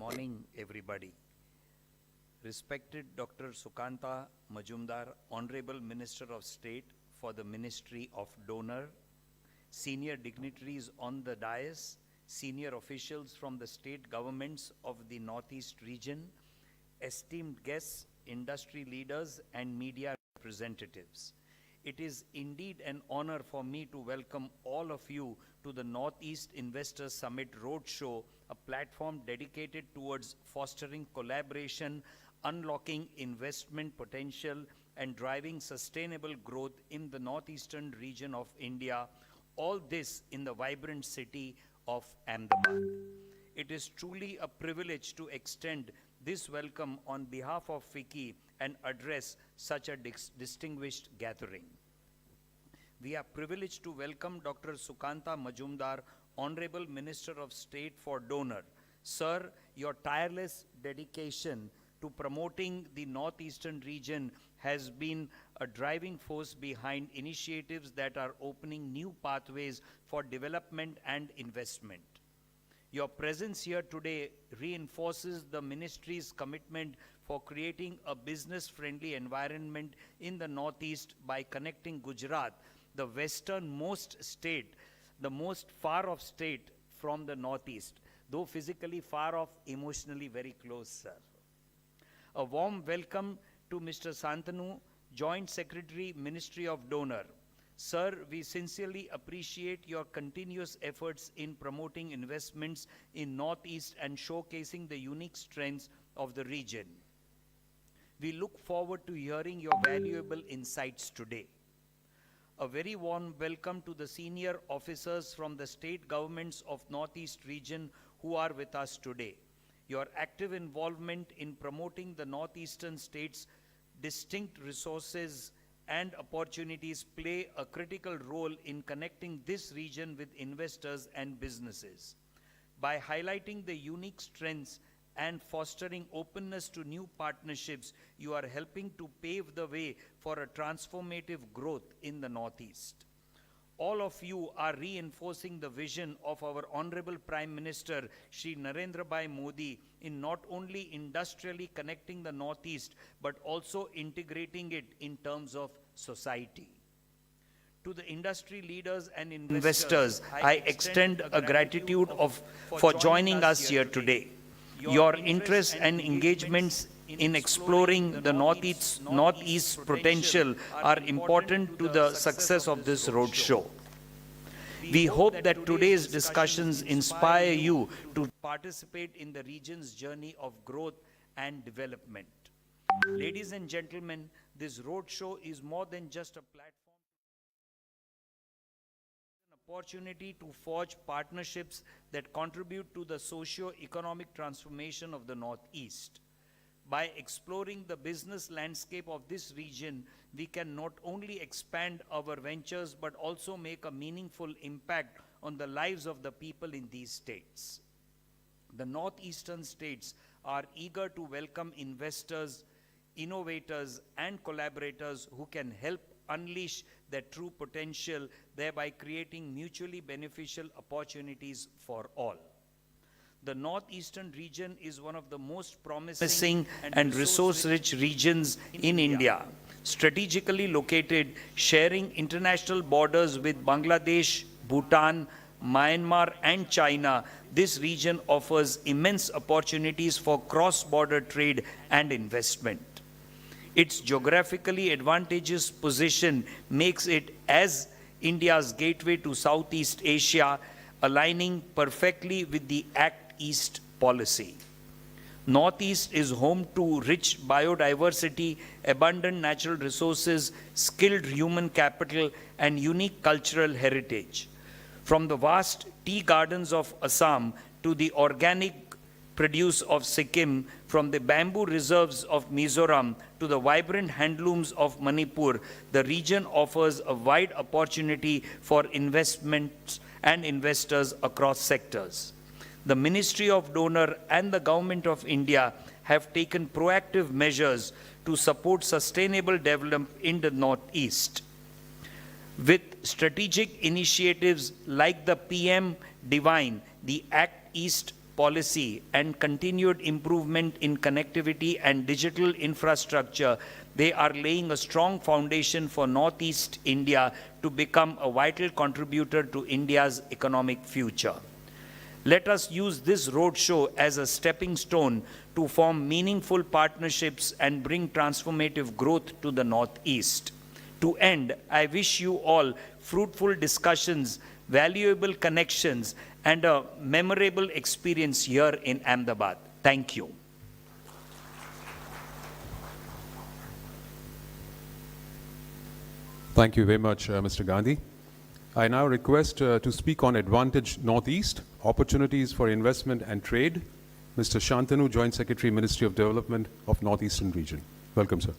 morning, everybody. Respected Dr. Sukanta Majumdar, Honorable Minister of State for the Ministry of Donor, senior dignitaries on the dais, senior officials from the state governments of the Northeast region, esteemed guests, industry leaders, and media representatives. It is indeed an honor for me to welcome all of you to the Northeast Investors Summit Roadshow, a platform dedicated towards fostering collaboration, unlocking investment potential, and driving sustainable growth in the northeastern region of India, all this in the vibrant city of Ahmedabad. It is truly a privilege to extend this welcome on behalf of FICCI and address such a distinguished gathering. We are privileged to welcome Dr. Sukanta Majumdar, Honorable Minister of State for Donor. Sir, your tireless dedication to promoting the northeastern region has been a driving force behind initiatives that are opening new pathways for development and investment. Your presence here today reinforces the ministry's commitment for creating a business-friendly environment in the Northeast by connecting Gujarat, the westernmost state, the most far-off state from the Northeast, though physically far off, emotionally very close, sir. A warm welcome to Mr. Santanu, Joint Secretary, Ministry of Donor. Sir, we sincerely appreciate your continuous efforts in promoting investments in Northeast and showcasing the unique strengths of the region. We look forward to hearing your valuable insights today. A very warm welcome to the senior officers from the state governments of Northeast region who are with us today. Your active involvement in promoting the northeastern states' distinct resources and opportunities play a critical role in connecting this region with investors and businesses. By highlighting the unique strengths and fostering openness to new partnerships, you are helping to pave the way for a transformative growth in the Northeast. All of you are reinforcing the vision of our Honorable Prime Minister, Shri Narendra Bhai Modi, in not only industrially connecting the Northeast, but also integrating it in terms of society. To the industry leaders and investors, I extend a gratitude for joining us here today. Your interest and engagements in exploring the Northeast's potential are important to the success of this roadshow. We hope that today's discussions inspire you to participate in the region's journey of growth and development. Ladies and gentlemen, this roadshow is more than just a platform. An opportunity to forge partnerships that contribute to the socio-economic transformation of the Northeast. By exploring the business landscape of this region, we can not only expand our ventures but also make a meaningful impact on the lives of the people in these states. The northeastern states are eager to welcome investors, innovators, and collaborators who can help unleash their true potential, thereby creating mutually beneficial opportunities for all. The northeastern region is one of the most promising and resource-rich regions in India. Strategically located, sharing international borders with Bangladesh, Bhutan, Myanmar, and China, this region offers immense opportunities for cross-border trade and investment. Its geographically advantageous position makes it as India's gateway to Southeast Asia, aligning perfectly with the Act East policy. Northeast is home to rich biodiversity, abundant natural resources, skilled human capital, and unique cultural heritage. From the vast tea gardens of Assam to the organic produce of Sikkim, from the bamboo reserves of Mizoram to the vibrant handlooms of Manipur, the region offers a wide opportunity for investments and investors across sectors. The Ministry of Donor and the Government of India have taken proactive measures to support sustainable development in the Northeast. With strategic initiatives like the PM Divine, the Act East policy, and continued improvement in connectivity and digital infrastructure, they are laying a strong foundation for Northeast India to become a vital contributor to India's economic future. Let us use this roadshow as a stepping stone to form meaningful partnerships and bring transformative growth to the Northeast. To end, I wish you all fruitful discussions, valuable connections, and a memorable experience here in Ahmedabad. Thank you. Thank you very much, Mr. Gandhi. I now request to speak on Advantage Northeast, Opportunities for Investment and Trade, Mr. Shantanu, Joint Secretary, Ministry of Development of Northeastern Region. Welcome, sir.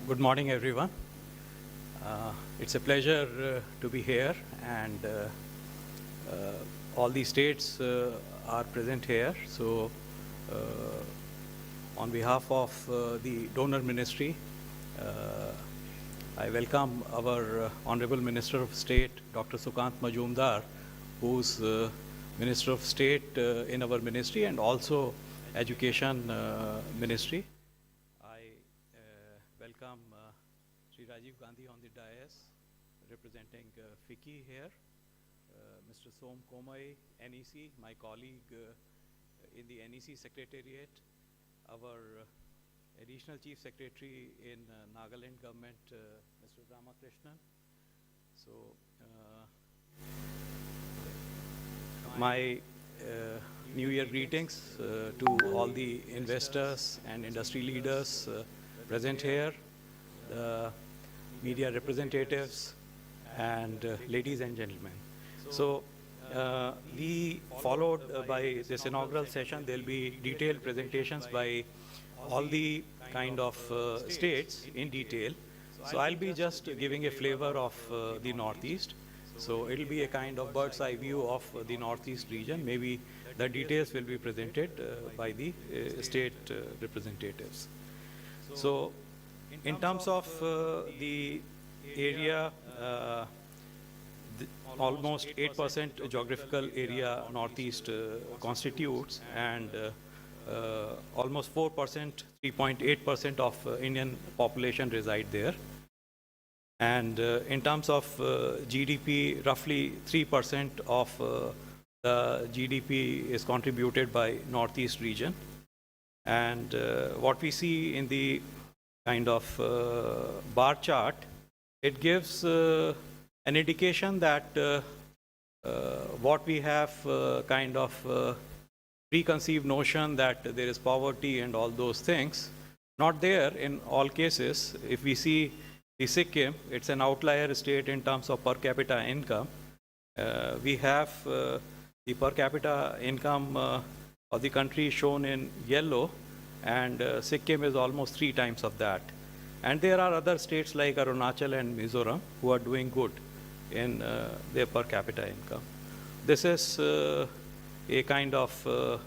Good morning, everyone. It's a pleasure to be here, and all the states are present here. So, on behalf of the donor ministry, I welcome our Honorable Minister of State, Dr. Sukant Majumdar, who's Minister of State in our ministry and also Education Ministry. Welcome Sri Rajiv Gandhi on the dais, representing FICCI here, Mr. Som Komai, NEC, my colleague in the NEC Secretariat, our Additional Chief Secretary in Nagaland Government, Mr. Ramakrishnan. So, my New Year greetings to all the investors and industry leaders present here, the media representatives, and ladies and gentlemen. So we followed by this inaugural session, there'll be detailed presentations by all the kind of states in detail. So I'll be just giving a flavor of the Northeast. So it'll be a kind of bird's eye view of the Northeast region. Maybe the details will be presented by the state representatives. So, in terms of the area, almost 8% geographical area Northeast constitutes, and almost 4%, 3.8% of Indian population reside there. And in terms of GDP, roughly 3% of the GDP is contributed by Northeast region. And what we see in the kind of bar chart, it gives an indication that what we have kind of preconceived notion that there is poverty and all those things, not there in all cases. If we see the Sikkim, it's an outlier state in terms of per capita income. We have the per capita income of the country shown in yellow, and Sikkim is almost 3 times of that. And there are other states like Arunachal and Mizoram who are doing good in their per capita income. This is a kind of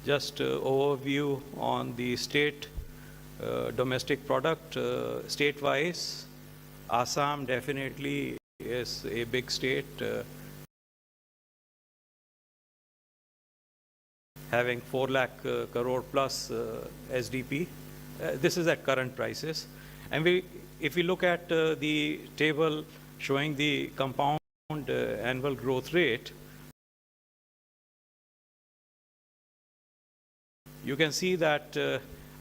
just overview on the state domestic product state-wise. Assam definitely is a big state, having 4 lakh crore plus SDP. This is at current prices. And if we look at the table showing the compound annual growth rate, you can see that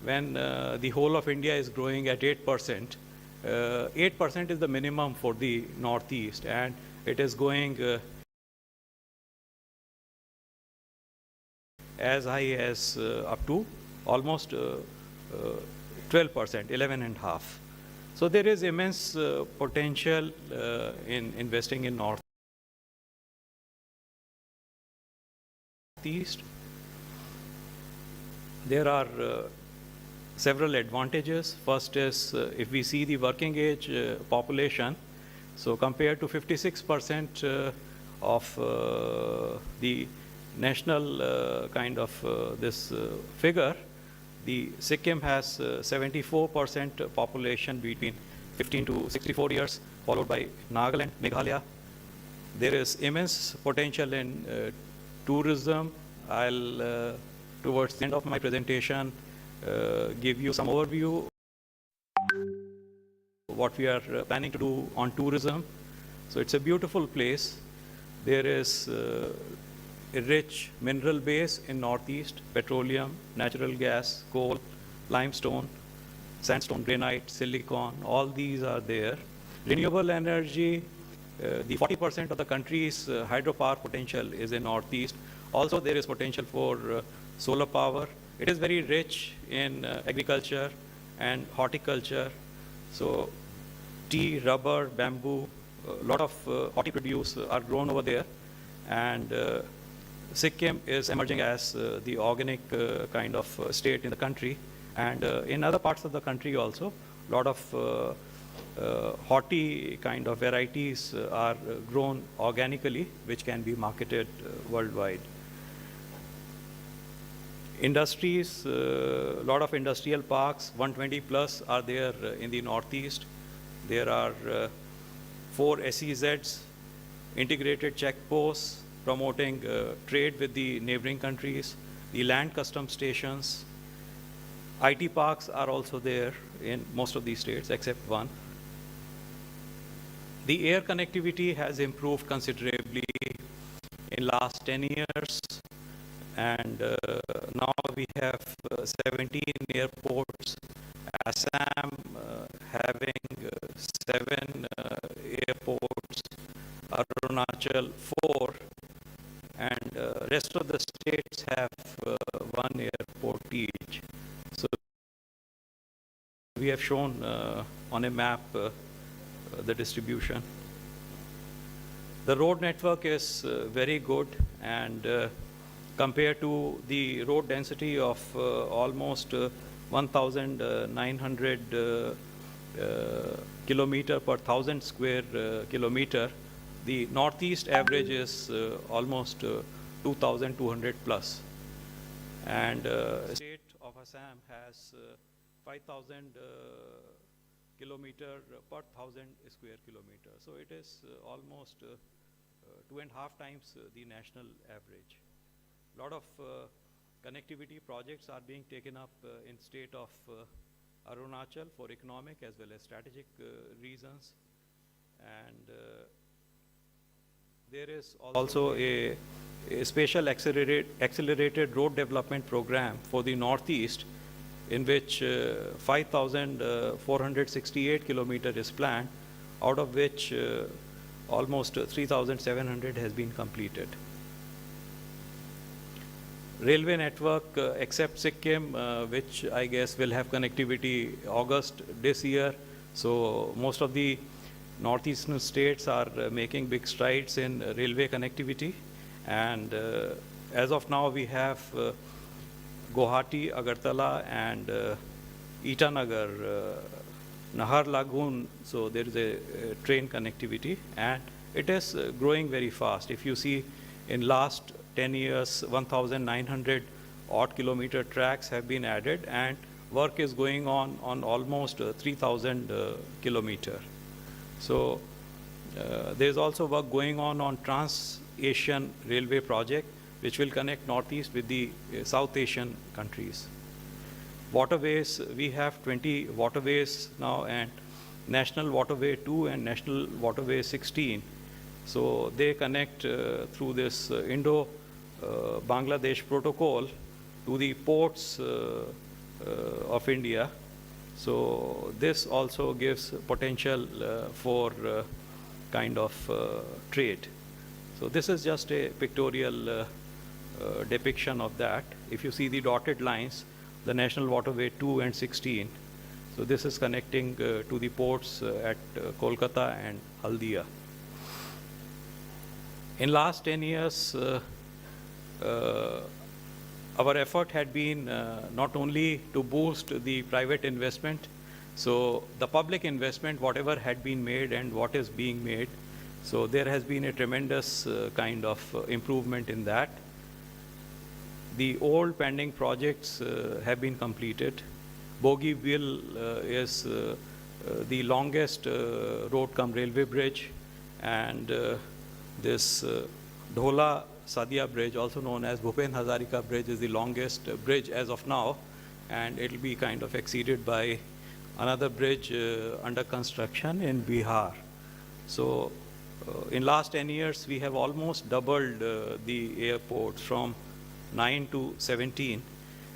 when the whole of India is growing at 8%, 8% is the minimum for the Northeast, and it is going as high as up to almost 12%, 11.5%. So there is immense potential in investing in Northeast. There are several advantages. First is if we see the working age population, so compared to 56% of the national this figure, the Sikkim has 74% population between 15 to 64 years, followed by Nagaland, Meghalaya. There is immense potential in tourism. I'll, towards the end of my presentation, give you some overview what we are planning to do on tourism. So it's a beautiful place. There is a rich mineral base in Northeast: petroleum, natural gas, coal, limestone, sandstone, granite, silicon, all these are there. Renewable energy, the 40% of the country's hydropower potential is in Northeast. Also, there is potential for solar power. It is very rich in agriculture and horticulture. So, tea, rubber, bamboo, a lot of horti produce are grown over there. And Sikkim is emerging as the organic kind of state in the country. And in other parts of the country also, a lot of horti kind of varieties are grown organically, which can be marketed worldwide. Industries, a lot of industrial parks, 120 plus are there in the Northeast. There are 4 SEZs, integrated checkposts, promoting trade with the neighboring countries, the land custom stations. IT parks are also there in most of these states except one. The air connectivity has improved considerably in last 10 years, and now we have 17 airports, Assam having 7 airports, Arunachal 4, and rest of the states have 1 airport each. So we have shown on a map the distribution. The road network is very good, and compared to the road density of almost 1,900 kilometer per 1,000 square kilometer, the Northeast average is almost 2,200 plus. And the state of Assam has 5,000 kilometer per 1,000 square kilometer. So it is almost 2.5 times the national average. A lot of connectivity projects are being taken up in state of Arunachal for economic as well as strategic reasons. And there is also a special accelerated road development program for the Northeast, in which 5,468 kilometers is planned, out of which almost 3,700 has been completed. Railway network, except Sikkim, which I guess will have connectivity August this year. So most of the northeastern states are making big strides in railway connectivity. And as of now, we have Guwahati, Agartala, and Itanagar, Nahar Lagoon. So there is a train connectivity, and it is growing very fast. If you see, in last 10 years, 1,900 odd kilometer tracks have been added, and work is going on almost 3,000 kilometer. So there is also work going on Trans-Asian Railway project, which will connect Northeast with the South Asian countries. Waterways, we have 20 waterways now, and National Waterway 2 and National Waterway 16. So they connect through this Indo-Bangladesh protocol to the ports of India. So this also gives potential for kind of trade. So this is just a pictorial depiction of that. If you see the dotted lines, the National Waterway 2 and 16. So this is connecting to the ports at Kolkata and Haldia. In last 10 years, our effort had been not only to boost the private investment, so the public investment, whatever had been made and what is being made, so there has been a tremendous kind of improvement in that. The old pending projects have been completed. Bogeyville is the longest road cum railway bridge, and this Dhola Sadia Bridge, also known as Bhupen Hazarika Bridge, is the longest bridge as of now, and it will be kind of exceeded by another bridge under construction in Bihar. So in last 10 years, we have almost doubled the airports from 9 to 17,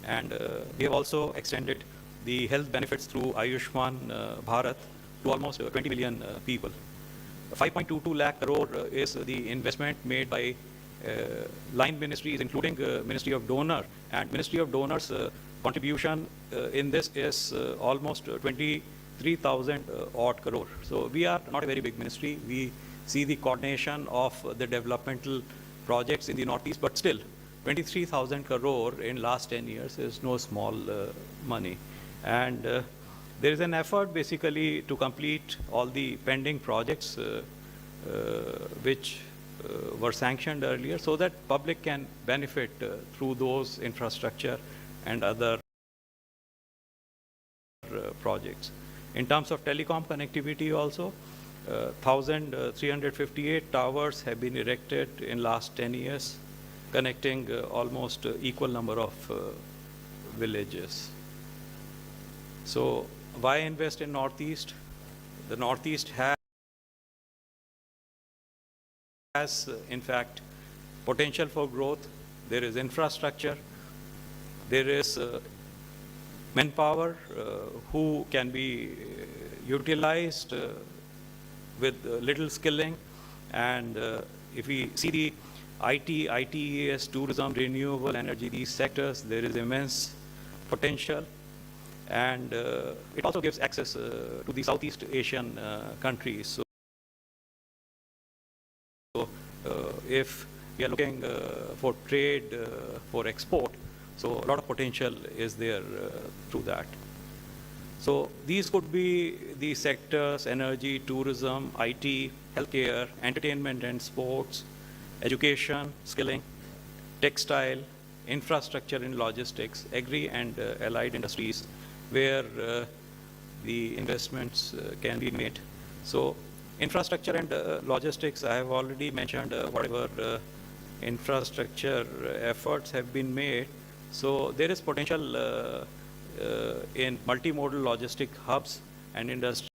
and we have also extended the health benefits through Ayushman Bharat to almost 20 million people. 5.22 lakh crore is the investment made by line ministries, including Ministry of Donor, and Ministry of Donors contribution in this is almost 23,000 odd crore. So we are not a very big ministry. We see the coordination of the developmental projects in the Northeast, but still 23,000 crore in last 10 years is no small money. And there is an effort basically to complete all the pending projects which were sanctioned earlier, so that public can benefit through those infrastructure and other projects. In terms of telecom connectivity also, 1,358 towers have been erected in last 10 years, connecting almost equal number of villages. So why invest in Northeast? The Northeast has in fact potential for growth. There is infrastructure, there is manpower who can be utilized with little skilling, and if we see the IT, ITES, tourism, renewable energy, these sectors, there is immense potential, and it also gives access to the Southeast Asian countries. So if we are looking for trade, for export, so a lot of potential is there through that. So these could be the sectors: energy, tourism, IT, healthcare, entertainment and sports, education, skilling, textile, infrastructure and logistics, agri and allied industries, where the investments can be made. So infrastructure and logistics, I have already mentioned whatever infrastructure efforts have been made. So there is potential in multimodal logistic hubs and industrial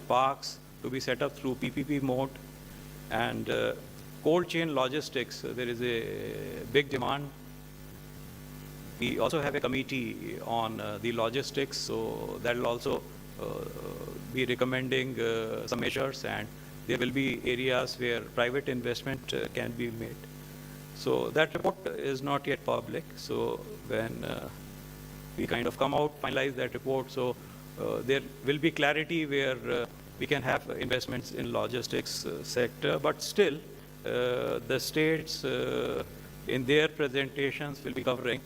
parks to be set up through PPP mode, and cold chain logistics. There is a big demand. We also have a committee on the logistics, so that will also be recommending some measures, and there will be areas where private investment can be made. So that report is not yet public. So when we kind of come out, finalize that report, so there will be clarity where we can have investments in logistics sector, but still the states in their presentations will be covering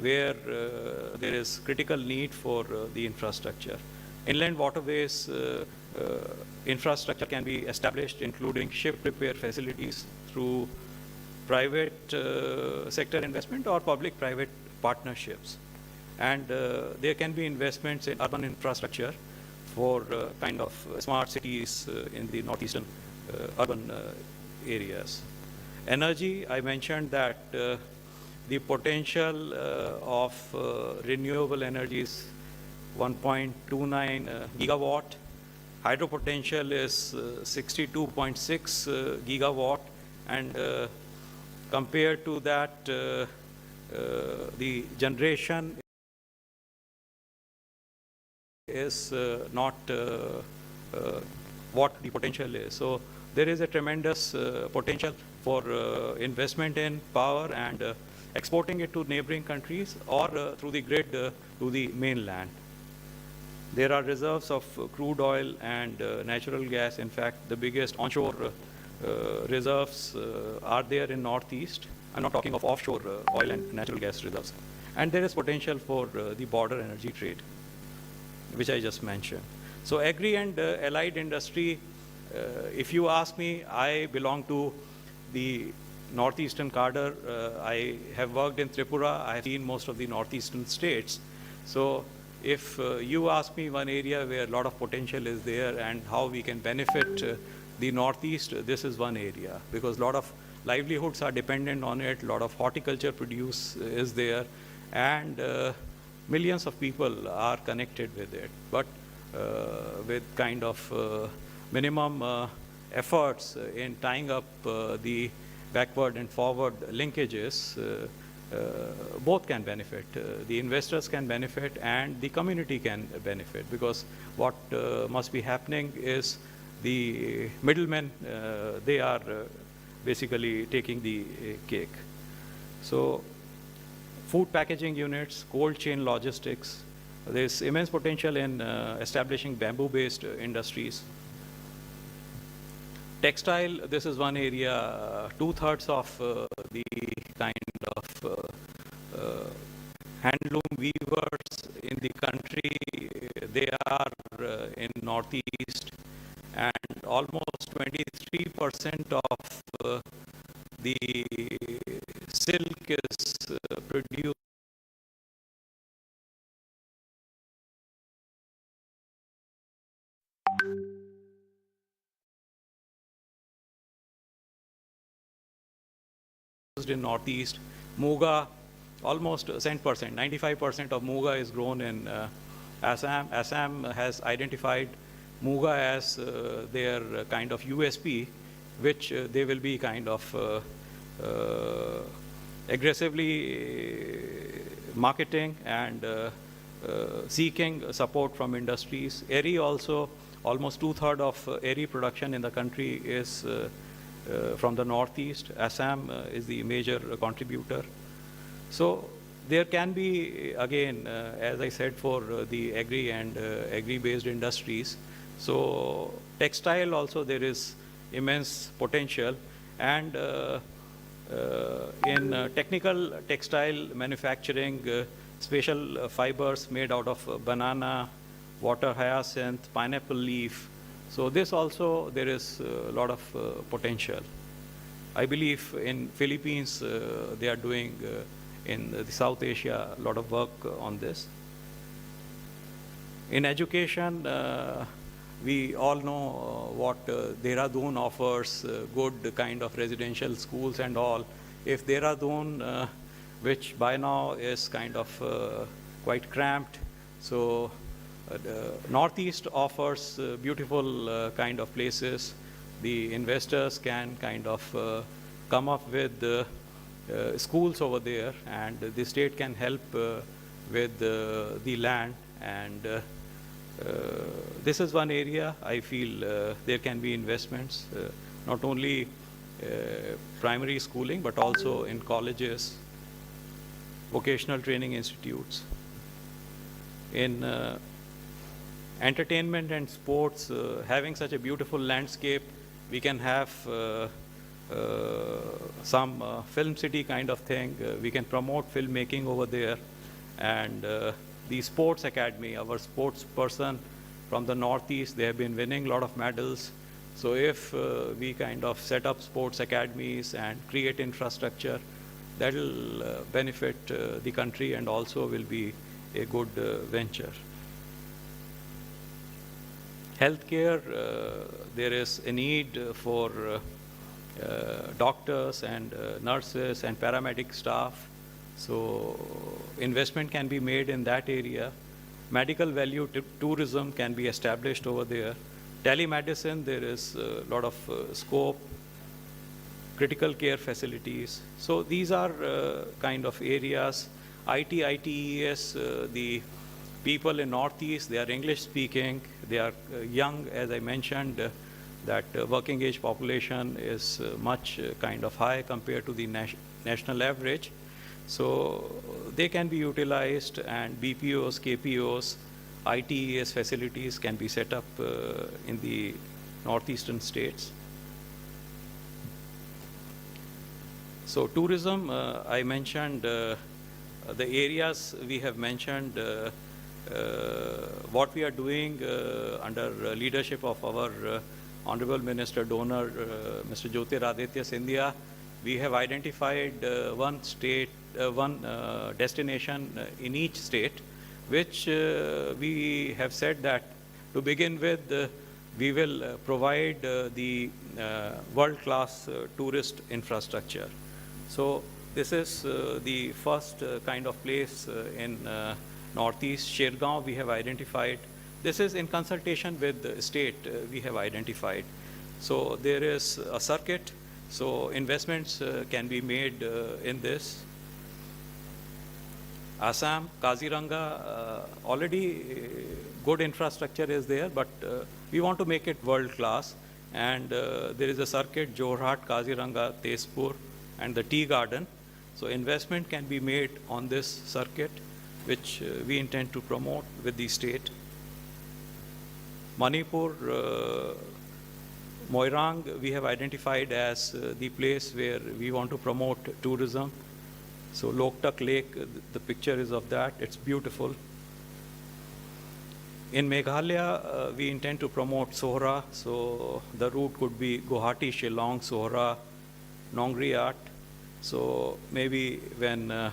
where there is critical need for the infrastructure. Inland waterways infrastructure can be established, including ship repair facilities through private sector investment or public-private partnerships. And there can be investments in urban infrastructure for kind of smart cities in the northeastern urban areas. Energy, I mentioned that the potential of renewable energy is 1.29 gigawatt. Hydro potential is 62.6 gigawatt, and compared to that, the generation is not what the potential is. So there is a tremendous potential for investment in power and exporting it to neighboring countries or through the grid to the mainland. There are reserves of crude oil and natural gas. In fact, the biggest onshore reserves are there in Northeast. I'm not talking of offshore oil and natural gas reserves. And there is potential for the border energy trade, which I just mentioned. So agri and allied industry, if you ask me, I belong to the northeastern cadre. I have worked in Tripura. I have seen most of the northeastern states. So if you ask me one area where a lot of potential is there and how we can benefit the northeast, this is one area, because a lot of livelihoods are dependent on it, a lot of horticulture produce is there, and millions of people are connected with it. But with kind of minimum efforts in tying up the backward and forward linkages, both can benefit. The investors can benefit and the community can benefit, because what must be happening is the middlemen, they are basically taking the cake. So food packaging units, cold chain logistics, there's immense potential in establishing bamboo-based industries. Textile, this is one area. 2/3 of the kind of handloom weavers in the country, they are in Northeast, and almost 23% of the silk is produced in Northeast. Muga, almost 10%, 95% of Muga is grown in Assam. Assam has identified Muga as their kind of USP, which they will be kind of aggressively marketing and seeking support from industries. Eri also, almost 2/3 of eri production in the country is from the Northeast. Assam is the major contributor. So there can be, again, as I said, for the agri and agri-based industries. So textile also, there is immense potential. And in technical textile manufacturing, special fibers made out of banana, water hyacinth, pineapple leaf. So this also, there is a lot of potential. I believe in Philippines, they are doing in the South Asia a lot of work on this. In education, we all know what Dehradun offers, good kind of residential schools and all. If Dehradun, which by now is kind of quite cramped, so Northeast offers beautiful kind of places. The investors can kind of come up with schools over there, and the state can help with the land. And this is one area I feel there can be investments, not only primary schooling, but also in colleges, vocational training institutes. In entertainment and sports, having such a beautiful landscape, we can have some film city kind of thing. We can promote filmmaking over there. And the sports academy, our sports person from the Northeast, they have been winning a lot of medals. So if we kind of set up sports academies and create infrastructure, that will benefit the country and also will be a good venture. Healthcare, there is a need for doctors and nurses and paramedic staff. So investment can be made in that area. Medical value tourism can be established over there. Telemedicine, there is a lot of scope. Critical care facilities. So these are kind of areas. IT, ITES, the people in Northeast, they are English speaking, they are young, as I mentioned, that working age population is much kind of high compared to the national average. So they can be utilized, and BPOs, KPOs, ITES facilities can be set up in the northeastern states. So tourism, I mentioned the areas we have mentioned, what we are doing under leadership of our Honorable Minister Donor, Mr. Jyotiraditya Scindia. we have identified one destination in each state, which we have said that to begin with, we will provide the world-class tourist infrastructure. So this is the first kind of place in Northeast. Shergaon we have identified. This is in consultation with the state we have identified. So there is a circuit, so investments can be made in this. Assam, Kaziranga, already good infrastructure is there, but we want to make it world class. And there is a circuit, Jorhat, Kaziranga, Tezpur, and the tea garden. So investment can be made on this circuit, which we intend to promote with the state. Manipur, Moirang, we have identified as the place where we want to promote tourism. So Loktak Lake, the picture is of that. It's beautiful. In Meghalaya, we intend to promote Sohra. So the route could be Guwahati, Shillong, Sohra, Nongriat. So maybe when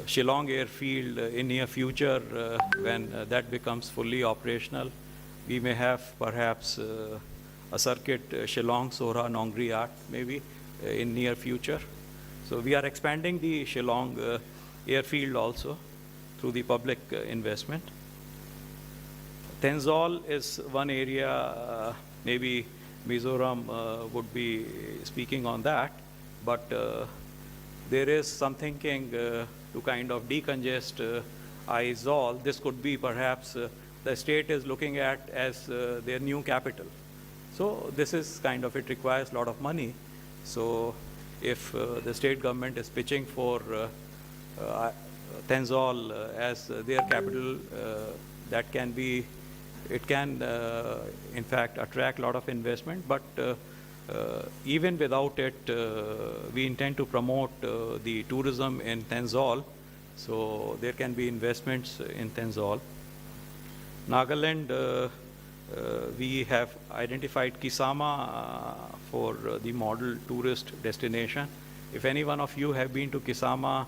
Shillong airfield in near future, when that becomes fully operational, we may have perhaps a circuit Shillong, Sohra, Nongriat maybe in near future. So we are expanding the Shillong airfield also through the public investment. Tenzol is one area, maybe Mizoram would be speaking on that, but there is some thinking to kind of decongest Aizawl. This could be perhaps the state is looking at as their new capital. So this is kind of, it requires a lot of money. So if the state government is pitching for Tenzol as their capital, that can be, it can in fact attract a lot of investment, but even without it, we intend to promote the tourism in Tenzol, so there can be investments in Tenzol. Nagaland, we have identified Kisama for the model tourist destination. If any one of you have been to Kisama,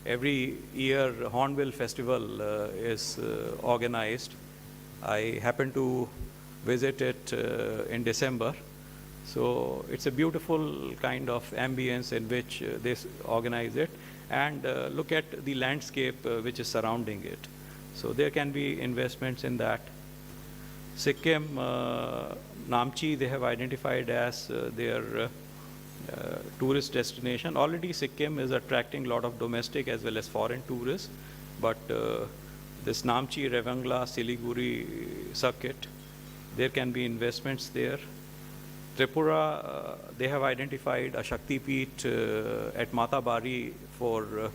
every year Hornbill Festival is organized. I happened to visit it in December. So it's a beautiful kind of ambience in which they organize it, and look at the landscape which is surrounding it. So there can be investments in that. Sikkim, Namchi, they have identified as their tourist destination. Already Sikkim is attracting a lot of domestic as well as foreign tourists, but this Namchi, Revangla, Siliguri circuit, there can be investments there. Tripura, they have identified a Shakti Peeth at Matabari for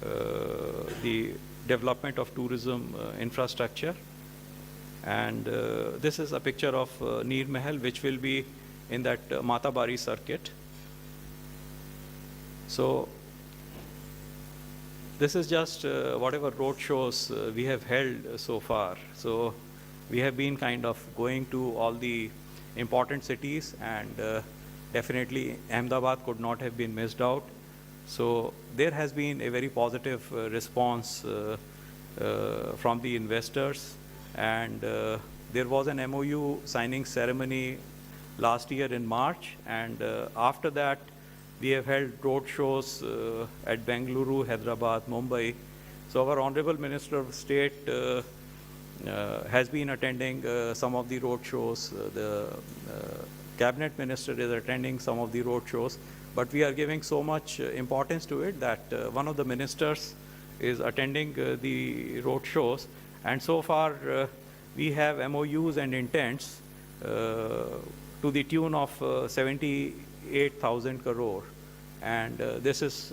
the development of tourism infrastructure. And this is a picture of Neer Mahal, which will be in that Matabari circuit. So this is just whatever road shows we have held so far. So we have been kind of going to all the important cities, and definitely Ahmedabad could not have been missed out. So there has been a very positive response from the investors, and there was an MOU signing ceremony last year in March, and after that we have held road shows at Bengaluru, Hyderabad, Mumbai. So our Honorable Minister of State has been attending some of the road shows. The Cabinet Minister is attending some of the road shows, but we are giving so much importance to it that one of the ministers is attending the road shows, and so far we have MOUs and intents to the tune of 78,000 crore, and this is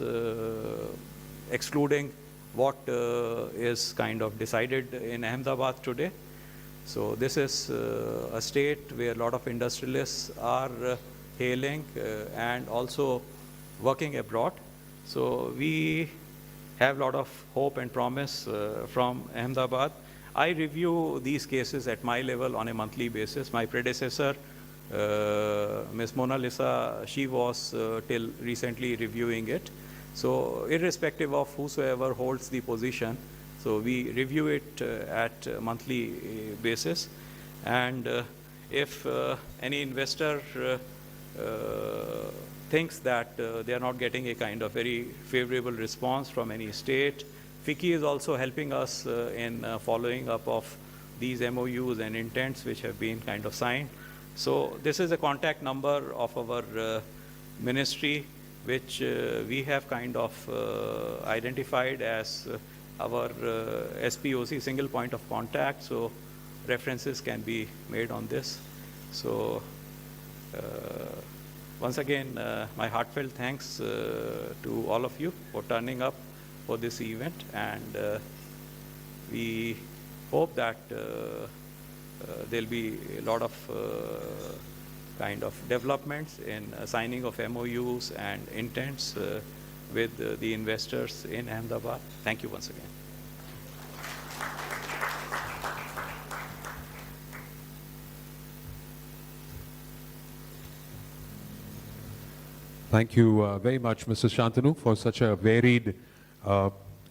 excluding what is kind of decided in Ahmedabad today. So this is a state where a lot of industrialists are hailing and also working abroad. So we have a lot of hope and promise from Ahmedabad. I review these cases at my level on a monthly basis. My predecessor, Ms. Mona Lisa, she was till recently reviewing it. So irrespective of whosoever holds the position, so we review it at monthly basis. And if any investor thinks that they are not getting a kind of very favorable response from any state, FICCI is also helping us in following up of these MOUs and intents which have been kind of signed. So this is a contact number of our ministry, which we have kind of identified as our SPOC, single point of contact. So references can be made on this. So once again, my heartfelt thanks to all of you for turning up for this event, and we hope that there'll be a lot of kind of developments in signing of MOUs and intents with the investors in Ahmedabad. Thank you once again. Thank you very much, Mr. Shantanu, for such a varied,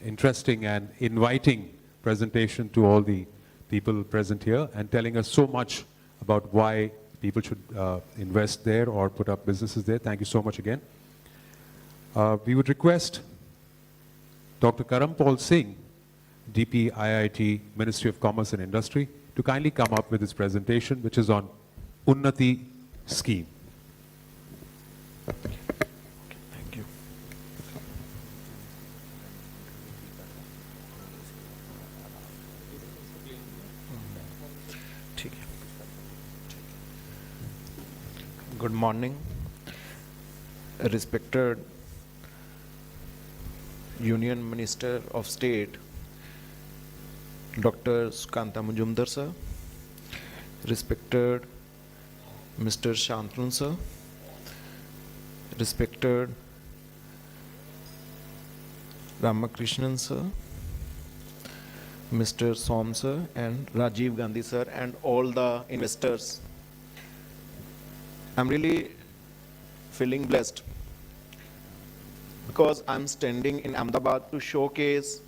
interesting and inviting presentation to all the people present here, and telling us so much about why people should invest there or put up businesses there. Thank you so much again. We would request Dr. Karampal Singh, DP IIT, Ministry of Commerce and Industry, to kindly come up with his presentation, which is on Unnati scheme. Thank you. Good morning, respected Union Minister of State, Dr. Sukanta Majumdar sir, respected Mr. Shantanu sir, respected Ramakrishnan sir, Mr. Som sir, and Rajiv Gandhi sir, and all the investors. I'm really feeling blessed because I'm standing in Ahmedabad to showcase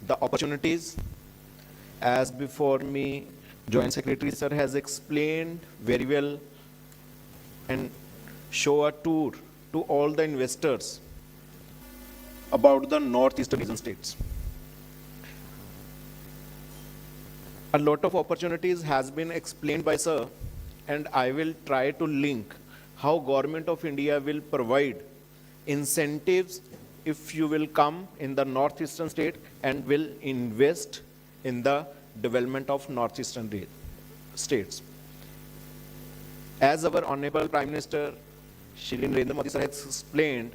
the opportunities. As before me, Joint Secretary sir has explained very well and show a tour to all the investors about the northeastern region states. A lot of opportunities has been explained by sir, and I will try to link how Government of India will provide incentives if you will come in the northeastern state and will invest in the development of northeastern states. As our Honorable Prime Minister Shri Narendra Modi sir has explained,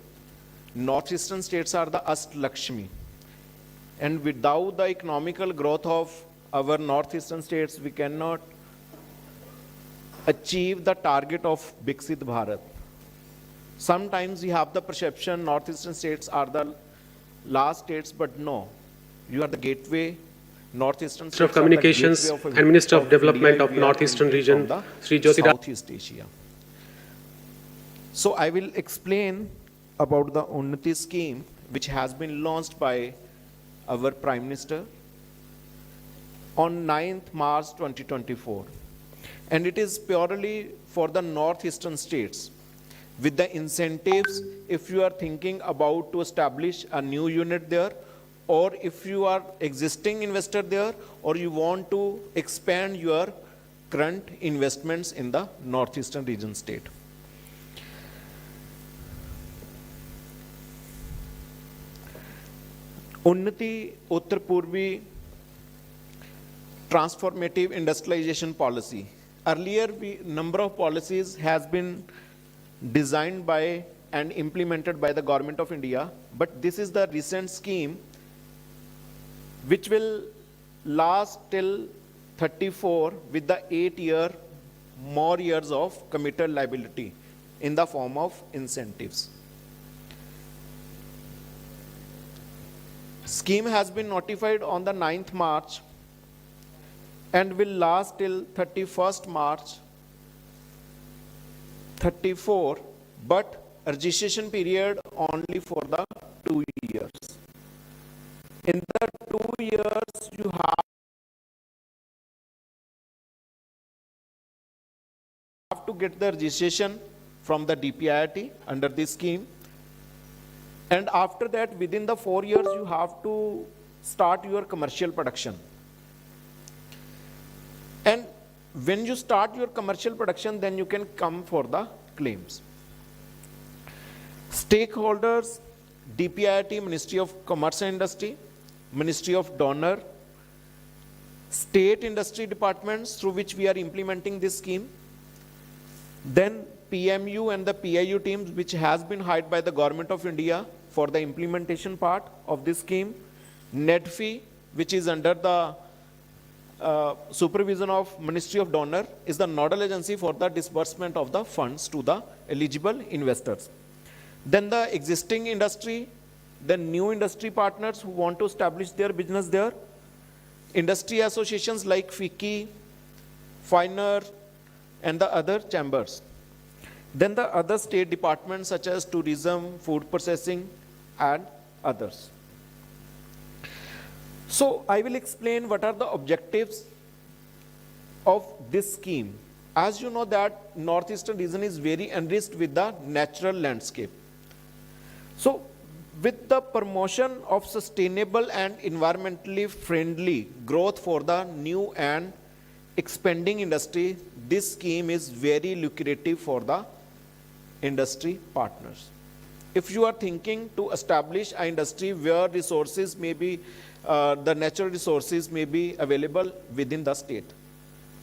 northeastern states are the Ast Lakshmi, and without the economical growth of our northeastern states, we cannot achieve the target of Viksit Bharat. Sometimes we have the perception northeastern states are the last states, but no, you are the gateway. Northeastern Minister of states are the Communications gateway of and Minister of India. Development of We are Northeastern entering Region, from Sri the Jyotira. Southeast Asia. So I will explain about the Unnati scheme, which has been launched by our Prime Minister on 9th March 2024. And it is purely for the northeastern states, with the incentives if you are thinking about to establish a new unit there, or if you are existing investor there, or you want to expand your current investments in the northeastern region state. Unnati Uttar Purvi transformative industrialization policy. Earlier, number of policies has been designed by and implemented by the Government of India, but this is the recent scheme which will last till 34 with the 8 more years of committed liability in the form of incentives. Scheme has been notified on the 9th March and will last till 31st March 34, but registration period only for the 2 years. In the 2 years, you have to get the registration from the DPIIT under this scheme. And after that, within the 4 years, you have to start your commercial production. And when you start your commercial production, then you can come for the claims. Stakeholders, DPIIT, Ministry of Commerce and Industry, Ministry of Donor, state industry departments through which we are implementing this scheme, then PMU and the PIU teams which has been hired by the Government of India for the implementation part of this scheme, NEDFI, which is under the supervision of Ministry of Donor, is the nodal agency for the disbursement of the funds to the eligible investors. Then the existing industry, the new industry partners who want to establish their business there, industry associations like FICCI, FINER, and the other chambers. Then the other state departments such as tourism, food processing, and others. So I will explain what are the objectives of this scheme. As you know that northeastern region is very enriched with the natural landscape. So with the promotion of sustainable and environmentally friendly growth for the new and expanding industry, this scheme is very lucrative for the industry partners. If you are thinking to establish an industry where resources may be, the natural resources may be available within the state,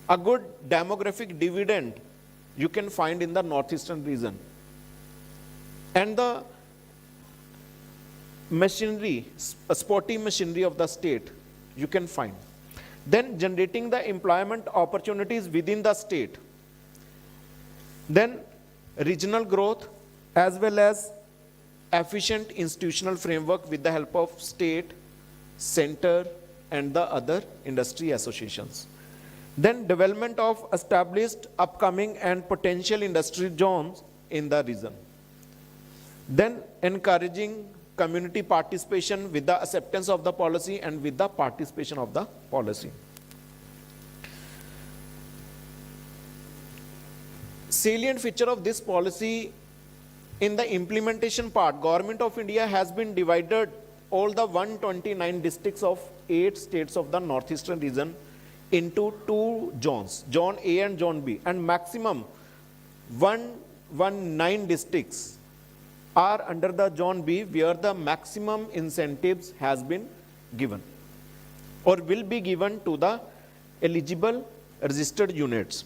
a good demographic dividend you can find in the northeastern region. And the machinery, sporty machinery of the state, you can find. Then generating the employment opportunities within the state. Then regional growth as well as efficient institutional framework with the help of state, center, and the other industry associations. Then development of established, upcoming, and potential industry zones in the region. Then encouraging community participation with the acceptance of the policy and with the participation of the policy. Salient feature of this policy in the implementation part, Government of India has been divided all the 129 districts of 8 states of the northeastern region into 2 zones, Zone A and Zone B, and maximum 119 districts are under the Zone B where the maximum incentives has been given or will be given to the eligible registered units.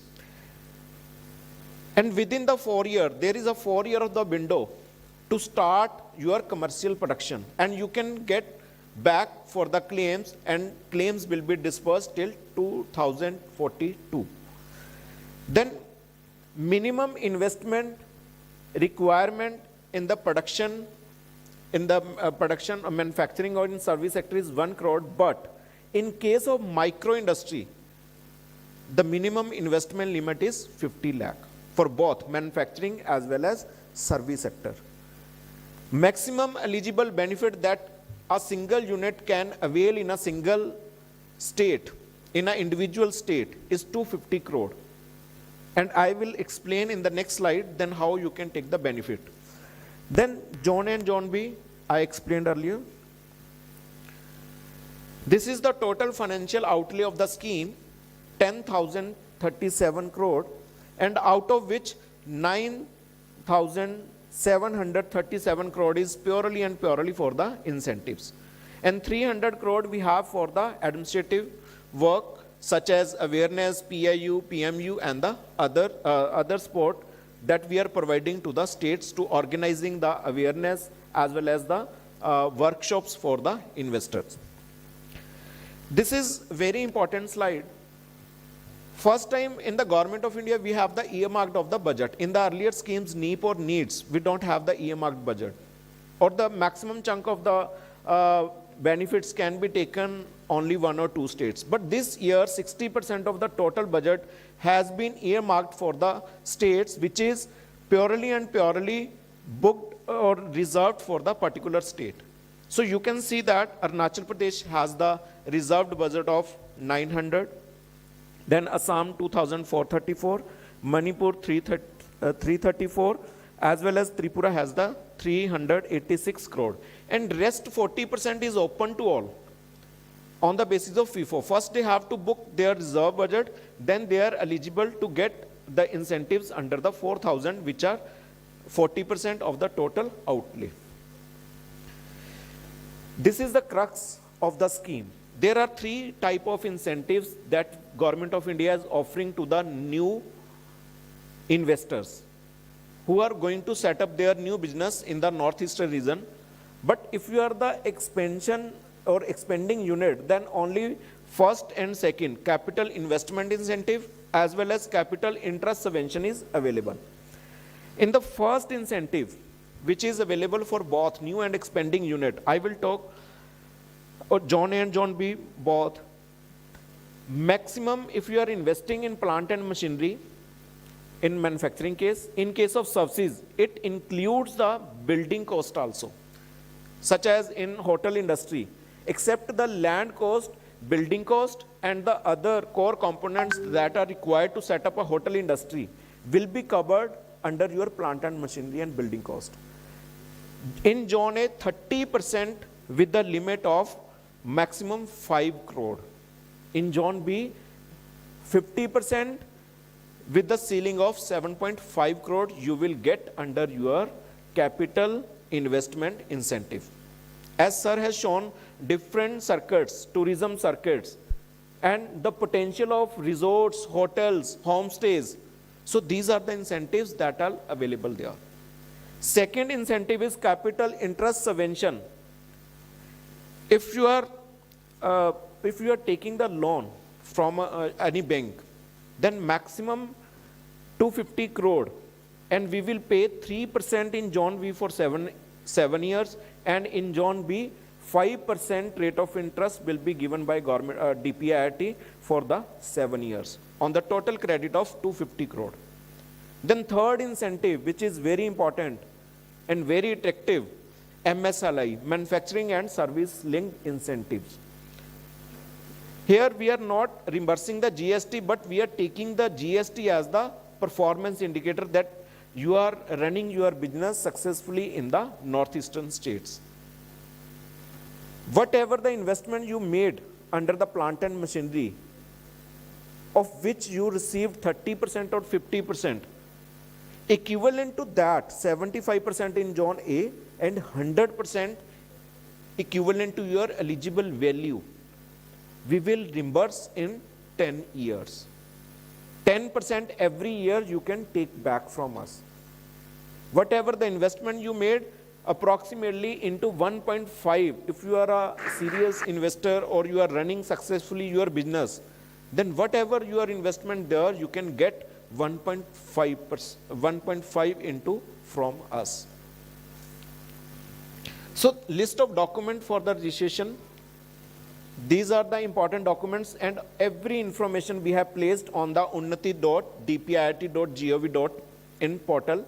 And within the 4 year, there is a 4 year of the window to start your commercial production, and you can get back for the claims, and claims will be dispersed till 2042. Then minimum investment requirement in the production, manufacturing or in service sector is 1 crore, but in case of micro industry, the minimum investment limit is 50 lakh for both manufacturing as well as service sector. Maximum eligible benefit that a single unit can avail in a single state, in an individual state, is 250 crore. And I will explain in the next slide then how you can take the benefit. Then Zone A and Zone B, I explained earlier. This is the total financial outlay of the scheme, 10,037 crore, and out of which 9,737 crore is purely and purely for the incentives. And 300 crore we have for the administrative work such as awareness, PIU, PMU, and the other support that we are providing to the states to organizing the awareness as well as the workshops for the investors. This is very important slide. First time in the Government of India, we have the earmarked of the budget. In the earlier schemes, NEEP or NEEDS, we don't have the earmarked budget. Or the maximum chunk of the benefits can be taken only 1 or 2 states. But this year, 60% of the total budget has been earmarked for the states, which is purely and purely booked or reserved for the particular state. So you can see that Arunachal Pradesh has the reserved budget of 900, then Assam 2,434, Manipur 334, as well as Tripura has the 386 crore. And rest 40% is open to all on the basis of FIFO. First they have to book their reserve budget, then they are eligible to get the incentives under the 4,000, which are 40% of the total outlay. This is the crux of the scheme. There are three types of incentives that Government of India is offering to the new investors who are going to set up their new business in the northeastern region. But if you are the expansion or expanding unit, then only first and second capital investment incentive as well as capital interest subvention is available. In the first incentive, which is available for both new and expanding unit, I will talk Zone A and Zone B both. Maximum, if you are investing in plant and machinery, in manufacturing case, in case of services, it includes the building cost also, such as in hotel industry, except the land cost, building cost, and the other core components that are required to set up a hotel industry will be covered under your plant and machinery and building cost. In Zone A, 30% with the limit of maximum 5 crore. In Zone B, 50% with the ceiling of 7.5 crore you will get under your capital investment incentive. As sir has shown, different circuits, tourism circuits, and the potential of resorts, hotels, homestays. So these are the incentives that are available there. Second incentive is capital interest subvention. If you are taking the loan from any bank, then maximum 250 crore, and we will pay 3% in Zone B for 7 years, and in Zone B, 5% rate of interest will be given by government DPIIT for the 7 years on the total credit of 250 crore. Then third incentive, which is very important and very attractive, MSLI, Manufacturing and Service Linked Incentives. Here we are not reimbursing the GST, but we are taking the GST as the performance indicator that you are running your business successfully in the northeastern states. Whatever the investment you made under the plant and machinery, of which you received 30% or 50%, equivalent to that 75% in Zone A and 100% equivalent to your eligible value, we will reimburse in 10 years. 10% every year you can take back from us. Whatever the investment you made, approximately into 1.5, if you are a serious investor or you are running successfully your business, then whatever your investment there, you can get 1.5 into from us. So list of documents for the registration. These are the important documents, and every information we have placed on the unnati.dpiit.gov.in portal.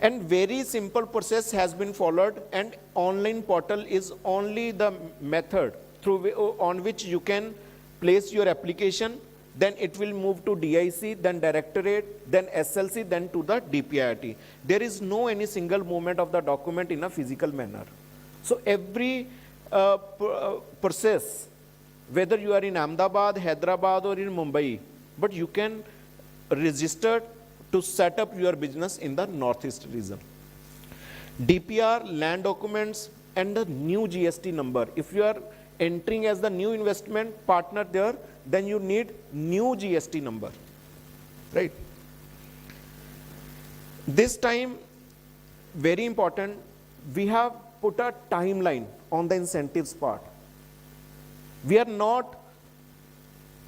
And very simple process has been followed, and online portal is only the method on which you can place your application. Then it will move to DIC, then Directorate, then SLC, then to the DPIIT. There is no any single movement of the document in a physical manner. So every process, whether you are in Ahmedabad, Hyderabad, or in Mumbai, but you can register to set up your business in the northeast region. DPR, land documents, and the new GST number. If you are entering as the new investment partner there, then you need new GST number, right? This time, very important, we have put a timeline on the incentives part. We are not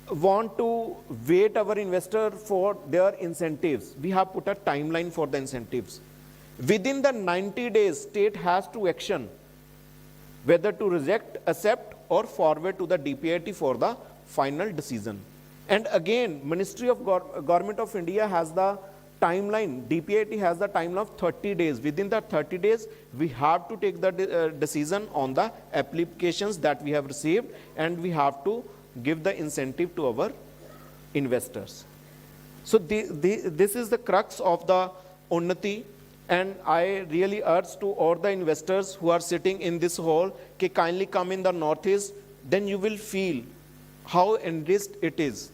want to wait our investor for their incentives. We have put a timeline for the incentives. Within the 90 days, state has to action whether to reject, accept, or forward to the DPIIT for the final decision. And again, Ministry of Government of India has the timeline. DPIT has the timeline of 30 days. Within that 30 days, we have to take the decision on the applications that we have received, and we have to give the incentive to our investors. So this is the crux of the Unnati, and I really urge to all the investors who are sitting in this hall, कि kindly come in the Northeast, then you will feel how enriched it is,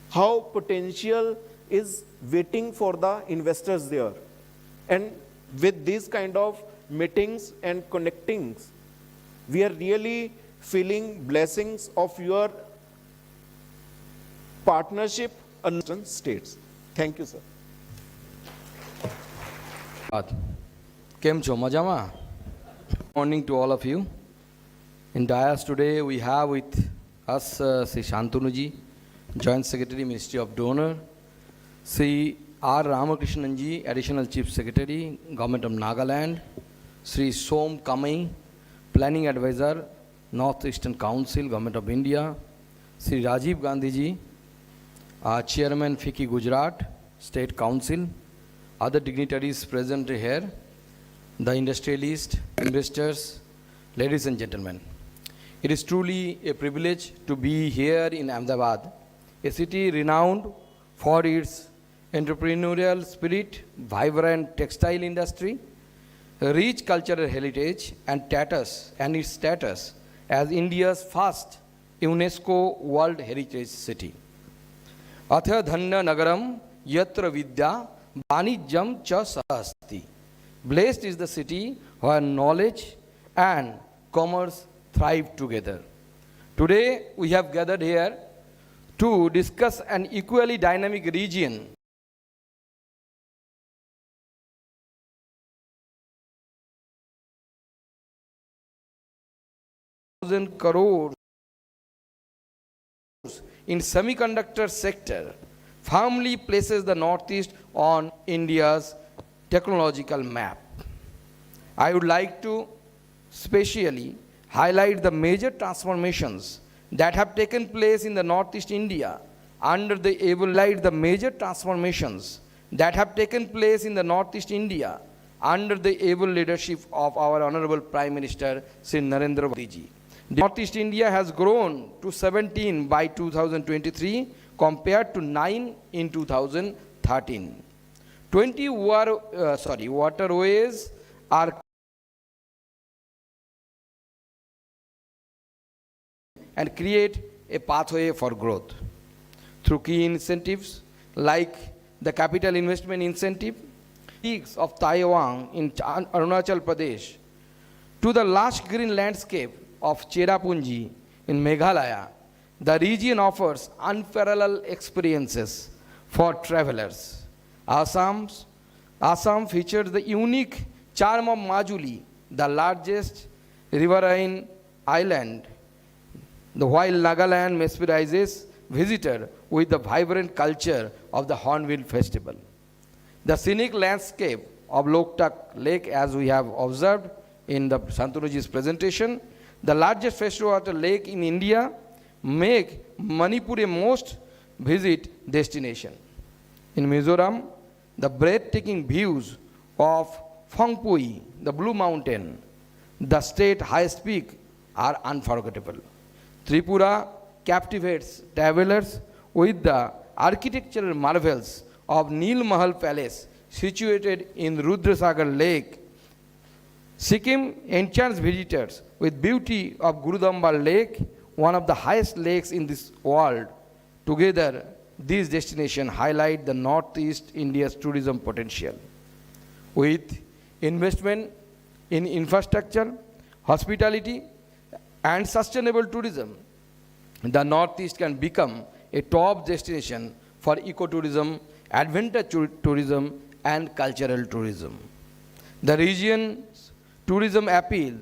how potential is waiting for the investors there. And with these kind of meetings and connectings, we are really feeling blessings of your partnership in states. Thank you, sir. Kem cho majama? Morning to all of you. In dais today we have with us Sri Shantanuji, Joint Secretary, Ministry of Donor, Sri R. Ramakrishnan ji, Additional Chief Secretary, Government of Nagaland, Sri Som Kamai, Planning Advisor, North Eastern Council, Government of India, Sri Rajiv Gandhi ji, Chairman FICCI Gujarat, State Council, other dignitaries present here, the industrialists, investors, ladies and gentlemen. It is truly a privilege to be here in Ahmedabad, a city renowned for its entrepreneurial spirit, vibrant textile industry, rich cultural heritage, and its status as India's first UNESCO World Heritage City. Atha dhanna nagaram yatra vidya vanijyam cha sahasti. Blessed is the city where knowledge and commerce thrive together. Today we have gathered here to discuss an equally dynamic region crores in semiconductor sector firmly places the Northeast on India's technological map. I would like to specially highlight the major transformations that have taken place in the Northeast India under the able leadership of our Honorable Prime Minister Sri Narendra Modi ji. Northeast India has grown to 17 by 2023 compared to 9 in 2013. 20 waterways are and create a pathway for growth through key incentives like the capital investment incentive, peaks of Taiwan in Arunachal Pradesh, to the lush green landscape of Cherrapunji in Meghalaya. The region offers unparalleled experiences for travelers. Assam features the unique charm of Majuli, the largest riverine island, while Nagaland mesmerizes visitors with the vibrant culture of the Hornbill Festival. The scenic landscape of Loktak Lake, as we have observed in the Shantanuji's presentation, the largest freshwater lake in India, make Manipur a most visit destination. In Mizoram, the breathtaking views of Phongpui, the Blue Mountain, the state highest peak, are unforgettable. Tripura captivates travelers with the architectural marvels of Nil Mahal Palace situated in Rudrasagar Lake. Sikkim enchants visitors with beauty of Gurudamba Lake, one of the highest lakes in this world. Together, these destinations highlight the Northeast India's tourism potential. With investment in infrastructure, hospitality, and sustainable tourism, the Northeast can become a top destination for ecotourism, adventure tourism, and cultural tourism. The region's tourism appeal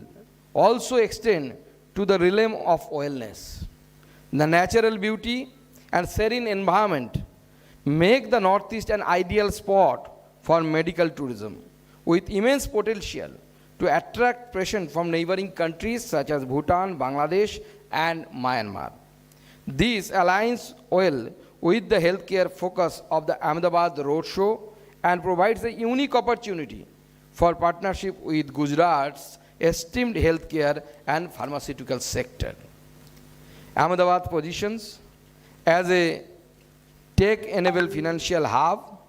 also extends to the realm of wellness. The natural beauty and serene environment make the Northeast an ideal spot for medical tourism, with immense potential to attract patients from neighboring countries such as Bhutan, Bangladesh, and Myanmar. This aligns well with the healthcare focus of the Ahmedabad Roadshow and provides a unique opportunity for partnership with Gujarat's esteemed healthcare and pharmaceutical sector. Ahmedabad positions as a tech-enabled financial hub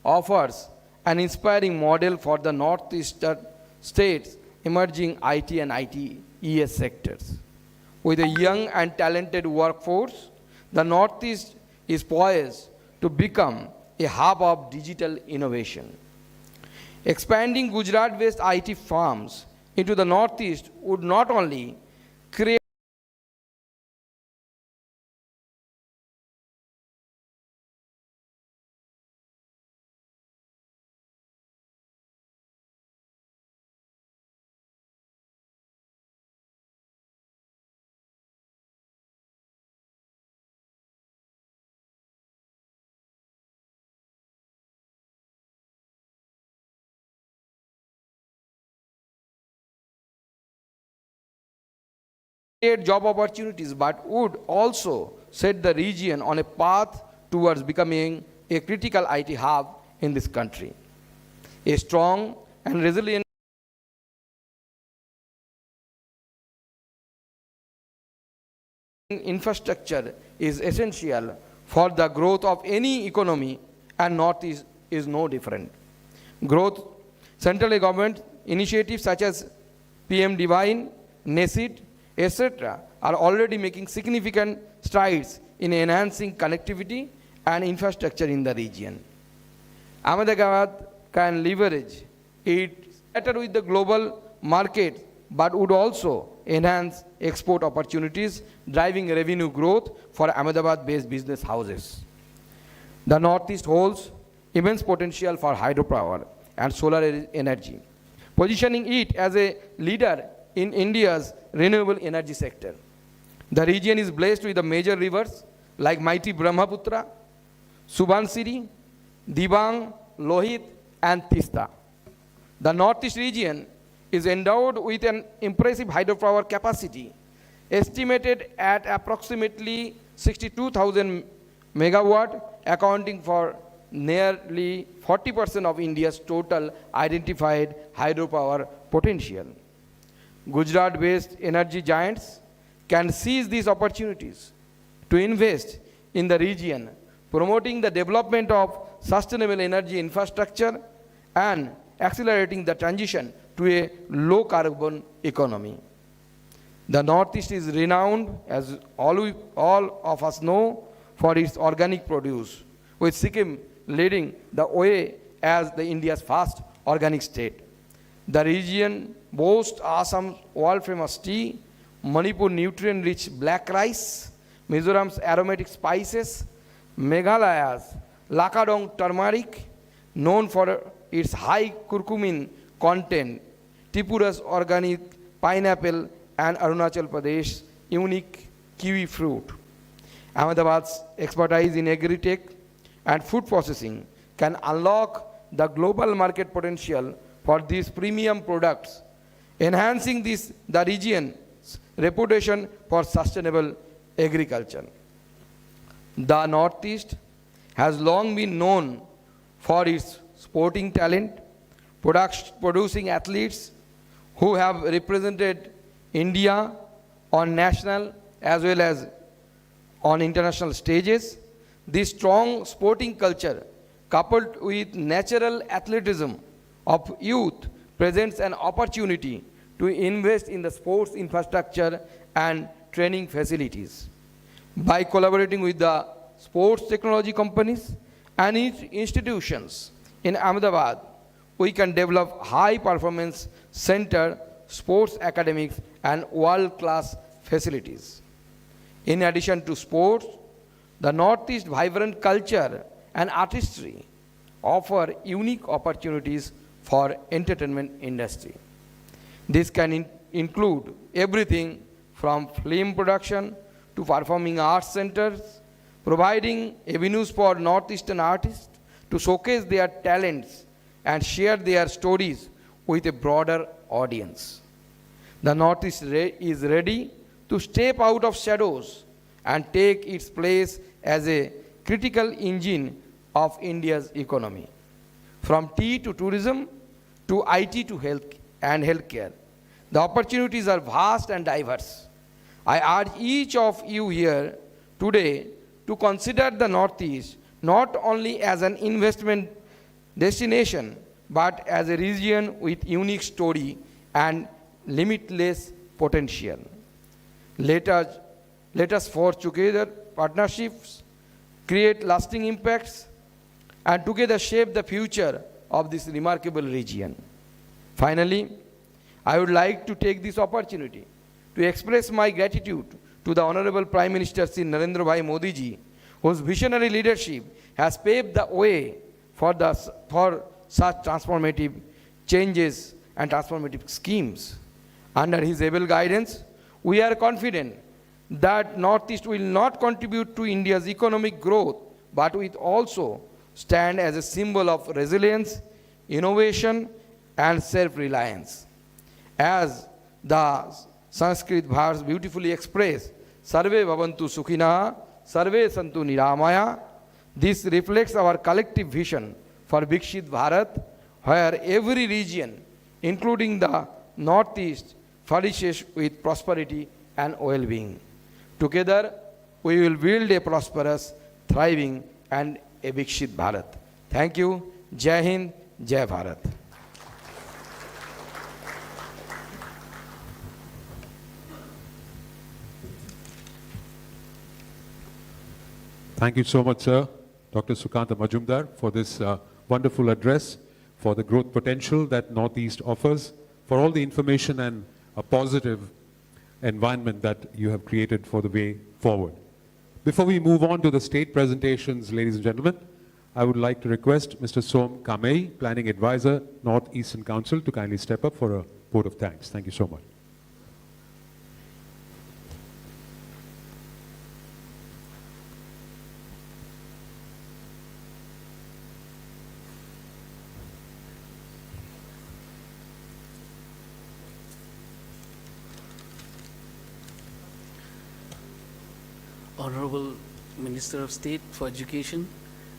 offers an inspiring model for the northeastern states emerging IT and ITES sectors. With a young and talented workforce, the Northeast is poised to become a hub of digital innovation. Expanding Gujarat-based IT firms into the Northeast would not only create job opportunities, but would also set the region on a path towards becoming a critical IT hub in this country. A strong and resilient infrastructure is essential for the growth of any economy, and Northeast is no different. Growth, central government initiatives such as PM Divine, NESIT, etc. are already making significant strides in enhancing connectivity and infrastructure in the region. Ahmedabad can leverage it better with the global market, but would also enhance export opportunities, driving revenue growth for Ahmedabad-based business houses. The Northeast holds immense potential for hydropower and solar energy, positioning it as a leader in India's renewable energy sector. The region is blessed with the major rivers like mighty Brahmaputra, Subansiri, Dibang, Lohit, and Tista. The Northeast region is endowed with an impressive hydropower capacity, estimated at approximately 62,000 megawatt, accounting for nearly 40% of India's total identified hydropower potential. Gujarat-based energy giants can seize these opportunities to invest in the region, promoting the development of sustainable energy infrastructure and accelerating the transition to a low-carbon economy. The Northeast is renowned, as all of us know, for its organic produce, with Sikkim leading the way as India's first organic state. The region boasts Assam's world-famous tea, Manipur nutrient-rich black rice, Mizoram's aromatic spices, Meghalaya's Lakadong turmeric, known for its high curcumin content, Tripura's organic pineapple, and Arunachal Pradesh's unique kiwi fruit. Ahmedabad's expertise in agri-tech and food processing can unlock the global market potential for these premium products, enhancing the region's reputation for sustainable agriculture. The Northeast has long been known for its sporting talent, producing athletes who have represented India on national as well as on international stages. This strong sporting culture, coupled with natural athleticism of youth, presents an opportunity to invest in the sports infrastructure and training facilities. By collaborating with the sports technology companies and institutions in Ahmedabad, we can develop high-performance center, sports academics, and world-class facilities. In addition to sports, the Northeast vibrant culture and artistry offer unique opportunities for entertainment industry. This can include everything from film production to performing arts centers, providing avenues for Northeastern artists to showcase their talents and share their stories with a broader audience. The Northeast is ready to step out of shadows and take its place as a critical engine of India's economy. From tea to tourism, to IT to health and healthcare, the opportunities are vast and diverse. I urge each of you here today to consider the Northeast not only as an investment destination, but as a region with unique story and limitless potential. Let us forge together partnerships, create lasting impacts, and together shape the future of this remarkable region. Finally, I would like to take this opportunity to express my gratitude to the Honorable Prime Minister Sri Narendra Bhai Modi ji, whose visionary leadership has paved the way for such transformative changes and transformative schemes. Under his able guidance, we are confident that Northeast will not contribute to India's economic growth, but will also stand as a symbol of resilience, innovation, and self-reliance. As the Sanskrit verse beautifully expressed, Sarve Bhavantu Sukhina, Sarve Santu Niramaya. This reflects our collective vision for Vikshit Bharat, where every region, including the Northeast, flourishes with prosperity and well-being. Together, we will build a prosperous, thriving, and a Vikshit Bharat. Thank you. Jai Hind, Jai Bharat. Thank you so much, sir, Dr. Sukanta Majumdar, for this wonderful address, for the growth potential that Northeast offers, for all the information and a positive environment that you have created for the way forward. Before we move on to the state presentations, ladies and gentlemen, I would like to request Mr. Som Kamei, Planning Advisor, Northeastern Council, to kindly step up for a vote of thanks. Thank you so much. Honorable Minister of State for Education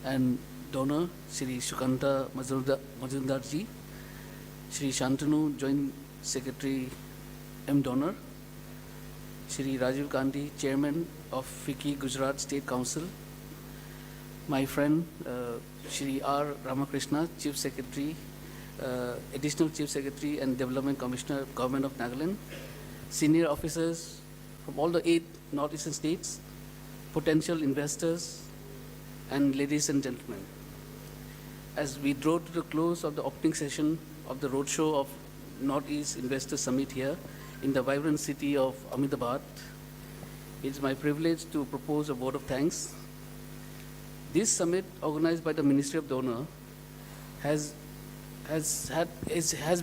and donor, Shri Sukanta Majumdar ji, Shri Shantanu, Joint Secretary M. Donor, Shri Rajiv Gandhi, Chairman of FICCI Gujarat State Council, my friend Shri R. Ramakrishna, Chief Secretary, Additional Chief Secretary and Development Commissioner, Government of Nagaland, senior officers from all the 8 northeastern states, potential investors, and ladies and gentlemen. As we draw to the close of the opening session of the roadshow of Northeast Investor Summit here in the vibrant city of Ahmedabad, it's my privilege to propose a vote of thanks. This summit, organized by the Ministry of Donor, has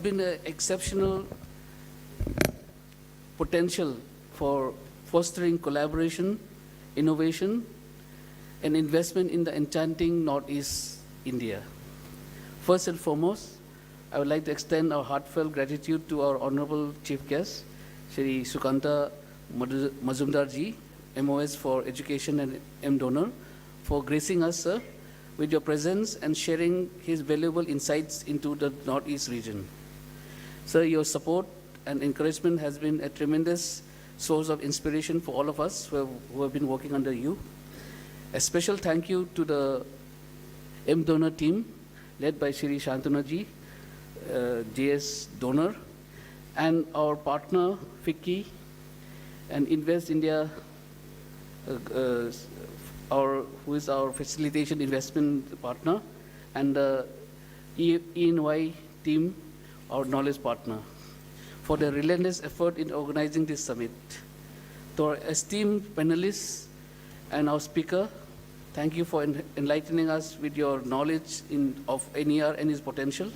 been an exceptional potential for fostering collaboration, innovation, and investment in the enchanting Northeast India. First and foremost, I would like to extend our heartfelt gratitude to our Honorable Chief Guest, Shri Sukanta Majumdar ji, MOS for Education and M. Donor, for gracing us, sir, with your presence and sharing his valuable insights into the Northeast region. Sir, your support and encouragement has been a tremendous source of inspiration for all of us who have been working under you. A special thank you to the M Donor team led by Shri Shantanu ji, JS Donor, and our partner FICCI and Invest India, who is our facilitation investment partner, and the E&Y team, our knowledge partner, for their relentless effort in organizing this summit. To our esteemed panelists and our speaker, thank you for enlightening us with your knowledge of NER and its potential.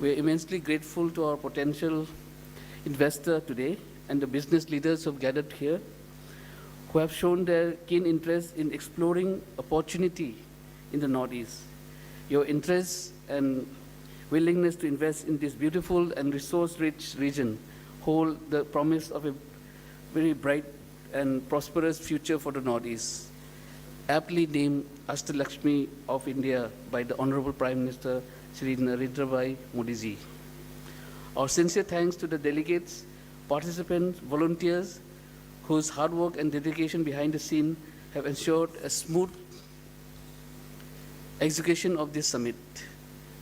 We are immensely grateful to our potential investor today and the business leaders who have gathered here, who have shown their keen interest in exploring opportunity in the Northeast. Your interest and willingness to invest in this beautiful and resource-rich region hold the promise of a very bright and prosperous future for the Northeast. aptly named Ashtalakshmi of India by the Honorable Prime Minister Shri Narendra Bhai Modi ji. Our sincere thanks to the delegates, participants, volunteers, whose hard work and dedication behind the scene have ensured a smooth execution of this summit.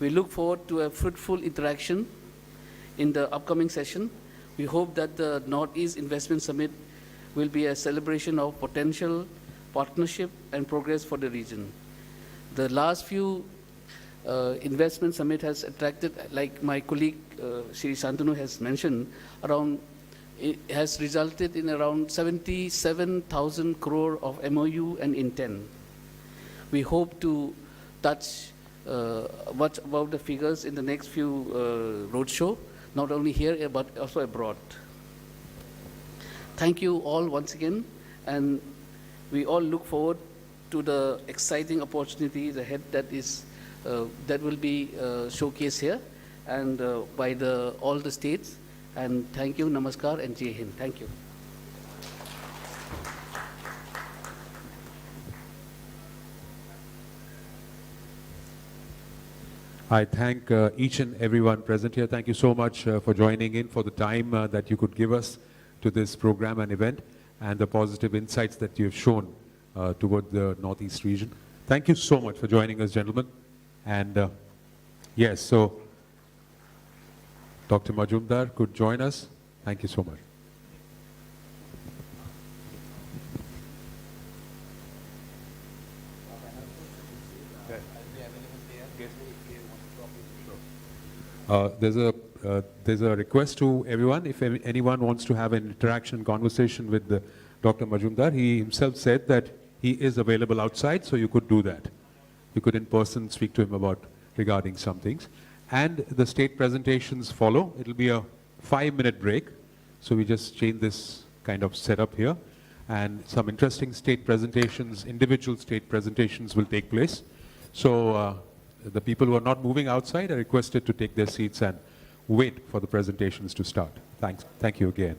We look forward to a fruitful interaction in the upcoming session. We hope that the Northeast Investment Summit will be a celebration of potential, partnership, and progress for the region. The last few investment summit has attracted, like my colleague Shri Shantanu has mentioned, it has resulted in around 77,000 crore of MOU and intent. We hope to touch much about the figures in the next few roadshow, not only here but also abroad. Thank you all once again, and we all look forward to the exciting opportunities ahead that will be showcased here and by all the states. And thank you, Namaskar, and Jai Hind. Thank you. I thank each and everyone present here. Thank you so much for joining in, for the time that you could give us to this program and event, and the positive insights that you have shown toward the Northeast region. Thank you so much for joining us, gentlemen. And yes, so Dr. Majumdar could join us. Thank you so much. There's a request to everyone. If anyone wants to have an interaction, conversation with Dr. Majumdar, he himself said that he is available outside, so you could do that. You could in person speak to him regarding some things. And the state presentations follow. It'll be a 5-minute break. So we just change this kind of setup here. And some interesting state presentations, individual state presentations will take place. So the people who are not moving outside are requested to take their seats and wait for the presentations to start. Thanks. Thank you again.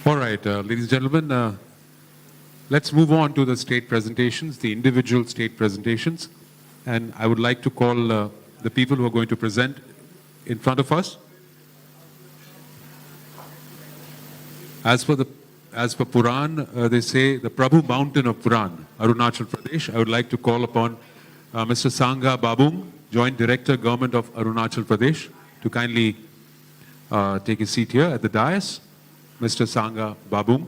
All right, ladies and gentlemen, let's move on to the state presentations, the individual state presentations. And I would like to call the people who are going to present in front of us. As per Puran, they say the Prabhu Mountain of Puran, Arunachal Pradesh. I would like to call upon Mr. Sangha Babung, Joint Director, Government of Arunachal Pradesh, to kindly take a seat here at the dais. Mr. Sangha Babung.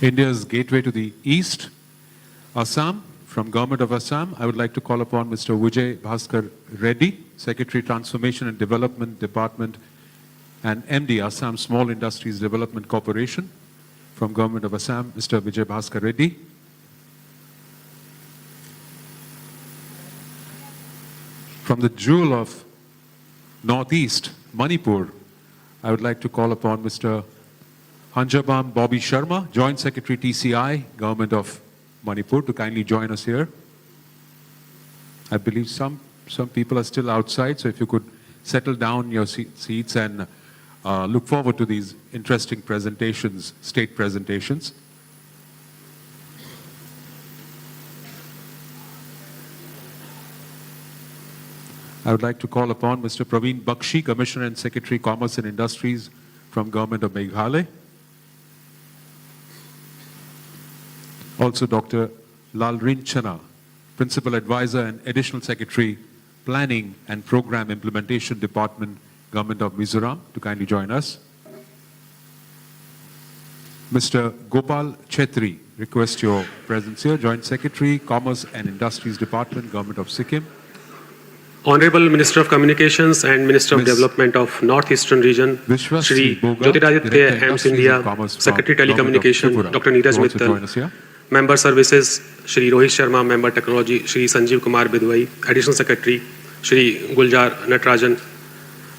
India's gateway to the east, Assam. From Government of Assam, I would like to call upon Mr. Vijay Bhaskar Reddy, Secretary Transformation and Development Department and MD, Assam Small Industries Development Corporation. From Government of Assam, Mr. Vijay Bhaskar Reddy. From the jewel of Northeast, Manipur, I would like to call upon Mr. Hanjabam Bobby Sharma, Joint Secretary TCI, Government of Manipur, to kindly join us here. I believe some people are still outside, so if you could settle down your seats and look forward to these interesting presentations, state presentations. I would like to call upon Mr. Praveen Bakshi, Commissioner and Secretary, Commerce and Industries from Government of Meghalaya. Also, Dr. Lalrin Chana, Principal Advisor and Additional Secretary, Planning and Program Implementation Department, Government of Mizoram, to kindly join us. Mr. Gopal Chetri, request your presence here, Joint Secretary, Commerce and Industries Department, Government of Sikkim. Honorable Minister of Communications and Minister of Ms. Development of Northeastern Region, Vishwas Shri Boga, Jyotiraditya Director, AIMS Industries and India, Commerce from Secretary Government of Telecommunication, Tripura, Dr. Neeraj to also join Mittal, us here. Member Services, Shri Rohit Sharma, Member Technology, Shri Sanjeev Kumar Bidwai, Additional Secretary, Shri Guljar Natarajan,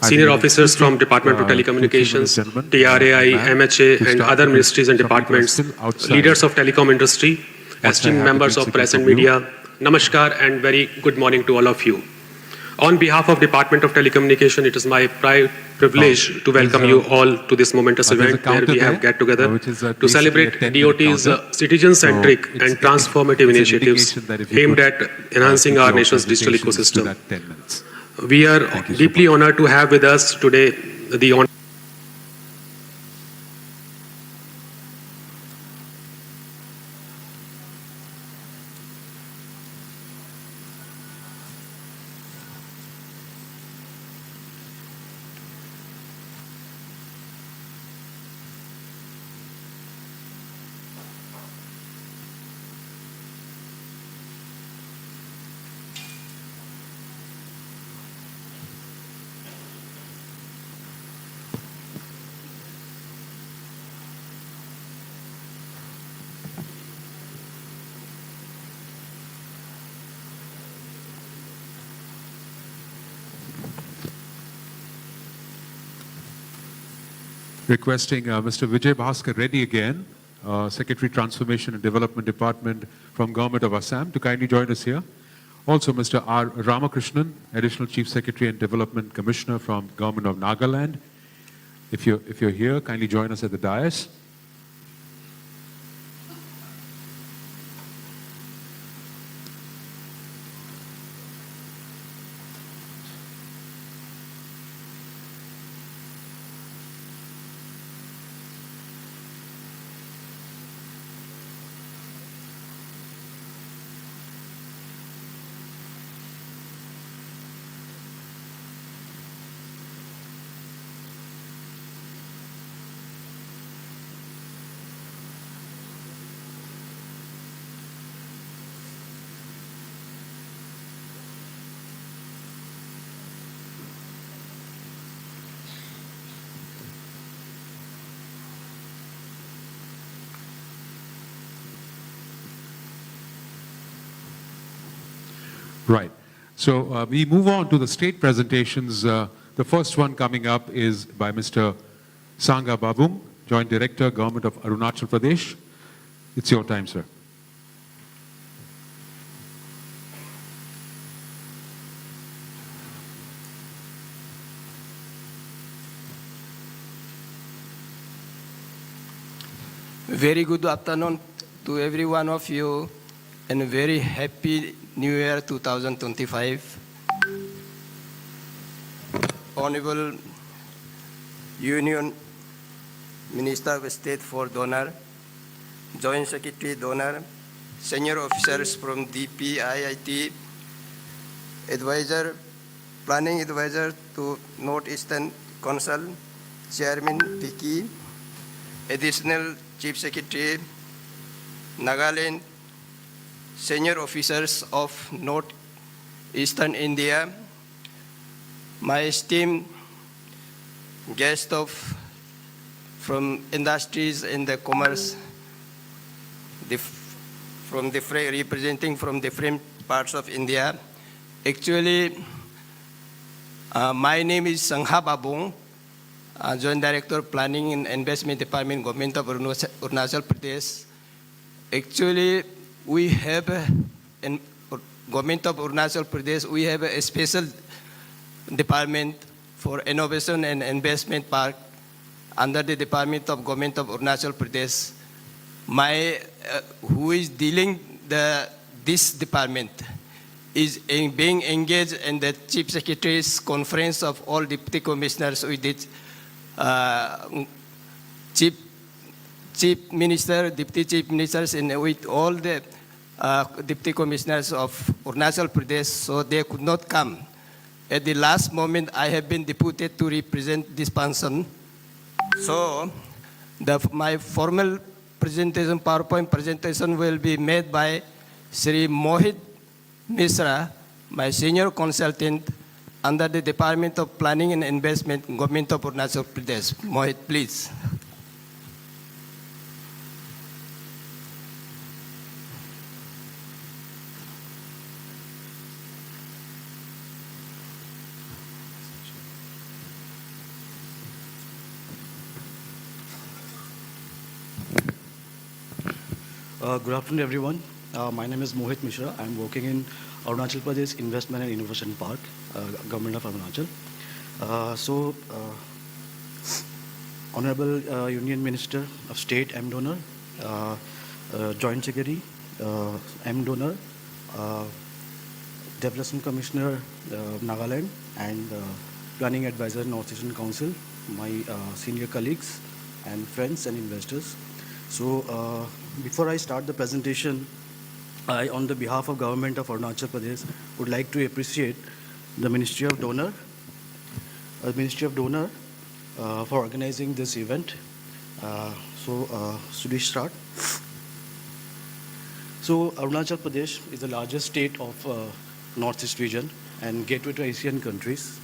Senior officers from Department of Telecommunications, TRAI, MHA, and other ministries and departments, leaders of telecom industry, esteemed members of press and media, namaskar and very good morning to all of you. On behalf of Department of Telecommunication, it is my privilege to welcome you all to this momentous event where we have get together to celebrate DOT's citizen-centric and transformative initiatives aimed at enhancing our nation's digital ecosystem. We are deeply honored to have with us today the Requesting Mr. Vijay Bhaskar Reddy again, Secretary Transformation and Development Department from Government of Assam, to kindly join us here. Also Mr. R. Ramakrishnan, Additional Chief Secretary and Development Commissioner from Government of Nagaland. If you're here, kindly join us at the dais. Right. So we move on to the state presentations. The first one coming up is by Mr. Sanga Babung, Joint Director, Government of Arunachal Pradesh. It's your time, sir. Very good afternoon to every one of you and a very happy New Year 2025. Honorable Union Minister of State for Donor, Joint Secretary Donor, Senior Officers from DPIIT, Advisor, Planning Advisor to Northeastern Council, Chairman Vicky, Additional Chief Secretary, Nagaland, senior officers of Northeastern India, my esteemed guests from industries and the commerce, representing from different parts of India. Actually, my name is Sangha Babung, Joint Director Planning and Investment Department, Government of Arunachal Pradesh. Actually, we have, in Government of Arunachal Pradesh, we have a special department for innovation and investment park under the Department of Government of Arunachal Pradesh. Who is dealing this department is being engaged in the Chief Secretary's conference of all Deputy Commissioners with its Chief Minister, Deputy Chief Ministers, and with all the Deputy Commissioners of Arunachal Pradesh, so they could not come. At the last moment, I have been deputed to represent this function. So, my formal presentation, PowerPoint presentation, will be made by Sri Mohit Mishra, my senior consultant under the Department of Planning and Investment, Government of Arunachal Pradesh. Mohit, please. Good afternoon, everyone. My name is Mohit Mishra. I'm working in Arunachal Pradesh Investment and Innovation Park, Government of Arunachal. Honorable Union Minister of State, M. Donor, Joint Secretary, M. Donor, Development Commissioner, Nagaland, and Planning Advisor, Northeastern Council, my senior colleagues and friends and investors. So, before I start the presentation, I, on the behalf of Government of Arunachal Pradesh, would like to appreciate the Ministry of Donor, for organizing this event. Should we start? So, Arunachal Pradesh is the largest state of Northeast region and gateway to Asian countries.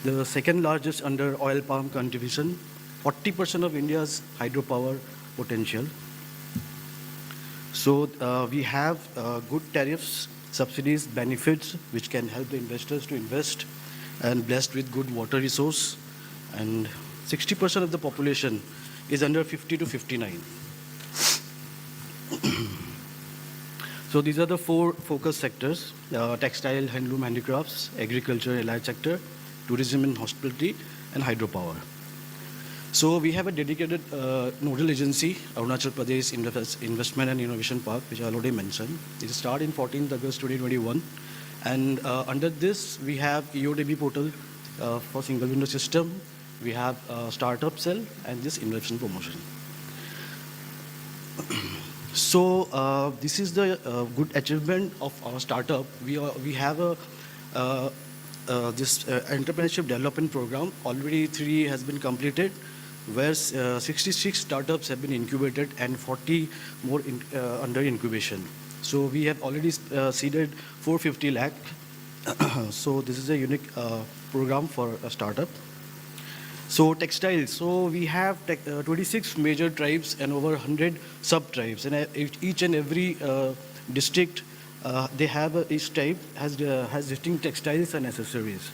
The second largest under oil palm cultivation, 40% of India's hydropower potential. So we have good tariffs, subsidies, benefits, which can help the investors to invest, and blessed with good water resource. And 60% of the population is under 50 to 59. So these are the four focus sectors: textile, handloom, handicrafts, agriculture, allied sector, tourism and hospitality, and hydropower. So we have a dedicated nodal agency, Arunachal Pradesh Investment and Innovation Park, which I already mentioned. It started in 14th August 2021. And under this, we have EODB portal for single window system. We have startup cell and this investment promotion. So this is the good achievement of our startup. We have this entrepreneurship development program. Already 3 has been completed, where 66 startups have been incubated and 40 more under incubation. So we have already seeded 450 lakh. So this is a unique program for a startup. So textiles. So we have 26 major tribes and over 100 sub-tribes. And each and every district, they have each tribe has distinct textiles and accessories.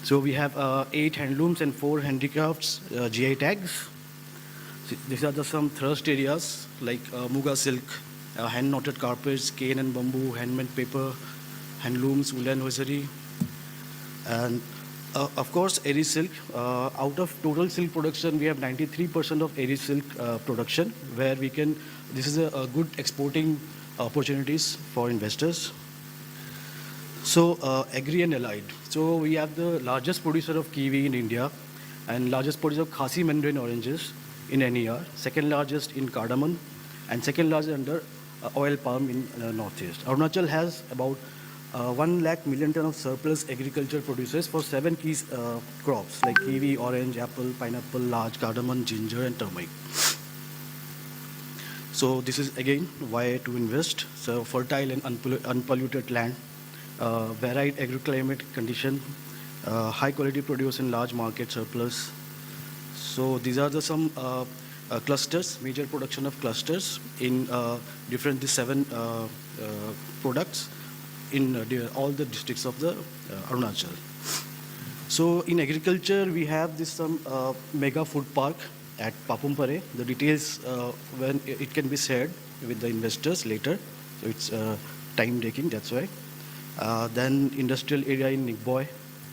So we have 8 handlooms and 4 handicrafts GI tags. These are some thrust areas like Muga silk, hand-knotted carpets, cane and bamboo, handmade paper, handlooms, woolen hosiery, and of course, Eri silk. Out of total silk production, we have 93% of Eri silk production, where we can. This is a good exporting opportunities for investors. So agri and allied. So we have the largest producer of kiwi in India, and largest producer of Khasi mandarin oranges in NER, second largest in cardamom, and second largest under oil palm in Northeast. Arunachal has about 1 lakh million ton of surplus agriculture produces for 7 key crops like kiwi, orange, apple, pineapple, larch, cardamom, ginger, and turmeric. So this is again why to invest. So fertile and unpolluted land, varied agroclimate condition, high quality produce in large market surplus. So these are the some clusters, major production of clusters in different the 7 products in all the districts of the Arunachal. So in agriculture, we have this some mega food park at Papumpare. The details when it can be shared with the investors later. So it's time taking, that's why. Then industrial area in Nigboy.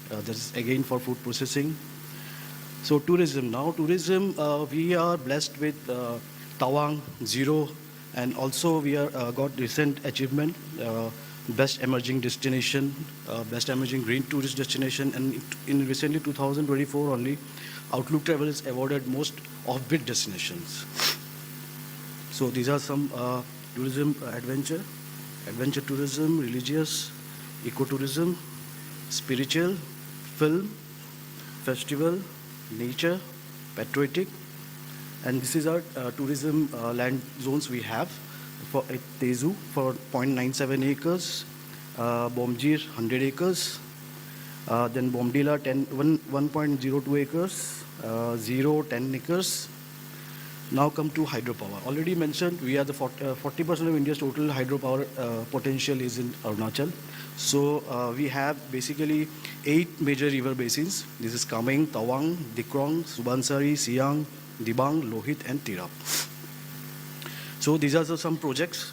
That's again for food processing. So tourism. Now tourism, we are blessed with Tawang, Zero, and also we are got recent achievement, best emerging destination, best emerging green tourist destination, and in recently 2024 only, Outlook Travel is awarded most offbeat destinations. So these are some tourism, adventure tourism, religious, ecotourism, spiritual, film, festival, nature, patriotic, and this is our tourism land zones we have for at Tezu for 0.97 acres, Bomjir 100 acres, then Bomdila 1.02 acres, 10 acres. Now come to hydropower. Already mentioned, we are the 40% of India's total hydropower potential is in Arunachal. So we have basically 8 major river basins. This is Kameng, Tawang, Dikrong, Subansari, Siang, Dibang, Lohit, and Tirap. So these are some projects.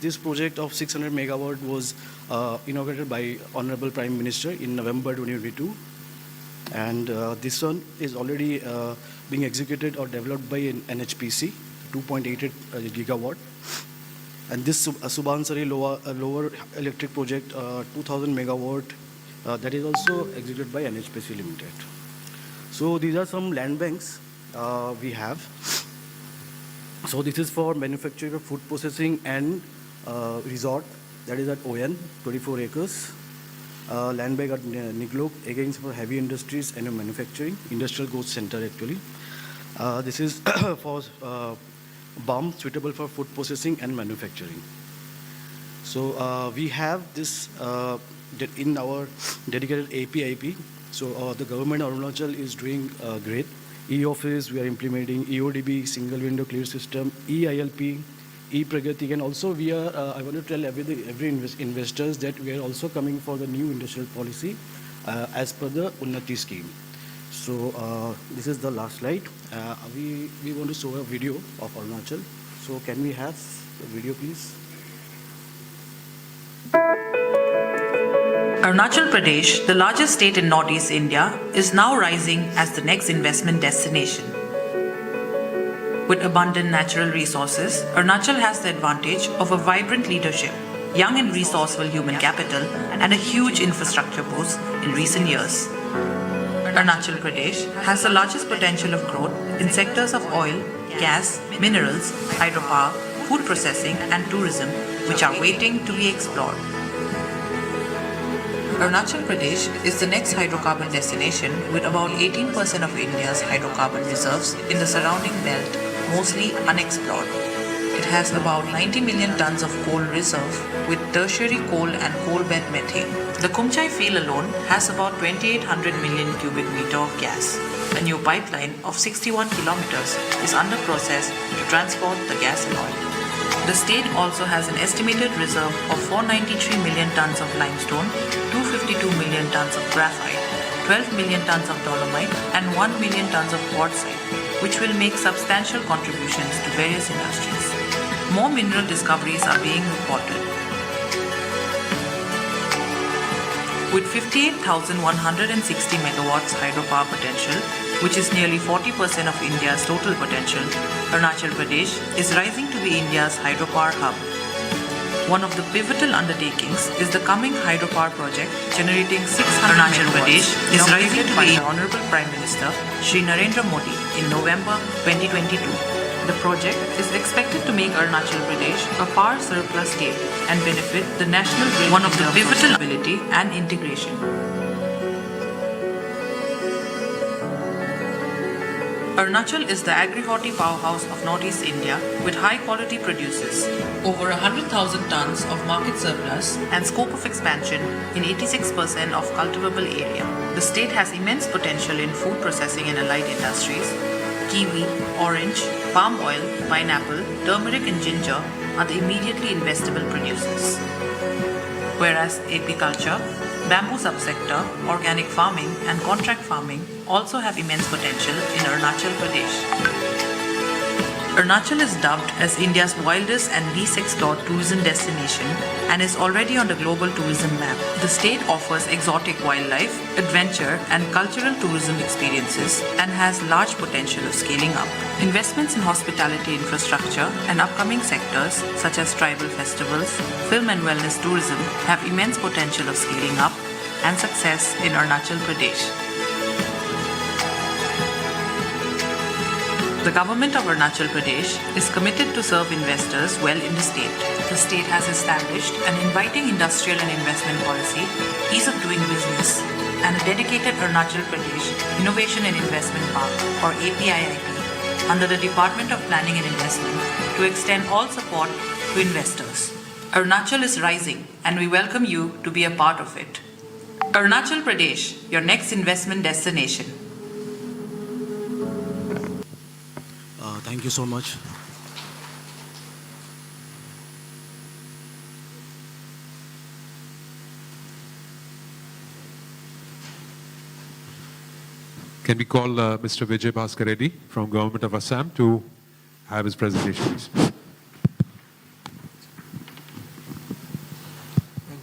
This project of 600 megawatt was inaugurated by Honorable Prime Minister in November 2022. And this one is already being executed or developed by an NHPC, 2.88 gigawatt. And this Subansari lower electric project, 2000 megawatt, that is also executed by NHPC Limited. So these are some land banks we have. So this is for manufacturing of food processing and resort, that is at ON, 24 acres. Land bank at Niglok, again for heavy industries and manufacturing, industrial goods center actually. This is for BUM, suitable for food processing and manufacturing. So we have this in our dedicated APIP. So the government of Arunachal is doing great. E-Office, we are implementing EODB, single window clear system, EILP, E-Pragati, and also we are, I want to tell every investors that we are also coming for the new industrial policy as per the Unnati scheme. So this is the last slide. We want to show a video of Arunachal. So can we have the video, please? Arunachal Pradesh, the largest state in Northeast India, is now rising as the next investment destination. With abundant natural resources, Arunachal has the advantage of a vibrant leadership, young and resourceful human capital, and a huge infrastructure boost in recent years. Arunachal Pradesh has the largest potential of growth in sectors of oil, gas, minerals, hydropower, food processing, and tourism, which are waiting to be explored. Arunachal Pradesh is the next hydrocarbon destination with about 18% of India's hydrocarbon reserves in the surrounding belt, mostly unexplored. It has about 90 million tons of coal reserve with tertiary coal and coal bed methane. The Kumchai field alone has about 2,800 million cubic meter of gas. A new pipeline of 61 kilometers is under process to transport the gas and oil. The state also has an estimated reserve of 493 million tons of limestone, 252 million tons of graphite, 12 million tons of dolomite, and 1 million tons of quartzite, which will make substantial contributions to various industries. More mineral discoveries are being reported. With 58,160 megawatts hydropower potential, which is nearly 40% of India's total potential, Arunachal Pradesh is rising to be India's hydropower hub. One of the pivotal undertakings is the coming hydropower project generating 600 Arunachal Pradesh is rising to be the Honorable Prime Minister Shri Narendra Modi in November 2022. The project is expected to make Arunachal Pradesh a power surplus state and benefit the national grid, one of the pivotal ability and integration. Arunachal is the agri-horti powerhouse of northeast India with high-quality produces, over 100,000 tons of market surplus, and scope of expansion in 86% of cultivable area. The state has immense potential in food processing and allied industries. Kiwi, orange, palm oil, pineapple, turmeric and ginger are the immediately investable producers. Whereas apiculture, bamboo subsector, organic farming and contract farming also have immense potential in Arunachal Pradesh. Arunachal is dubbed as India's wildest and least explored tourism destination and is already on the global tourism map. The state offers exotic wildlife, adventure and cultural tourism experiences and has large potential of scaling up. Investments in hospitality infrastructure and upcoming sectors such as tribal festivals, film and wellness tourism have immense potential of scaling up and success in Arunachal Pradesh. The government of Arunachal Pradesh is committed to serve investors well in the state. The state has established an inviting industrial and investment policy, ease of doing business, and a dedicated Arunachal Pradesh Innovation and Investment Park, or APIIP, under the Department of Planning and Investment to extend all support to investors. Arunachal is rising, and we welcome you to be a part of it. Arunachal Pradesh, your next investment destination. Thank you so much. Can we call Mr. Vijay Bhaskar Reddy from Government of Assam to have his presentation, please?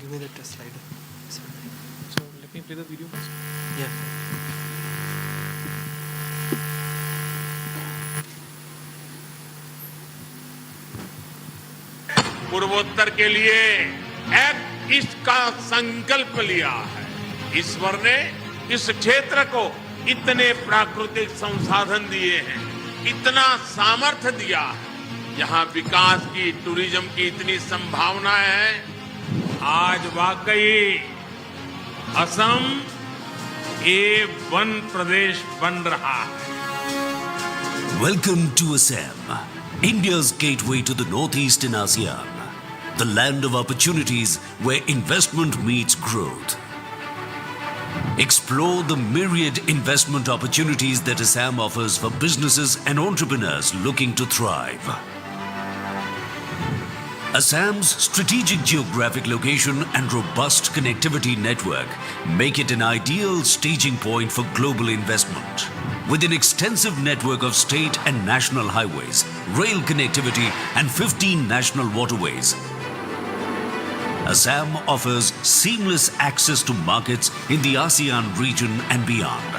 Give me the test slider. So let me play the video first. Yeah. पूर्वोत्तर के लिए act east का संकल्प लिया है। ईश्वर ने इस क्षेत्र को इतने प्राकृतिक संसाधन दिए हैं, इतना सामर्थ्य दिया है, यहाँ विकास की, टूरिज्म की इतनी संभावनाएं हैं। आज वाकई असम A1 प्रदेश बन रहा है। Welcome to Assam, India's gateway to the northeast in ASEAN. The land of opportunities where investment meets growth. Explore the myriad investment opportunities that Assam offers for businesses and entrepreneurs looking to thrive. Assam's strategic geographic location and robust connectivity network make it an ideal staging point for global investment. With an extensive network of state and national highways, rail connectivity and 15 national waterways, Assam offers seamless access to markets in the ASEAN region and beyond.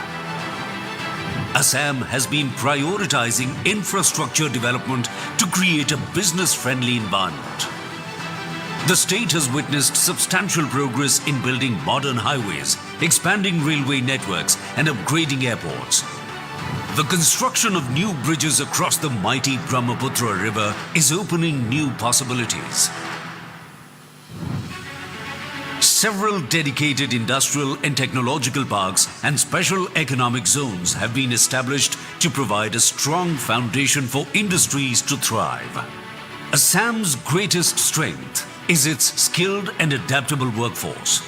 Assam has been prioritizing infrastructure development to create a business-friendly environment. The state has witnessed substantial progress in building modern highways, expanding railway networks, and upgrading airports. The construction of new bridges across the mighty Brahmaputra River is opening new possibilities. Several dedicated industrial and technological parks and special economic zones have been established to provide a strong foundation for industries to thrive. Assam's greatest strength is its skilled and adaptable workforce.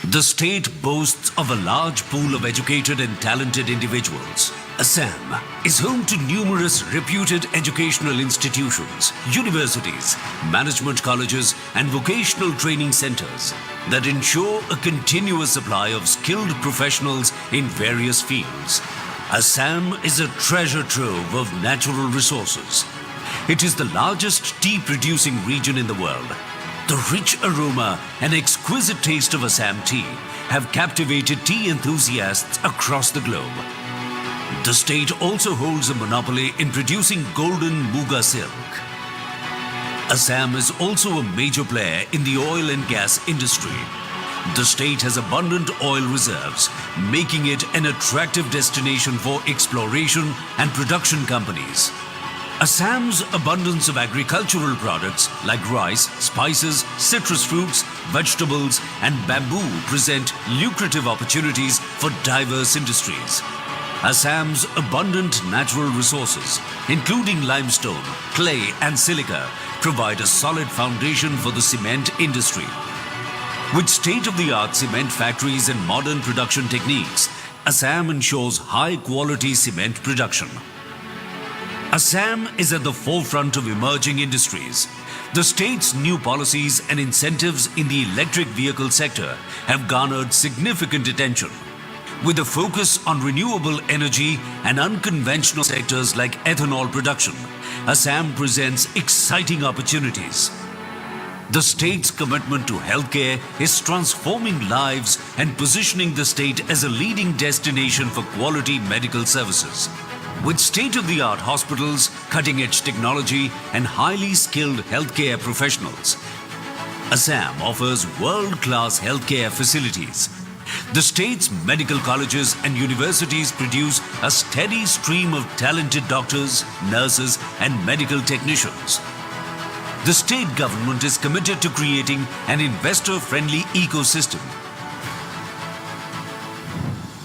The state boasts of a large pool of educated and talented individuals. Assam is home to numerous reputed educational institutions, universities, management colleges, and vocational training centers that ensure a continuous supply of skilled professionals in various fields. Assam is a treasure trove of natural resources. It is the largest tea-producing region in the world. The rich aroma and exquisite taste of Assam tea have captivated tea enthusiasts across the globe. The state also holds a monopoly in producing golden Muga silk. Assam is also a major player in the oil and gas industry. The state has abundant oil reserves, making it an attractive destination for exploration and production companies. Assam's abundance of agricultural products like rice, spices, citrus fruits, vegetables, and bamboo present lucrative opportunities for diverse industries. Assam's abundant natural resources, including limestone, clay, and silica, provide a solid foundation for the cement industry. With state-of-the-art cement factories and modern production techniques, Assam ensures high-quality cement production. Assam is at the forefront of emerging industries. The state's new policies and incentives in the electric vehicle sector have garnered significant attention. With a focus on renewable energy and unconventional sectors like ethanol production, Assam presents exciting opportunities. The state's commitment to healthcare is transforming lives and positioning the state as a leading destination for quality medical services. With state-of-the-art hospitals, cutting-edge technology, and highly skilled healthcare professionals, Assam offers world-class healthcare facilities. The state's medical colleges and universities produce a steady stream of talented doctors, nurses, and medical technicians. The state government is committed to creating an investor-friendly ecosystem.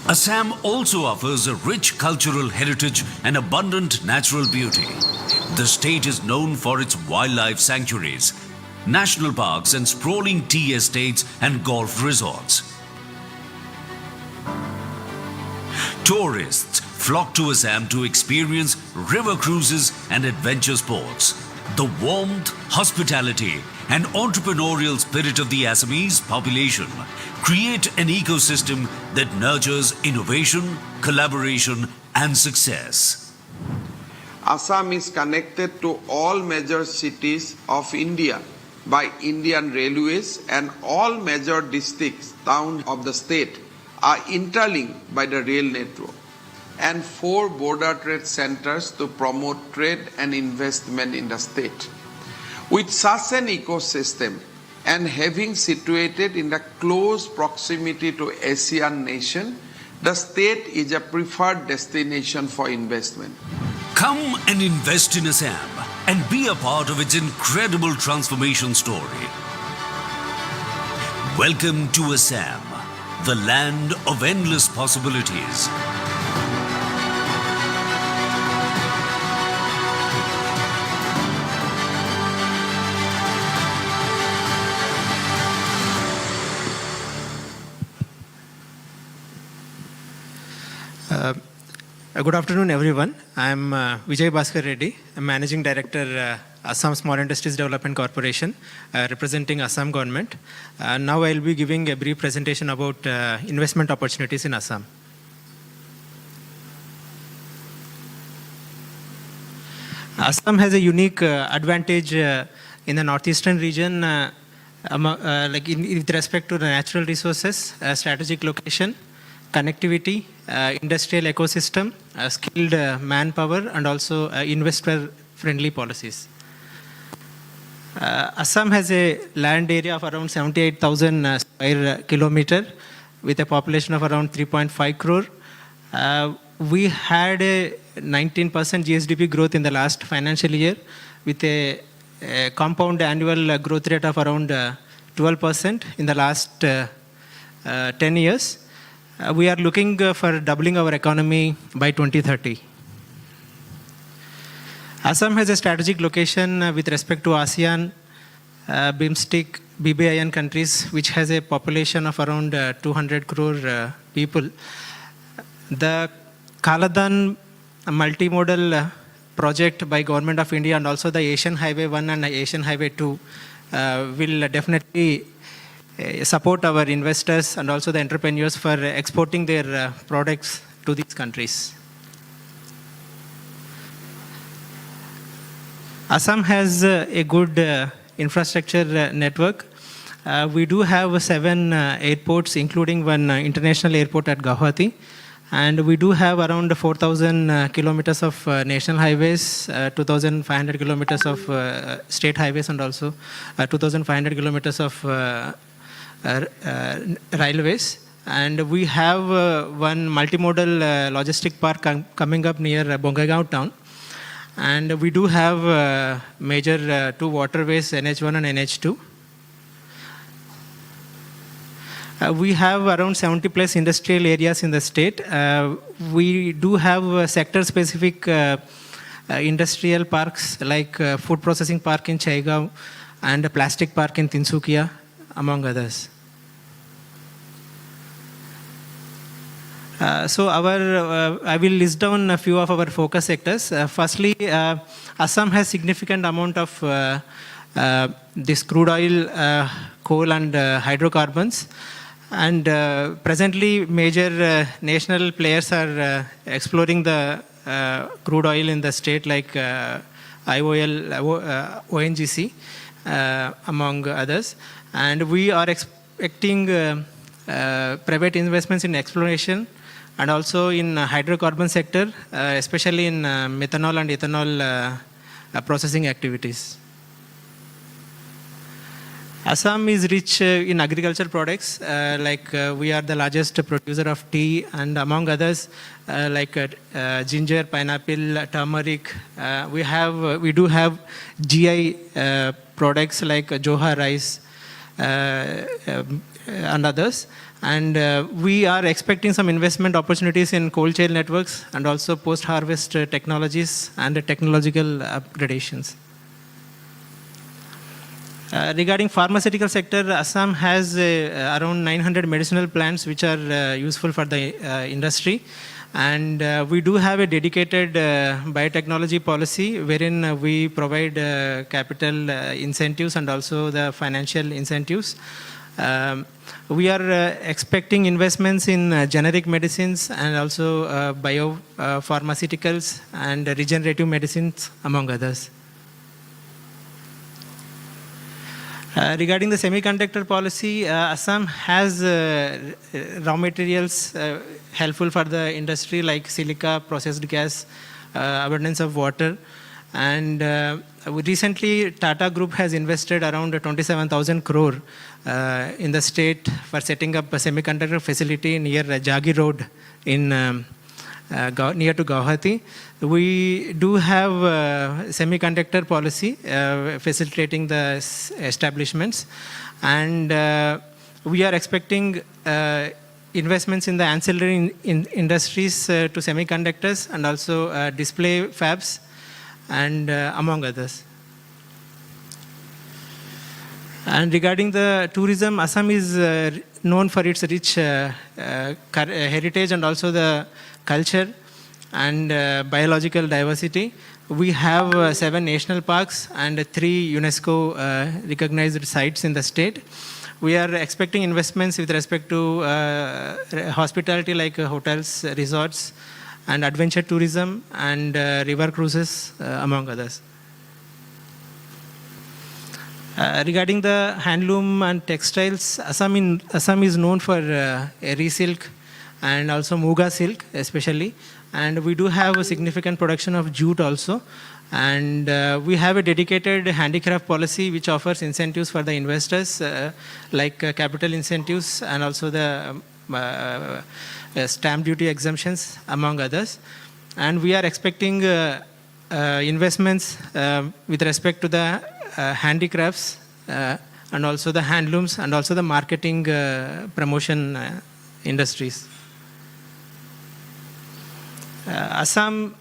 Assam also offers a rich cultural heritage and abundant natural beauty. The state is known for its wildlife sanctuaries, national parks, and sprawling tea estates and golf resorts. Tourists flock to Assam to experience river cruises and adventure sports. The warmth, hospitality, and entrepreneurial spirit of the Assamese population create an ecosystem that nurtures innovation, collaboration, and success. Assam is connected to all major cities of India by Indian railways, and all major districts, towns of the state are interlinked by the rail network, and 4 border trade centers to promote trade and investment in the state. With such an ecosystem and having situated in the close proximity to Asian nation, the state is a preferred destination for investment. Come and invest in Assam and be a part of its incredible transformation story. Welcome to Assam, the land of endless possibilities. Good afternoon, everyone. I am Vijay Bhaskar Reddy. I'm Managing Director, Assam Small Industries Development Corporation, representing Assam government. Now I'll be giving a brief presentation about investment opportunities in Assam. Assam has a unique advantage in the northeastern region, with respect to the natural resources, strategic location, connectivity, industrial ecosystem, skilled manpower, and also investor-friendly policies. Assam has a land area of around 78,000 square kilometer with a population of around 3.5 crore. We had a 19% GSDP growth in the last financial year with a compound annual growth rate of around 12% in the last 10 years. We are looking for doubling our economy by 2030. Assam has a strategic location with respect to ASEAN, BIMSTEC, BBIN countries, which has a population of around 200 crore people. The Kaladan multimodal project by Government of India and also the Asian Highway 1 and Asian Highway 2 will definitely support our investors and also the entrepreneurs for exporting their products to these countries. Assam has a good infrastructure network. We do have 7 airports, including one international airport at Guwahati. And we do have around 4,000 kilometers of national highways, 2,500 kilometers of state highways, and also 2,500 kilometers of railways. And we have one multimodal logistic park coming up near Bongaigaon town. And we do have major 2 waterways, NH1 and NH2. We have around 70 plus industrial areas in the state. We do have sector-specific industrial parks like food processing park in Chaigaon and a plastic park in Tinsukia, among others. I will list down a few of our focus sectors. Firstly, Assam has significant amount of this crude oil, coal and hydrocarbons. And presently, major national players are exploring the crude oil in the state like IOL, ONGC, among others. And we are expecting private investments in exploration and also in hydrocarbon sector, especially in methanol and ethanol processing activities. Assam is rich in agricultural products, we are the largest producer of tea and among others ginger, pineapple, turmeric. We do have GI products like Johar rice and others. And we are expecting some investment opportunities in cold chain networks and also post-harvest technologies and technological upgradations. Regarding pharmaceutical sector, Assam has around 900 medicinal plants which are useful for the industry. And we do have a dedicated biotechnology policy wherein we provide capital incentives and also the financial incentives. We are expecting investments in generic medicines and also biopharmaceuticals and regenerative medicines, among others. Regarding the semiconductor policy, Assam has raw materials helpful for the industry like silica, processed gas, abundance of water. And recently, Tata Group has invested around 27,000 crore in the state for setting up a semiconductor facility near Jagi Road in near to Guwahati. We do have semiconductor policy facilitating the establishments, and we are expecting investments in the ancillary industries to semiconductors and also display fabs and among others. And regarding the tourism, Assam is known for its rich heritage and also the culture and biological diversity. We have 7 national parks and 3 UNESCO recognized sites in the state. We are expecting investments with respect to hospitality like hotels, resorts, and adventure tourism and river cruises, among others. Regarding the handloom and textiles, Assam is known for eri silk and also muga silk especially. And we do have a significant production of jute also. And we have a dedicated handicraft policy which offers incentives for the investors like capital incentives and also the stamp duty exemptions, among others. And we are expecting investments with respect to the handicrafts and also the handlooms and also the marketing promotion industries. Assam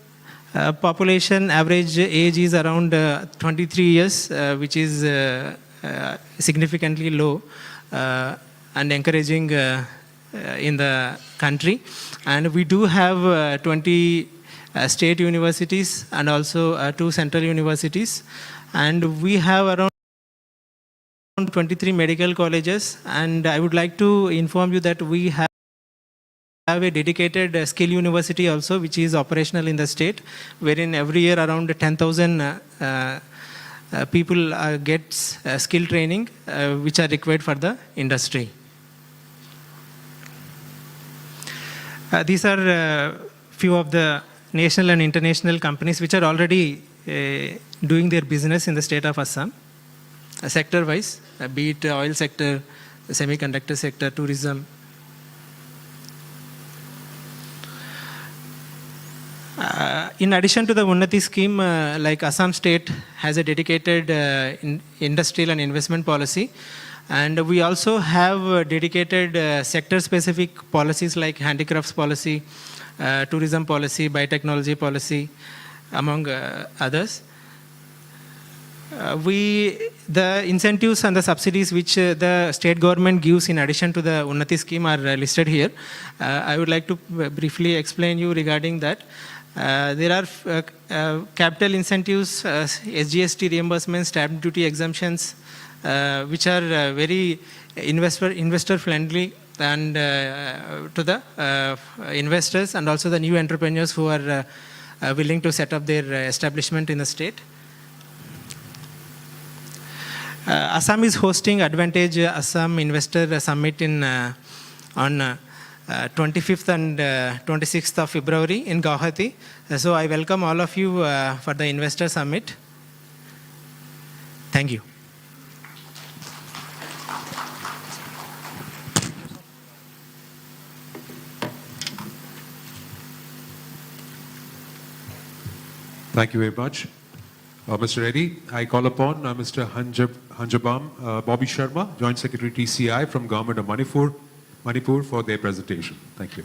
population average age is around 23 years, which is significantly low and encouraging in the country. And we do have 20 state universities and also 2 central universities. And we have around 23 medical colleges. And I would like to inform you that we have a dedicated skill university also, which is operational in the state, wherein every year around 10,000 people get skill training, which are required for the industry. These are few of the national and international companies which are already doing their business in the state of Assam, sector-wise, be it oil sector, semiconductor sector, tourism. In addition to the Unnati scheme, like Assam state has a dedicated industrial and investment policy. And we also have dedicated sector-specific policies like handicrafts policy, tourism policy, biotechnology policy, among others. The incentives and the subsidies which the state government gives in addition to the Unnati scheme are listed here. I would like to briefly explain you regarding that. There are capital incentives, SGST reimbursements, stamp duty exemptions, which are very investor friendly and to the investors and also the new entrepreneurs who are willing to set up their establishment in the state. Assam is hosting Advantage Assam Investor Summit on 25th and 26th of February in Guwahati. So I welcome all of you for the Investor Summit. Thank you. Thank you very much. Mr. Reddy, I call upon Mr. Hanjabam Bobby Sharma, Joint Secretary TCI from Government of Manipur for their presentation. Thank you.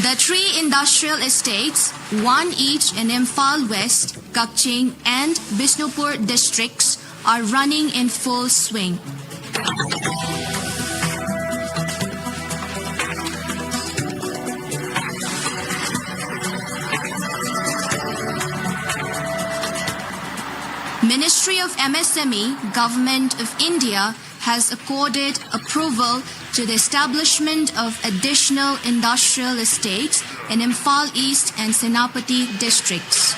The three industrial estates, one each in Imphal West, Kakching and Bisnupur districts, are running in full swing. Ministry of MSME, Government of India, has accorded approval to the establishment of additional industrial estates in Imphal East and Senapati districts.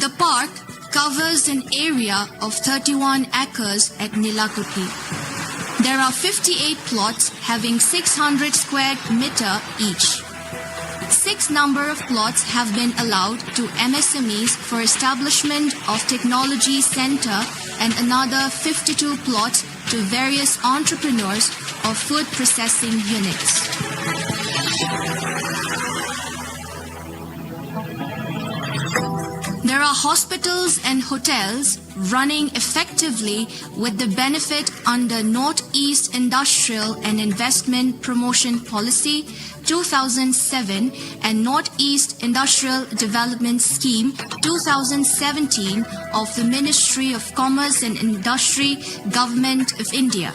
The park covers an area of 31 acres at Nilakuti. There are 58 plots having 600 square meter each. 6 number of plots have been allowed to MSMEs for establishment of technology center and another 52 plots to various entrepreneurs of food processing units. There are hospitals and hotels running effectively with the benefit under Northeast Industrial and Investment Promotion Policy 2007 and Northeast Industrial Development Scheme 2017 of the Ministry of Commerce and Industry, Government of India.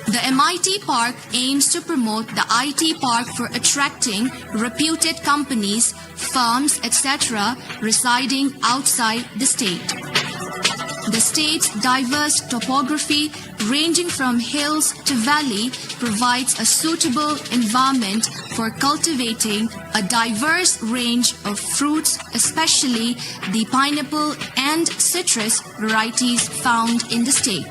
The MIT Park aims to promote the IT park for attracting reputed companies, firms, etc. residing outside the state. The state's diverse topography, ranging from hills to valley, provides a suitable environment for cultivating a diverse range of fruits, especially the pineapple and citrus varieties found in the state.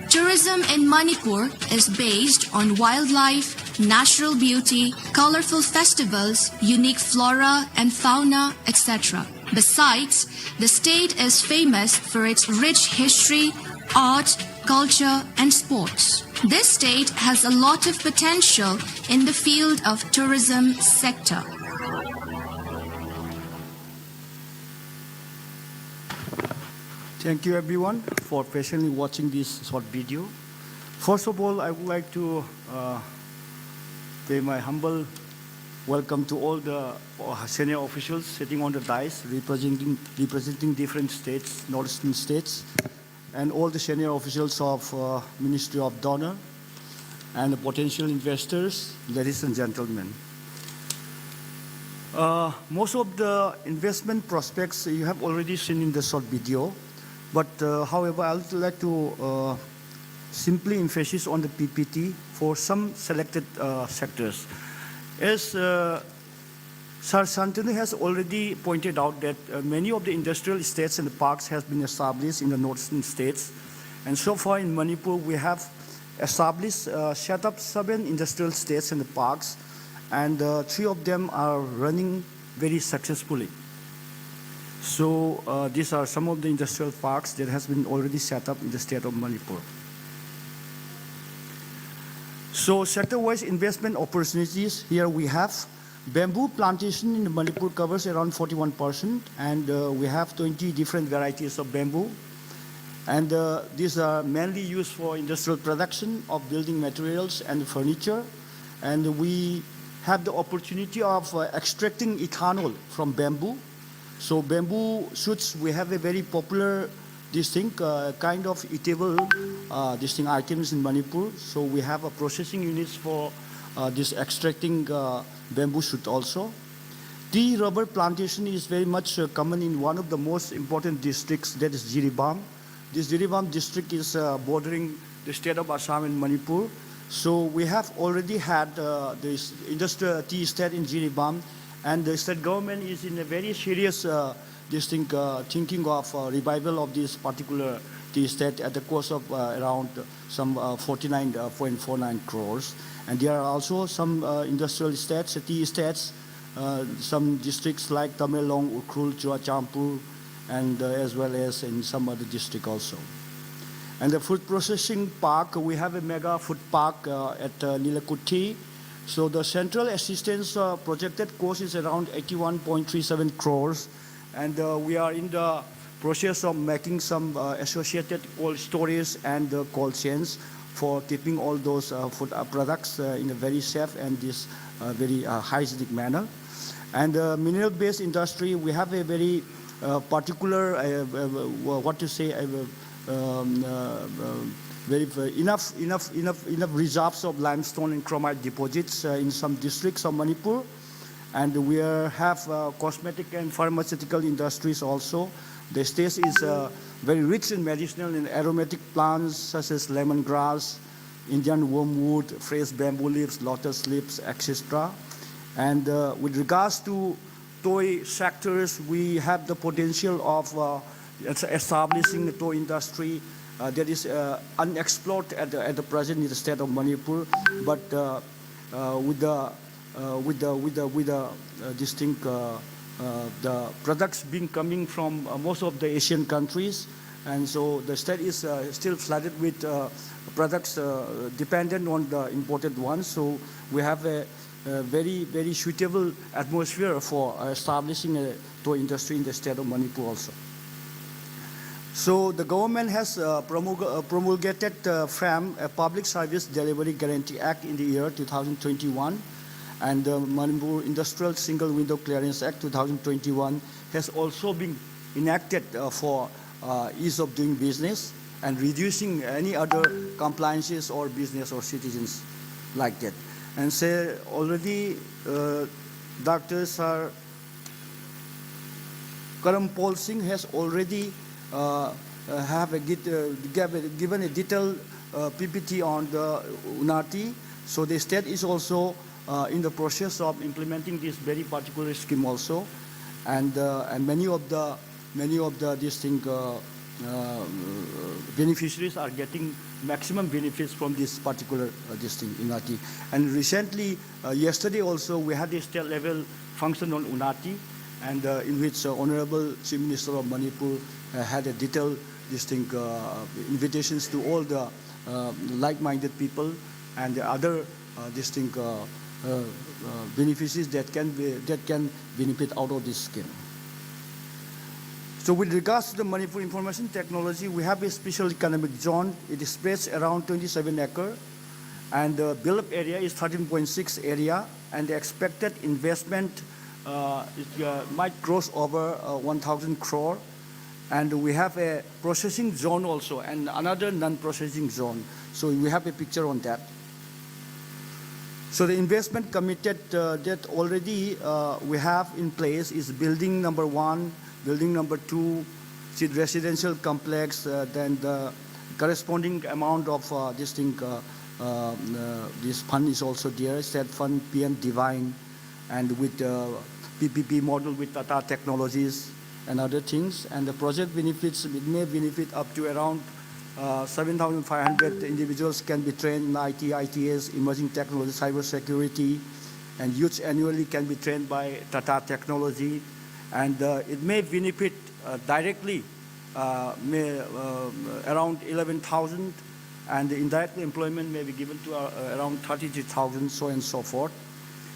Tourism in Manipur is based on wildlife, natural beauty, colorful festivals, unique flora and fauna, etc. Besides, the state is famous for its rich history, art, culture, and sports. This state has a lot of potential in the field of tourism sector. Thank you everyone for patiently watching this short video. First of all, I would like to pay my humble Welcome to all the senior officials sitting on the dais, representing different states, northeastern states, and all the senior officials of Ministry of Donor, and the potential investors, ladies and gentlemen. Most of the investment prospects you have already seen in the short video, but however, I would like to simply emphasize on the PPT for some selected sectors. As Sir Shantanu has already pointed out that many of the industrial estates and the parks have been established in the northern states, and so far in Manipur we have established, set up 7 industrial estates and the parks, and 3 of them are running very successfully. So these are some of the industrial parks that has been already set up in the state of Manipur. So sector-wise investment opportunities, here we have bamboo plantation in Manipur covers around 41%, and we have 20 different varieties of bamboo. And these are mainly used for industrial production of building materials and furniture. And we have the opportunity of extracting ethanol from bamboo. So bamboo shoots, we have a very popular kind of eatable items in Manipur. So we have a processing units for this extracting bamboo shoot also. Tea rubber plantation is very much common in one of the most important districts, that is Jiribam. This Jiribam district is bordering the state of Assam and Manipur. So we have already had this industrial tea estate in Jiribam, and the state government is in a very serious thinking of revival of this particular tea estate at the cost of around some 49.49 crores. And there are also some industrial estates, tea estates, some districts like Tamelong, Ukhrul, Chuachampur, and as well as in some other district also. And the food processing park, we have a mega food park at Nilakuthi. So the central assistance projected cost is around 81.37 crores. And we are in the process of making some associated cold storage and cold chains for keeping all those food products in a very safe and this very hygienic manner. And mineral-based industry, we have a very particular, enough reserves of limestone and chromite deposits in some districts of Manipur. And we have cosmetic and pharmaceutical industries also. The state is very rich in medicinal and aromatic plants such as lemongrass, Indian wormwood, fresh bamboo leaves, lotus leaves, etc. And with regards to toy sectors, we have the potential of establishing the toy industry that is unexplored at the present in the state of Manipur, but with the products being coming from most of the Asian countries, and so the state is still flooded with products dependent on the imported ones. So we have a very, very suitable atmosphere for establishing a toy industry in the state of Manipur also. So the government has promulgated FRAM, a Public Service Delivery Guarantee Act in the year 2021, and the Manipur Industrial Single Window Clearance Act 2021 has also been enacted for ease of doing business and reducing any other compliances or business or citizens like that. And say already Dr. Sir Karampol Singh has already given a detailed PPT on the Unati. So the state is also in the process of implementing this very particular scheme also, and many of the beneficiaries are getting maximum benefits from this particular Unati. And recently, yesterday also, we had a state level function on Unati, and in which Honorable Chief Minister of Manipur had a detailed invitations to all the like-minded people and the other beneficiaries that can benefit out of this scheme. So with regards to the Manipur Information Technology, we have a special economic zone. It is spread around 27 acres, and the built-up area is 13.6 area, and the expected investment might cross over 1,000 crore. And we have a processing zone also and another non-processing zone. So we have a picture on that. So the investment committed that already we have in place is building number 1, building number 2, residential complex, then the corresponding amount of this fund is also there, state fund, PM Divine, and with PPP model with Tata Technologies and other things. And the project benefits, it may benefit up to around 7,500 individuals can be trained in IT, ITS, emerging technology, cyber security, and youths annually can be trained by Tata Technology. And it may benefit directly around 11,000, and the indirect employment may be given to around 33,000, so and so forth.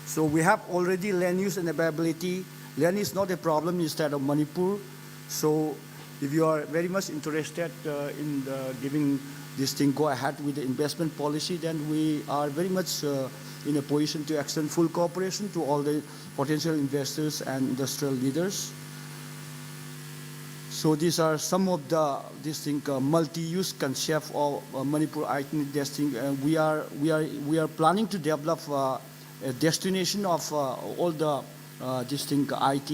So we have already land use and availability. Land is not a problem in the state of Manipur. So if you are very much interested in giving this thing go ahead with the investment policy, then we are very much in a position to extend full cooperation to all the potential investors and industrial leaders. So these are some of the multi-use concept of Manipur itinerary destination. We are planning to develop a destination of all the IT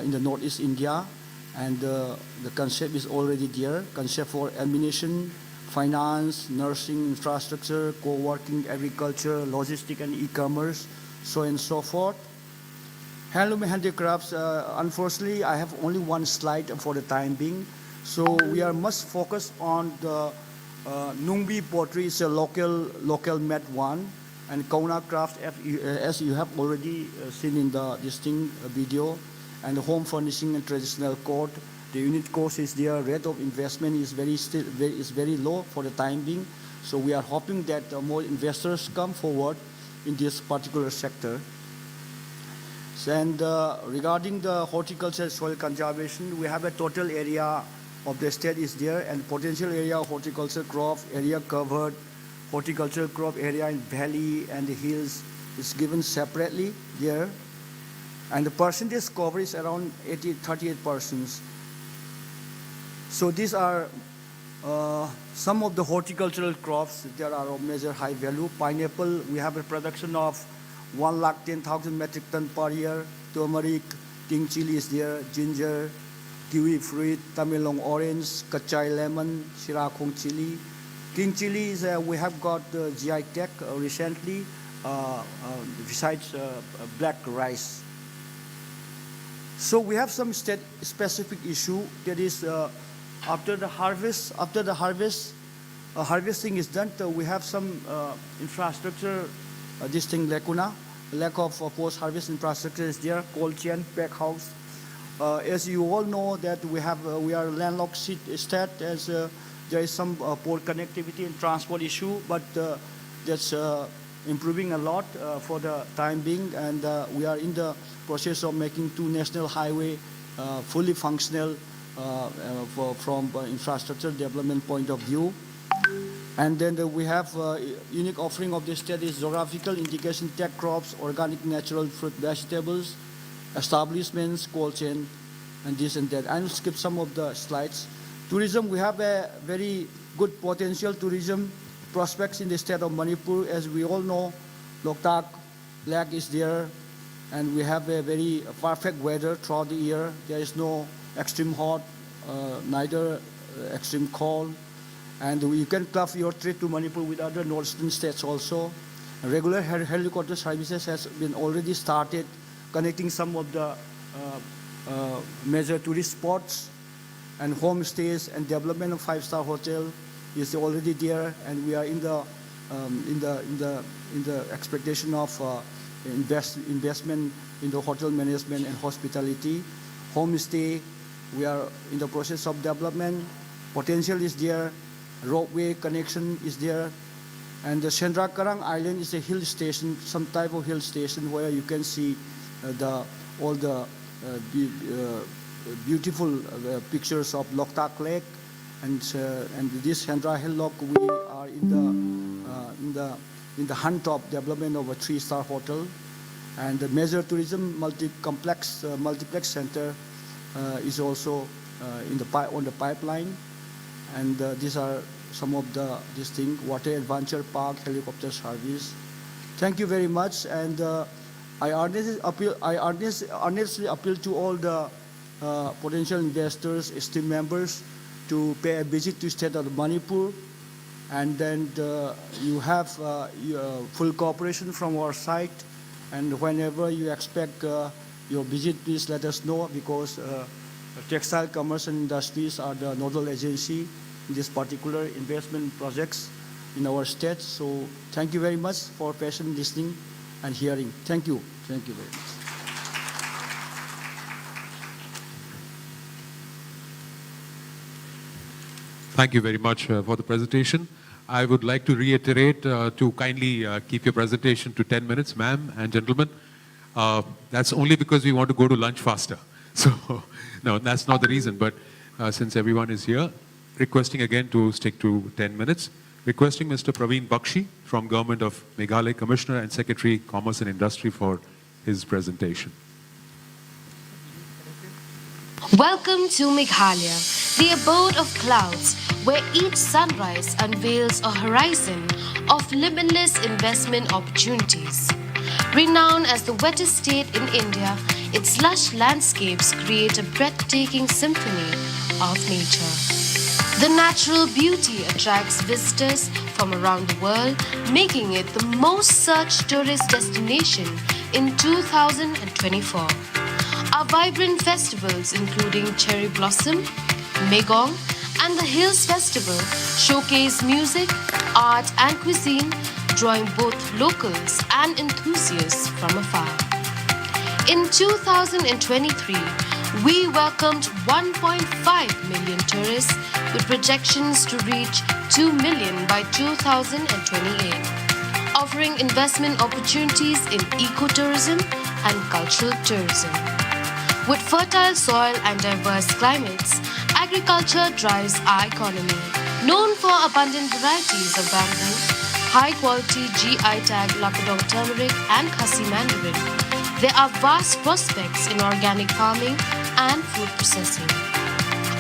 in the Northeast India, and the concept is already there. Concept for ammunition, finance, nursing, infrastructure, co-working, agriculture, logistics and e-commerce, so and so forth. Handloom and handicrafts, unfortunately, I have only one slide for the time being. So we are much focused on the Nungbi pottery, is a local made one, and Kauna craft, as you have already seen in this video, and the home furnishing and traditional court. The unit cost is there. Rate of investment is very low for the time being. So we are hoping that more investors come forward in this particular sector. And regarding the horticulture soil conservation, we have a total area of the state is there, and potential area of horticulture crop, area covered, horticultural crop area in valley and the hills is given separately there. And the percentage cover is around 38%. So these are some of the horticultural crops that are of major high value. Pineapple, we have a production of 110,000 metric ton per year. Turmeric, king chili is there, ginger, kiwi fruit, Tamilong orange, kachai lemon, Sirakong chili. King chili is we have got GI tech recently, besides black rice. So we have some state specific issue, that is after the harvest, harvesting is done, we have some infrastructure, lack of post-harvest infrastructure is there, cold chain, pack house. As you all know that we are a landlocked state, as there is some poor connectivity and transport issue, but that's improving a lot for the time being, and we are in the process of making 2 national highway fully functional from infrastructure development point of view. And then we have unique offering of the state is geographical indication, tech crops, organic natural fruit, vegetables, establishments, cold chain, and this and that. I'll skip some of the slides. Tourism, we have a very good potential tourism prospects in the state of Manipur. As we all know, Loktak Lake is there, and we have a very perfect weather throughout the year. There is no extreme hot, neither extreme cold. And you can club your trip to Manipur with other northern states also. Regular helicopter services has been already started, connecting some of the major tourist spots, and homestays and development of 5-star hotel is already there, and we are in the expectation of investment in the hotel management and hospitality. Homestay, we are in the process of development. Potential is there. Roadway connection is there, and the Sendrakarang Island is a hill station, some type of hill station where you can see all the beautiful pictures of Loktak Lake, and this Sendra Hillock. We are in the hunt of development of a 3-star hotel. And the major tourism multiplex center is also on the pipeline. And these are some of these things: water adventure park, helicopter service. Thank you very much. And I honestly appeal to all the potential investors, esteemed members, to pay a visit to state of Manipur, and then you have full cooperation from our side. And whenever you expect your visit, please let us know, because textile commerce and industries are the nodal agency in this particular investment projects in our state. So thank you very much for patient listening and hearing. Thank you. Thank you very much. Thank you very much for the presentation. I would like to reiterate to kindly keep your presentation to 10 minutes, ma'am and gentlemen. That's only because we want to go to lunch faster. So, no, that's not the reason. But since everyone is here, requesting again to stick to 10 minutes. Requesting Mr. Praveen Bakshi from Government of Meghalaya, Commissioner and Secretary, Commerce and Industry, for his presentation. Welcome to Meghalaya, the abode of clouds, where each sunrise unveils a horizon of limitless investment opportunities. Renowned as the wettest state in India, its lush landscapes create a breathtaking symphony of nature. The natural beauty attracts visitors from around the world, making it the most searched tourist destination in 2024. Our vibrant festivals, including Cherry Blossom, Megong, and the Hills Festival, showcase music, art, and cuisine, drawing both locals and enthusiasts from afar. In 2023, we welcomed 1.5 million tourists, with projections to reach 2 million by 2028, offering investment opportunities in ecotourism and cultural tourism. With fertile soil and diverse climates, agriculture drives our economy. Known for abundant varieties of bamboo, high-quality GI tag Lapidong turmeric and Khasi mandarin, there are vast prospects in organic farming and food processing.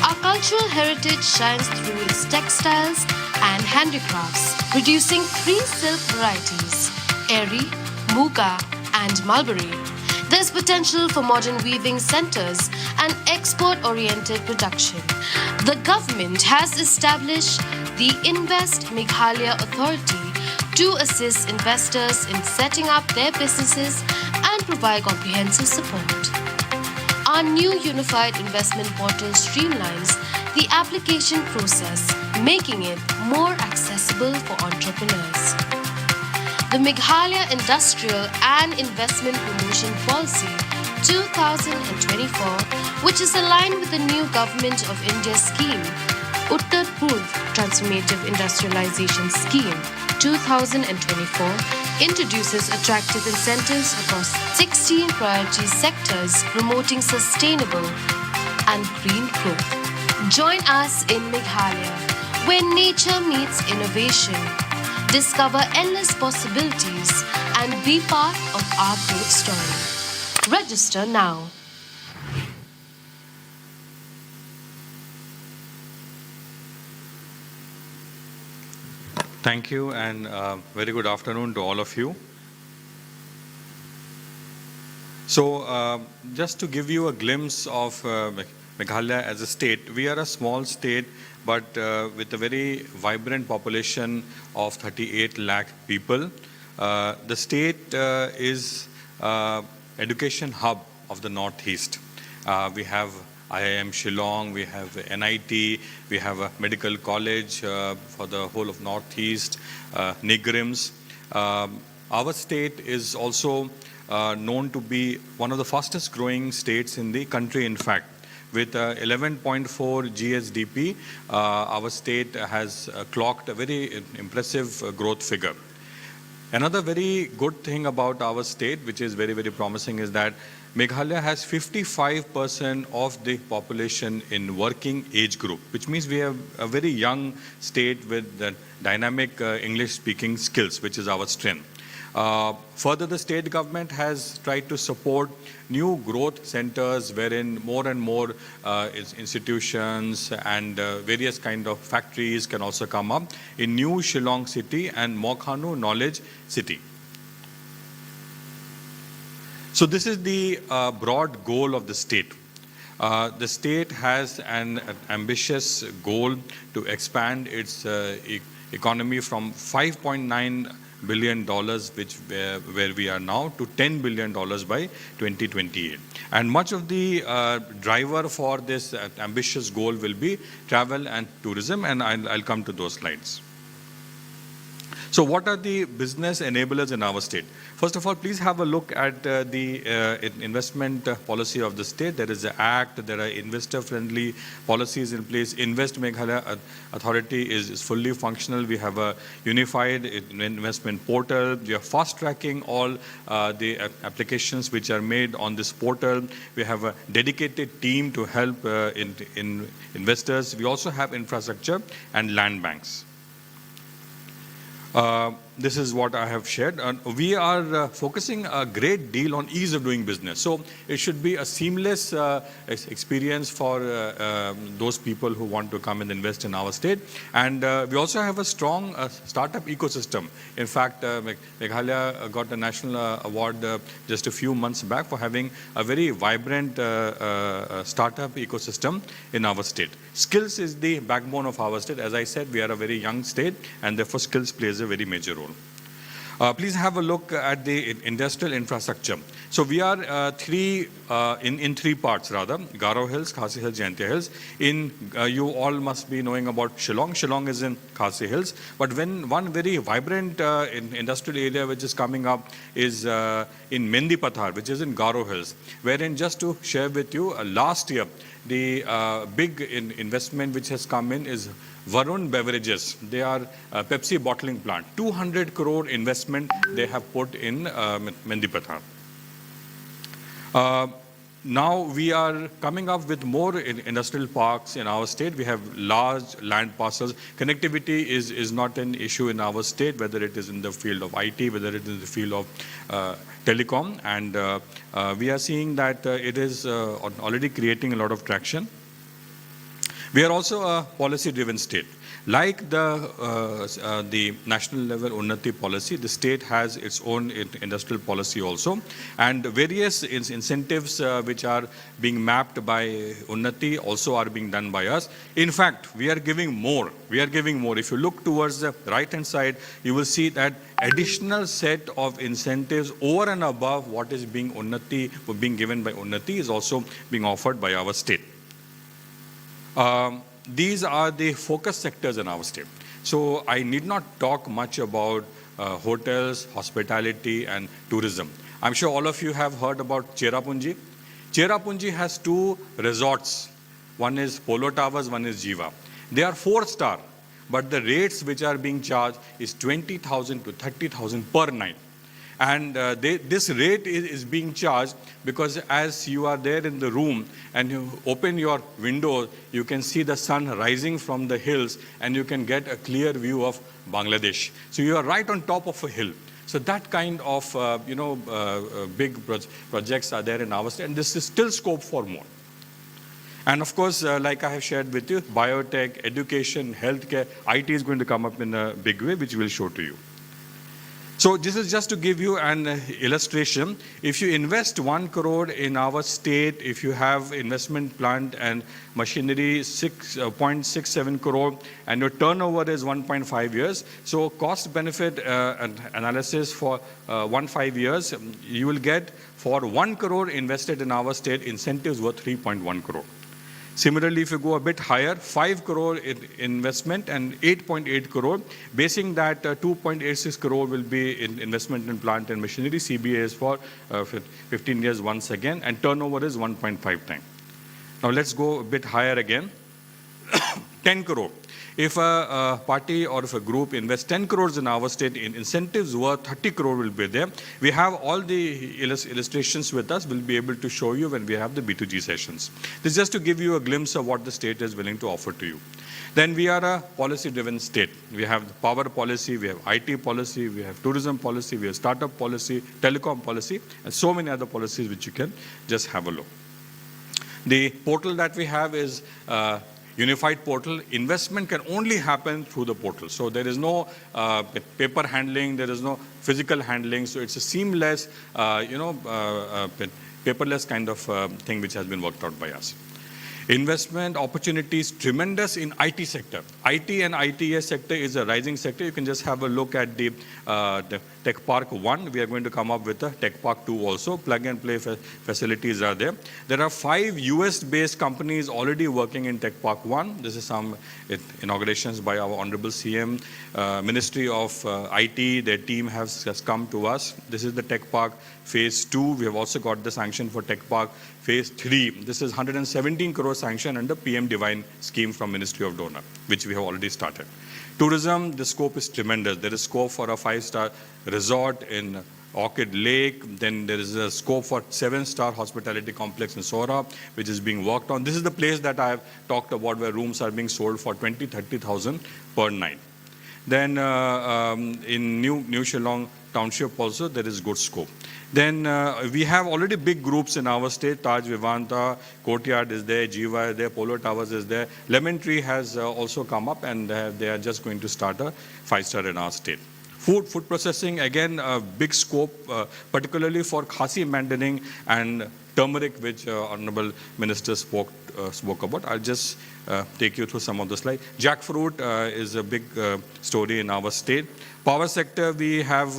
Our cultural heritage shines through its textiles and handicrafts, producing 3 silk varieties: Eri, Muga, and Mulberry. There's potential for modern weaving centers and export-oriented production. The government has established the Invest Meghalaya Authority to assist investors in setting up their businesses and provide comprehensive support. Our new unified investment portal streamlines the application process, making it more accessible for entrepreneurs. The Meghalaya Industrial and Investment Promotion Policy 2024, which is aligned with the new Government of India scheme, Uttar Purv Transformative Industrialization Scheme 2024, introduces attractive incentives across 16 priority sectors promoting sustainable and green growth. Join us in Meghalaya, where nature meets innovation. Discover endless possibilities and be part of our growth story. Register now. Thank you, and very good afternoon to all of you. So, just to give you a glimpse of Meghalaya as a state, we are a small state, but with a very vibrant population of 38 lakh people. The state is education hub of the Northeast. We have IIM Shillong, we have NIT, we have a medical college for the whole of Northeast, NIGRIMS. Our state is also known to be one of the fastest growing states in the country, in fact. With 11.4 GSDP, our state has clocked a very impressive growth figure. Another very good thing about our state, which is very, very promising, is that Meghalaya has 55% of the population in working age group, which means we have a very young state with dynamic English-speaking skills, which is our strength. Further, the state government has tried to support new growth centers wherein more and more institutions and various kind of factories can also come up in New Shillong City and Mokhanu Knowledge City. So this is the broad goal of the state. The state has an ambitious goal to expand its economy from $5.9 billion, where we are now, to $10 billion by 2028. And much of the driver for this ambitious goal will be travel and tourism, and I'll come to those slides. So what are the business enablers in our state? First of all, please have a look at the investment policy of the state. There is an act, there are investor-friendly policies in place. Invest Meghalaya Authority is fully functional. We have a unified investment portal. We are fast-tracking all the applications which are made on this portal. We have a dedicated team to help in investors. We also have infrastructure and land banks. This is what I have shared. We are focusing a great deal on ease of doing business. So it should be a seamless experience for those people who want to come and invest in our state. And we also have a strong startup ecosystem. In fact, Meghalaya got a national award just a few months back for having a very vibrant startup ecosystem in our state. Skills is the backbone of our state. As I said, we are a very young state, and therefore skills plays a very major role. Please have a look at the industrial infrastructure. So we are in three parts rather: Garo Hills, Khasi Hills, Jaintia Hills. You all must be knowing about Shillong. Shillong is in Khasi Hills. But when one very vibrant industrial area which is coming up is in Mendipathar, which is in Garo Hills, wherein, just to share with you, last year the big investment which has come in is Varun Beverages. They are a Pepsi bottling plant. 200 crore investment they have put in Mendipathar. Now we are coming up with more industrial parks in our state. We have large land parcels. Connectivity is not an issue in our state, whether it is in the field of IT, whether it is in the field of telecom. And we are seeing that it is already creating a lot of traction. We are also a policy-driven state. Like the national level Unnati policy, the state has its own industrial policy also. And various incentives which are being mapped by Unnati also are being done by us. In fact, we are giving more. We are giving more. If you look towards the right-hand side, you will see that additional set of incentives over and above what is being given by Unnati is also being offered by our state. These are the focus sectors in our state. So I need not talk much about hotels, hospitality, and tourism. I'm sure all of you have heard about Cherrapunji. Cherrapunji has 2 resorts. One is Polo Towers, one is Jiva. They are 4-star, but the rates which are being charged is 20,000 to 30,000 per night. And this rate is being charged because as you are there in the room and you open your window, you can see the sun rising from the hills and you can get a clear view of Bangladesh. So you are right on top of a hill. So that kind of big projects are there in our state, and this is still scope for more. And of course, like I have shared with you, biotech, education, healthcare, IT is going to come up in a big way, which we'll show to you. So this is just to give you an illustration. If you invest 1 crore in our state, if you have investment plant and machinery 6.67 crore, and your turnover is 1.5 years, so cost benefit analysis for 1.5 years, you will get for 1 crore invested in our state, incentives worth 3.1 crore. Similarly, if you go a bit higher, 5 crore investment and 8.8 crore, basing that 2.86 crore will be in investment in plant and machinery. CBA is for 15 years once again, and turnover is 1.5 times. Now let's go a bit higher again. 10 crore. If a party or if a group invests 10 crores in our state, in incentives worth 30 crore will be there. We have all the illustrations with us. We'll be able to show you when we have the B2G sessions. This is just to give you a glimpse of what the state is willing to offer to you. Then we are a policy-driven state. We have the power policy, we have IT policy, we have tourism policy, we have startup policy, telecom policy, and so many other policies which you can just have a look. The portal that we have is unified portal. Investment can only happen through the portal. So there is no paper handling, there is no physical handling. So it's a seamless, paperless kind of thing which has been worked out by us. Investment opportunities tremendous in IT sector. IT and ITS sector is a rising sector. You can just have a look at the Tech Park 1. We are going to come up with a Tech Park 2 also. Plug and play facilities are there. There are 5 US-based companies already working in Tech Park 1. This is some inaugurations by our Honorable CM. Ministry of IT, their team has come to us. This is the Tech Park Phase 2. We have also got the sanction for Tech Park Phase 3. This is 117 crore sanction under PM Divine scheme from Ministry of Donor, which we have already started. Tourism, the scope is tremendous. There is scope for a 5-star resort in Orchid Lake. Then there is a scope for 7-star hospitality complex in Sora, which is being worked on. This is the place that I have talked about where rooms are being sold for 20,000-30,000 per night. Then in New Shillong Township also, there is good scope. Then we have already big groups in our state. Taj Vivanta, Courtyard is there, Jiva is there, Polo Towers is there. Lemon Tree has also come up, and they are just going to start a 5-star in our state. Food processing, again, a big scope, particularly for khasi mandarin and turmeric, which Honorable Minister spoke about. I'll just take you through some of the slides. Jackfruit is a big story in our state. Power sector, we have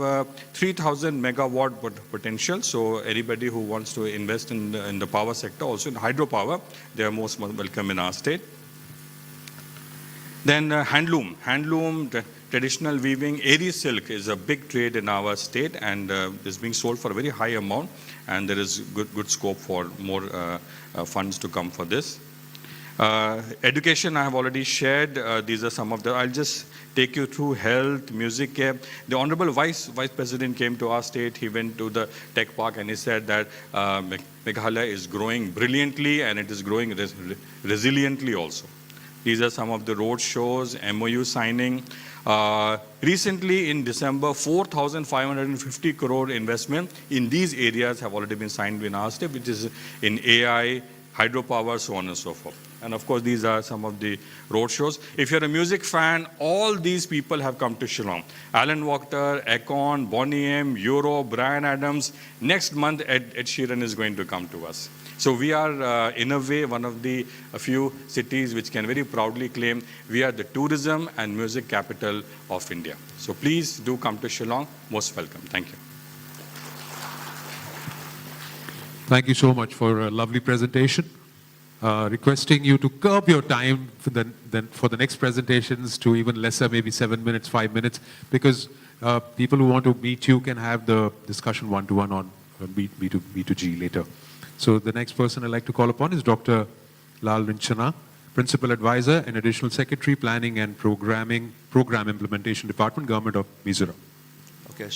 3,000 megawatt potential. So anybody who wants to invest in the power sector, also in hydropower, they are most welcome in our state. Then handloom, traditional weaving, Eri silk is a big trade in our state, and is being sold for a very high amount, and there is good scope for more funds to come for this. Education, I have already shared. These are some of the, I'll just take you through health, music care. The Honorable Vice President came to our state. He went to the Tech Park and he said that Meghalaya is growing brilliantly and it is growing resiliently also. These are some of the road shows, MOU signing. Recently in December, 4,550 crore investment in these areas have already been signed in our state, which is in AI, hydropower, so on and so forth. And of course, these are some of the road shows. If you're a music fan, all these people have come to Shillong. Alan Walker, Akon, Bonnie M, Euro, Bryan Adams. Next month, Ed Sheeran is going to come to us. So we are, in a way, one of the few cities which can very proudly claim we are the tourism and music capital of India. So please do come to Shillong. Most welcome. Thank you. Thank you so much for a lovely presentation. Requesting you to curb your time for the next presentations to even lesser, maybe 7 minutes, 5 minutes, because people who want to meet you can have the discussion one-to-one on B2G later. So the next person I'd like to call upon is Dr. Lal Rinchana, Principal Advisor and Additional Secretary, Planning and Program Implementation Department, Government of Mizoram. Okay.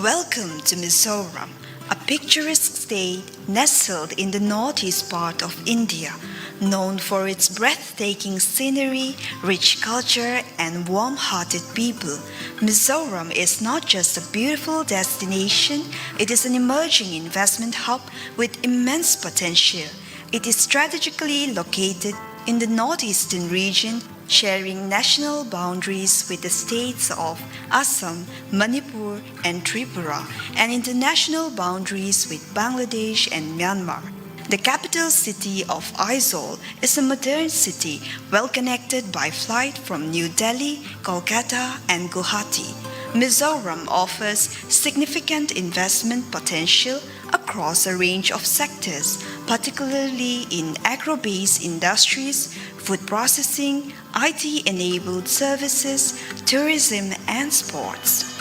Welcome to Mizoram, a picturesque state nestled in the northeast part of India, known for its breathtaking scenery, rich culture, and warm-hearted people. Mizoram is not just a beautiful destination, it is an emerging investment hub with immense potential. It is strategically located in the northeastern region, sharing national boundaries with the states of Assam, Manipur, and Tripura, and international boundaries with Bangladesh and Myanmar. The capital city of Aizawl is a modern city well connected by flight from New Delhi, Kolkata, and Guwahati. Mizoram offers significant investment potential across a range of sectors, particularly in agro-based industries, food processing, IT-enabled services, tourism, and sports.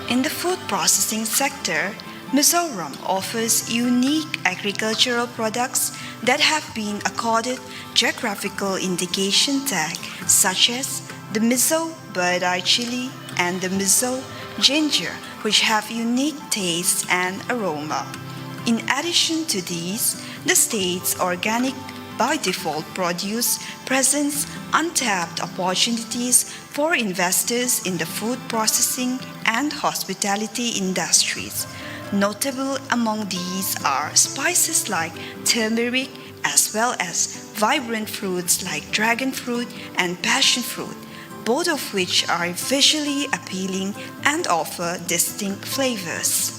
In the food processing sector, Mizoram offers unique agricultural products that have been accorded geographical indication tag such as the Mizo bird eye chili and the Mizo ginger, which have unique taste and aroma. In addition to these, the state's organic by default produce presents untapped opportunities for investors in the food processing and hospitality industries. Notable among these are spices like turmeric as well as vibrant fruits like dragon fruit and passion fruit, both of which are visually appealing and offer distinct flavors.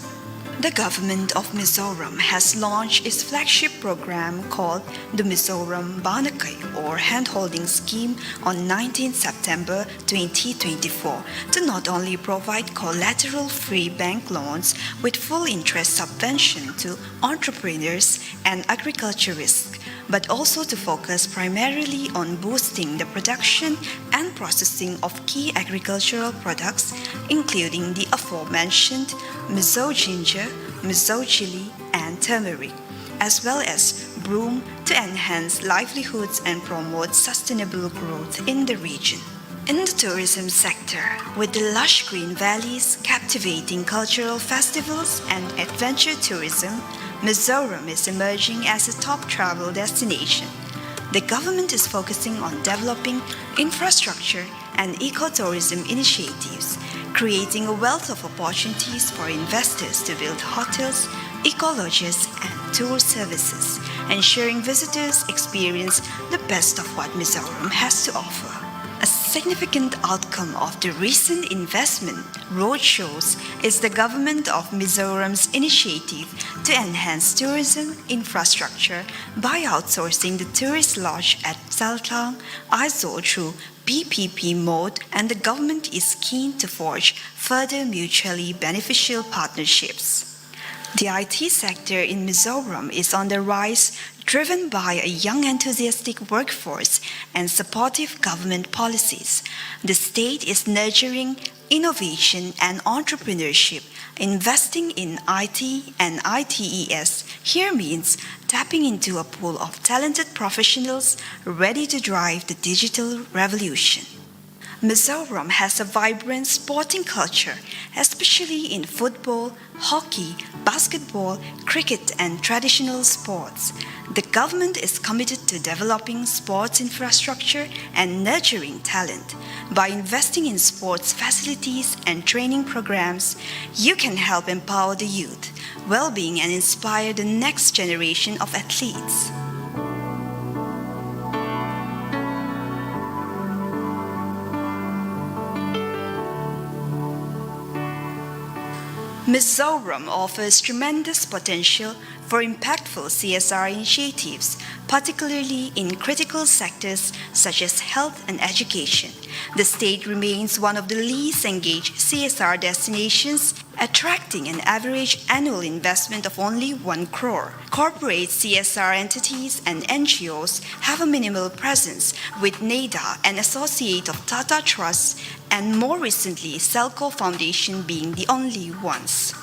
The government of Mizoram has launched its flagship program called the Mizoram Banakai or Handholding Scheme on 19 September 2024 to not only provide collateral-free bank loans with full interest subvention to entrepreneurs and agriculturists, but also to focus primarily on boosting the production and processing of key agricultural products, including the aforementioned Mizo ginger, Mizo chili, and turmeric, as well as broom to enhance livelihoods and promote sustainable growth in the region. In the tourism sector, with the lush green valleys, captivating cultural festivals, and adventure tourism, Mizoram is emerging as a top travel destination. The government is focusing on developing infrastructure and ecotourism initiatives, creating a wealth of opportunities for investors to build hotels, eco-lodges, and tour services, ensuring visitors experience the best of what Mizoram has to offer. A significant outcome of the recent investment roadshows is the government of Mizoram's initiative to enhance tourism infrastructure by outsourcing the tourist lodge at Saltang Aizo through PPP mode, and the government is keen to forge further mutually beneficial partnerships. The IT sector in Mizoram is on the rise, driven by a young enthusiastic workforce and supportive government policies. The state is nurturing innovation and entrepreneurship. Investing in IT and ITES here means tapping into a pool of talented professionals ready to drive the digital revolution. Mizoram has a vibrant sporting culture, especially in football, hockey, basketball, cricket, and traditional sports. The government is committed to developing sports infrastructure and nurturing talent. By investing in sports facilities and training programs, you can help empower the youth, well-being, and inspire the next generation of athletes. Mizoram offers tremendous potential for impactful CSR initiatives, particularly in critical sectors such as health and education. The state remains one of the least engaged CSR destinations, attracting an average annual investment of only 1 crore. Corporate CSR entities and NGOs have a minimal presence, with NEDA, an associate of Tata Trust, and more recently Selco Foundation being the only ones.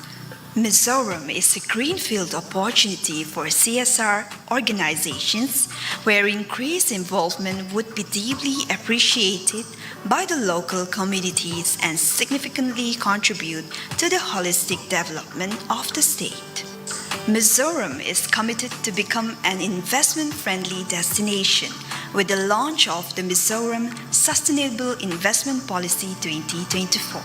Mizoram is a greenfield opportunity for CSR organizations where increased involvement would be deeply appreciated by the local communities and significantly contribute to the holistic development of the state. Mizoram is committed to become an investment-friendly destination with the launch of the Mizoram Sustainable Investment Policy 2024,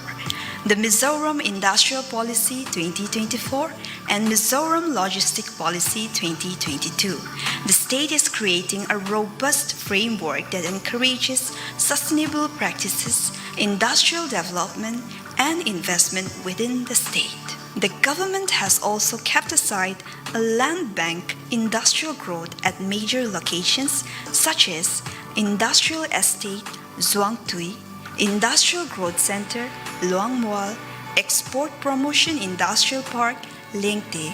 the Mizoram Industrial Policy 2024, and Mizoram Logistic Policy 2022. The state is creating a robust framework that encourages sustainable practices, industrial development, and investment within the state. The government has also kept aside a land bank industrial growth at major locations such as Industrial Estate Zuang Tui, Industrial Growth Center Luang Mual, Export Promotion Industrial Park Lengte,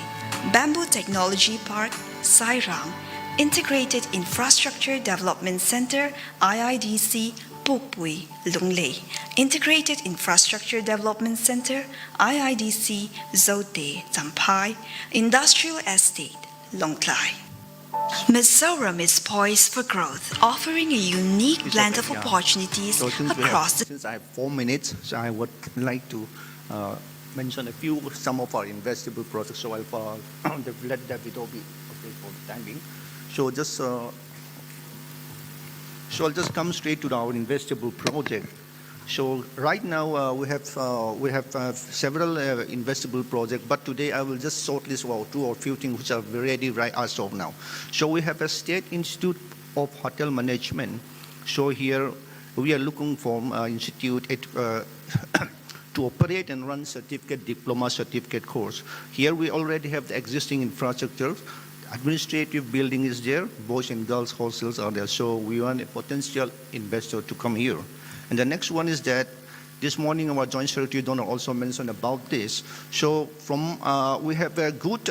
Bamboo Technology Park Sairang, Integrated Infrastructure Development Center IIDC Pukpui Lunglei, Integrated Infrastructure Development Center IIDC Zote Zampai, Industrial Estate Longklai. Mizoram is poised for growth, offering a unique blend of opportunities across the... Since I have 4 minutes, so I would like to mention some of our investable projects. So I'll let David be okay for the time being. So I'll just come straight to our investable project. So right now we have several investable projects, but today I will just shortlist two or few things which are ready right as of now. So we have a State Institute of Hotel Management. So here we are looking for institute to operate and run certificate, diploma certificate course. Here we already have the existing infrastructure. Administrative building is there, boys and girls hostels are there. So we want a potential investor to come here. And the next one is that this morning our Joint Secretary Donor also mentioned about this. So we have a good,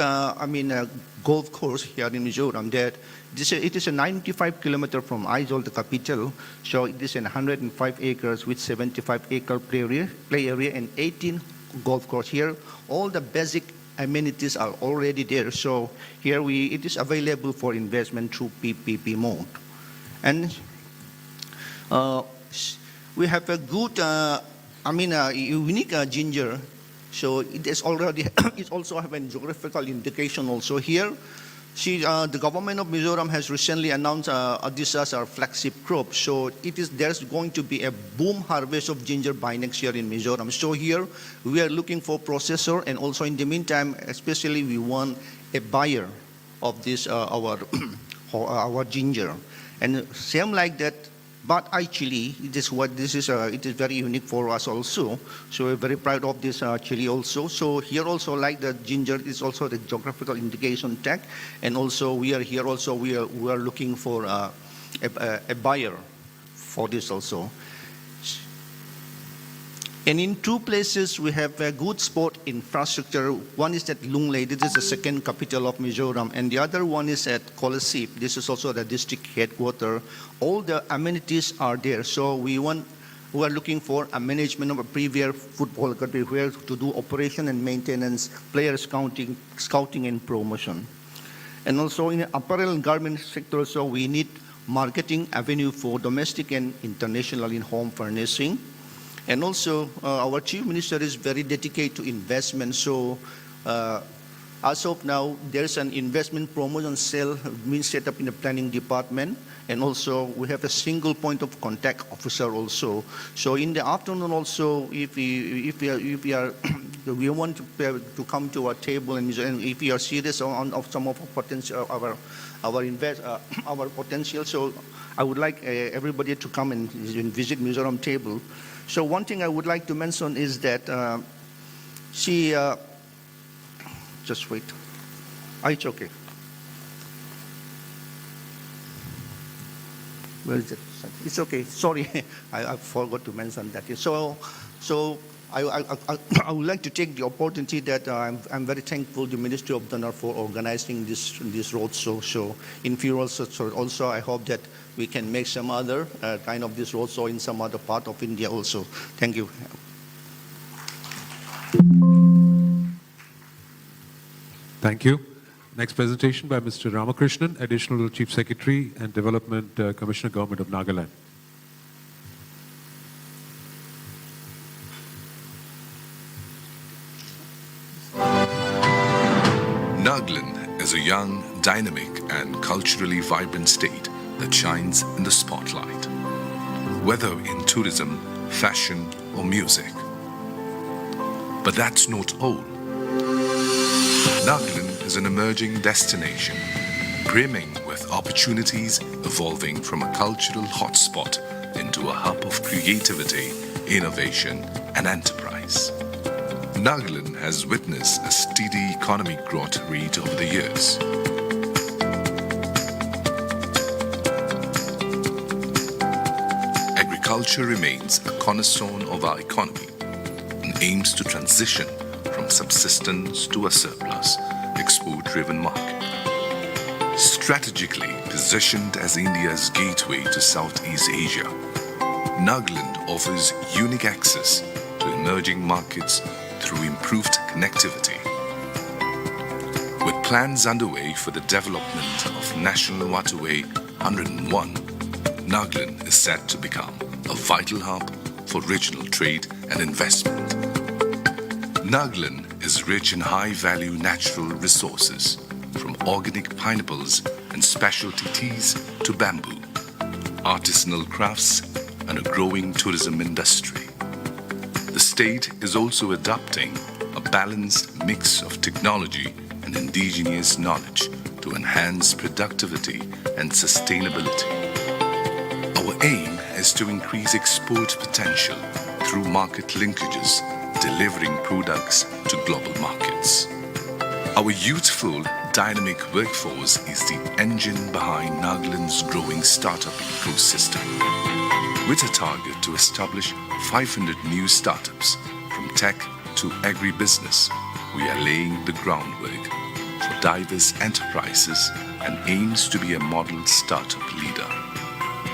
golf course here in Mizoram that it is a 95 kilometer from Aizawl, the capital. So it is 105 acres with 75-acre play area and 18 golf course here. All the basic amenities are already there. So here it is available for investment through PPP mode. And we have a good, unique ginger. So it is already, it also have a geographical indication also here. The government of Mizoram has recently announced this as our flagship crop. So there's going to be a boom harvest of ginger by next year in Mizoram. So here we are looking for processor, and also in the meantime, especially we want a buyer of this our ginger. And same like that. But actually, it is very unique for us also. So we're very proud of this chili also. So here also, like the ginger, is also the geographical indication tag. And also we are here also, we are looking for a buyer for this also. And in two places, we have a good sport infrastructure. One is at Lunglei, this is the second capital of Mizoram, and the other one is at Kolasip. This is also the district headquarters. All the amenities are there. So we are looking for a management of a premier football country where to do operation and maintenance, player scouting and promotion. And also in the apparel and garment sector, so we need marketing avenue for domestic and international in home furnishing. And also, our Chief Minister is very dedicated to investment. So, as of now, there's an investment promotion cell being set up in the planning department. And also, we have a single point of contact officer also. So, in the afternoon also, if we want to come to our table, and if we are serious on some of our potential, our potential, so I would like everybody to come and visit Mizoram table. So one thing I would like to mention is that just wait. It's okay. Where is it? It's okay. Sorry, I forgot to mention that. So I would like to take the opportunity that I'm very thankful to the Ministry of Donor for organizing this roadshow. So in future also I hope that we can make some other kind of this roadshow in some other part of India also. Thank you. Thank you. Next presentation by Mr. Ramakrishnan, Additional Chief Secretary and Development Commissioner, Government of Nagaland. Nagaland is a young, dynamic and culturally vibrant state that shines in the spotlight, whether in tourism, fashion or music. But that's not all. Nagaland is an emerging destination, brimming with opportunities evolving from a cultural hotspot into a hub of creativity, innovation and enterprise. Nagaland has witnessed a steady economic growth rate over the years. Agriculture remains a cornerstone of our economy and aims to transition from subsistence to a surplus, export-driven market. Strategically positioned as India's gateway to Southeast Asia, Nagaland offers unique access to emerging markets through improved connectivity. With plans underway for the development of National Waterway 101, Nagaland is set to become a vital hub for regional trade and investment. Nagaland is rich in high-value natural resources, from organic pineapples and specialty teas to bamboo, artisanal crafts, and a growing tourism industry. The state is also adopting a balanced mix of technology and indigenous knowledge to enhance productivity and sustainability. Our aim is to increase export potential through market linkages, delivering products to global markets. Our youthful, dynamic workforce is the engine behind Nagaland's growing startup ecosystem. With a target to establish 500 new startups, from tech to agribusiness, we are laying the groundwork for diverse enterprises and aims to be a model startup leader.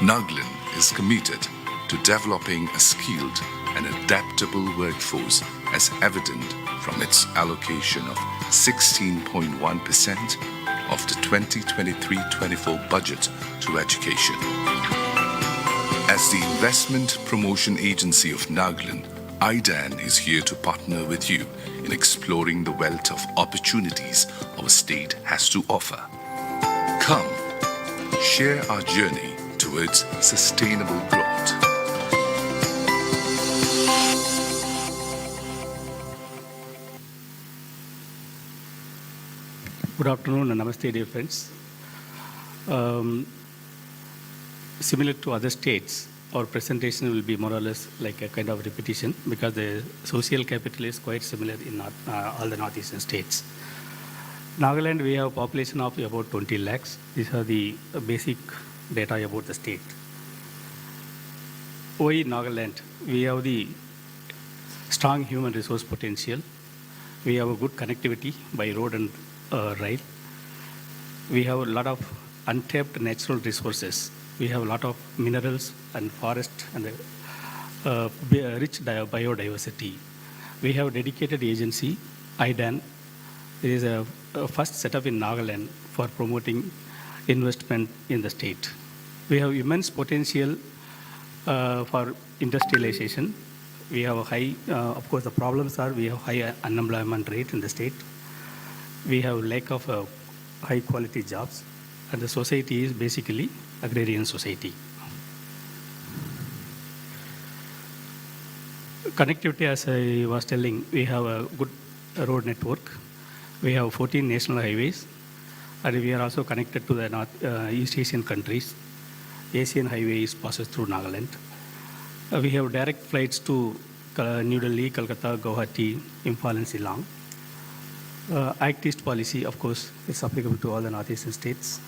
Nagaland is committed to developing a skilled and adaptable workforce, as evident from its allocation of 16.1% of the 2023-24 budget to education. As the Investment Promotion Agency of Nagaland, IDAN is here to partner with you in exploring the wealth of opportunities our state has to offer. Come, share our journey towards sustainable growth. Good afternoon and namaste, dear friends. Similar to other states, our presentation will be more or less like a kind of repetition because the social capital is quite similar in all the northeastern states. Nagaland, we have a population of about 20 lakhs. These are the basic data about the state. Why Nagaland? We have the strong human resource potential. We have a good connectivity by road and rail. We have a lot of untapped natural resources. We have a lot of minerals and forest and rich biodiversity. We have a dedicated agency, IDAN. There is a first setup in Nagaland for promoting investment in the state. We have immense potential for industrialization. We have a high, of course, the problems are we have high unemployment rate in the state. We have lack of high quality jobs, and the society is basically agrarian society. Connectivity, as I was telling, we have a good road network. We have 14 national highways, and we are also connected to the East Asian countries. Asian highway passes through Nagaland. We have direct flights to New Delhi, Kolkata, Guwahati, Imphal, and Shillong. Act East policy, of course, is applicable to all the northeastern states.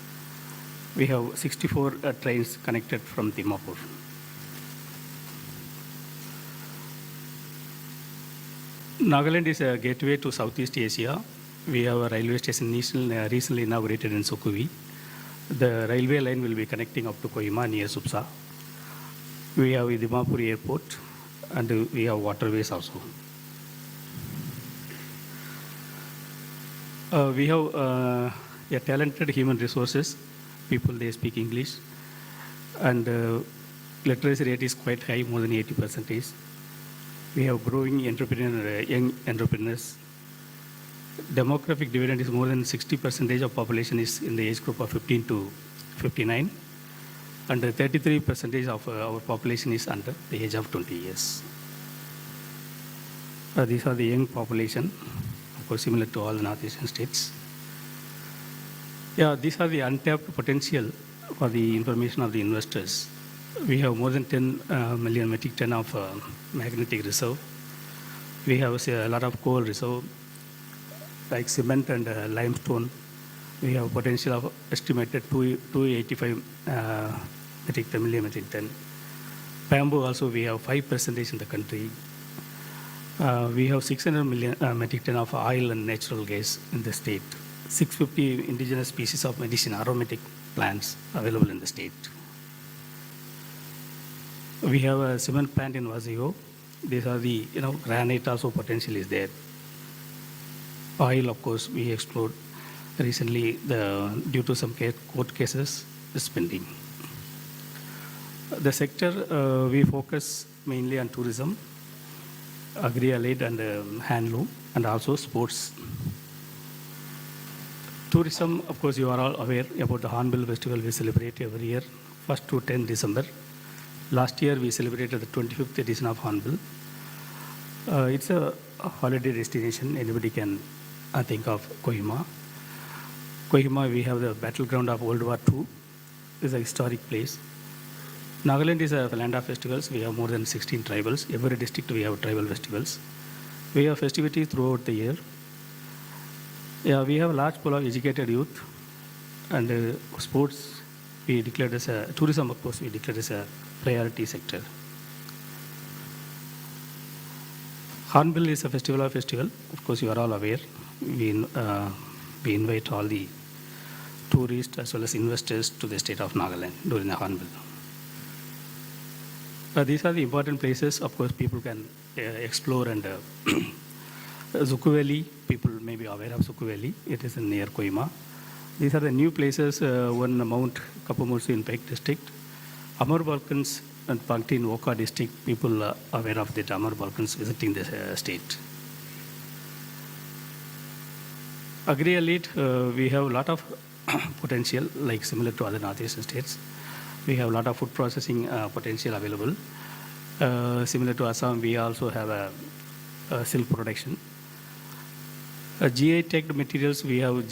We have 64 trains connected from Dimapur. Nagaland is a gateway to Southeast Asia. We have a railway station recently inaugurated in Sukhumvit. The railway line will be connecting up to Kohima near Supsa. We have Dimapur Airport, and we have waterways also. We have a talented human resources. People, they speak English. And literacy rate is quite high, more than 80%. We have growing young entrepreneurs. Demographic dividend is more than 60% of population is in the age group of 15 to 59. And 33% of our population is under the age of 20 years. These are the young population, of course, similar to all the northeastern states. Yeah, these are the untapped potential for the information of the investors. We have more than 10 million metric ton of magnetic reserve. We have a lot of coal reserve, like cement and limestone. We have potential of estimated 285 million metric ton. Bamboo also, we have 5% in the country. We have 600 million metric ton of oil and natural gas in the state. 650 indigenous species of medicine aromatic plants available in the state. We have a cement plant in Vazio. These are the, granite also potential is there. Oil, of course, we explored. Recently, due to some court cases, is pending. The sector, we focus mainly on tourism, agri-allied and handloom, and also sports. Tourism, of course, you are all aware about the Hornbill Festival we celebrate every year, 1st to 10 December. Last year, we celebrated the 25th edition of Hornbill. It's a holiday destination. Anybody can think of Kohima. Kohima, we have the battleground of World War II. It's a historic place. Nagaland is a land of festivals. We have more than 16 tribals. Every district we have tribal festivals. We have festivities throughout the year. Yeah, we have a large pool of educated youth, and sports we declared as a tourism. Of course, we declared as a priority sector. Hornbill is a festival of festival. Of course, you are all aware. We invite all the tourists as well as investors to the state of Nagaland during the Hornbill. These are the important places. Of course, people can explore and. Zuku Valley, people may be aware of Zuku Valley. It is near Kohima. These are the new places, one Mount Kapamursu in Pek district. Amar Balkans and Pankti in Woka district, people are aware of the Amar Balkans visiting the state. Agri-elite, we have a lot of potential, like similar to other northeastern states. We have a lot of food processing potential available. Similar to Assam, we also have a silk production. GI tagged materials, we have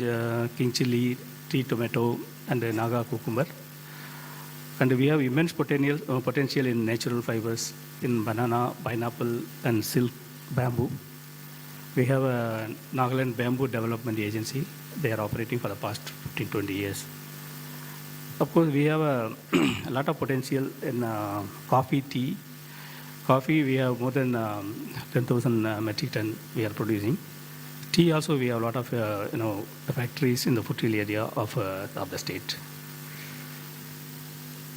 king chili, tea tomato, and naga cucumber. And we have immense potential in natural fibers, in banana, pineapple, and silk bamboo. We have a Nagaland Bamboo Development Agency. They are operating for the past 15-20 years. Of course, we have a lot of potential in coffee, tea. Coffee, we have more than 10,000 metric ton we are producing. Tea also, we have a lot of factories in the foothill area of the state.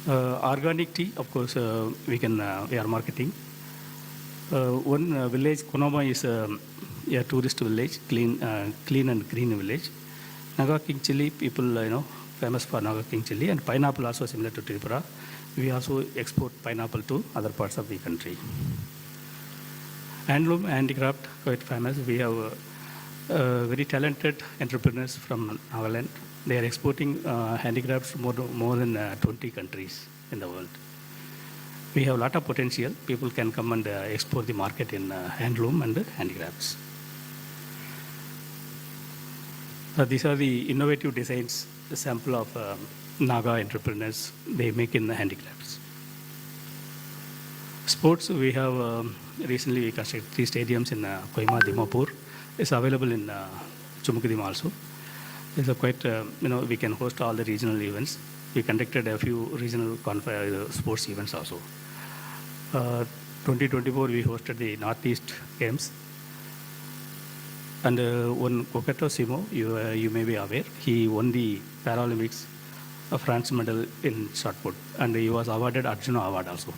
Organic tea, of course, we are marketing. One village, Konoma, is a tourist village, clean and green village. Naga King Chili, people famous for Naga King Chili, and pineapple also similar to Tripura. We also export pineapple to other parts of the country. Handloom, handicraft, quite famous. We have very talented entrepreneurs from Nagaland. They are exporting handicrafts to more than 20 countries in the world. We have a lot of potential. People can come and explore the market in handloom and handicrafts. These are the innovative designs, the sample of Naga entrepreneurs they make in the handicrafts. Sports, we have recently we constructed 3 stadiums in Kohima, Dimapur. It's available in Chumukudim also. It's quite, we can host all the regional events. We conducted a few regional sports events also. 2024, we hosted the Northeast Games. And one Kokato Simo, you may be aware, he won the Paralympics France medal in shot put, and he was awarded Arjuna Award also.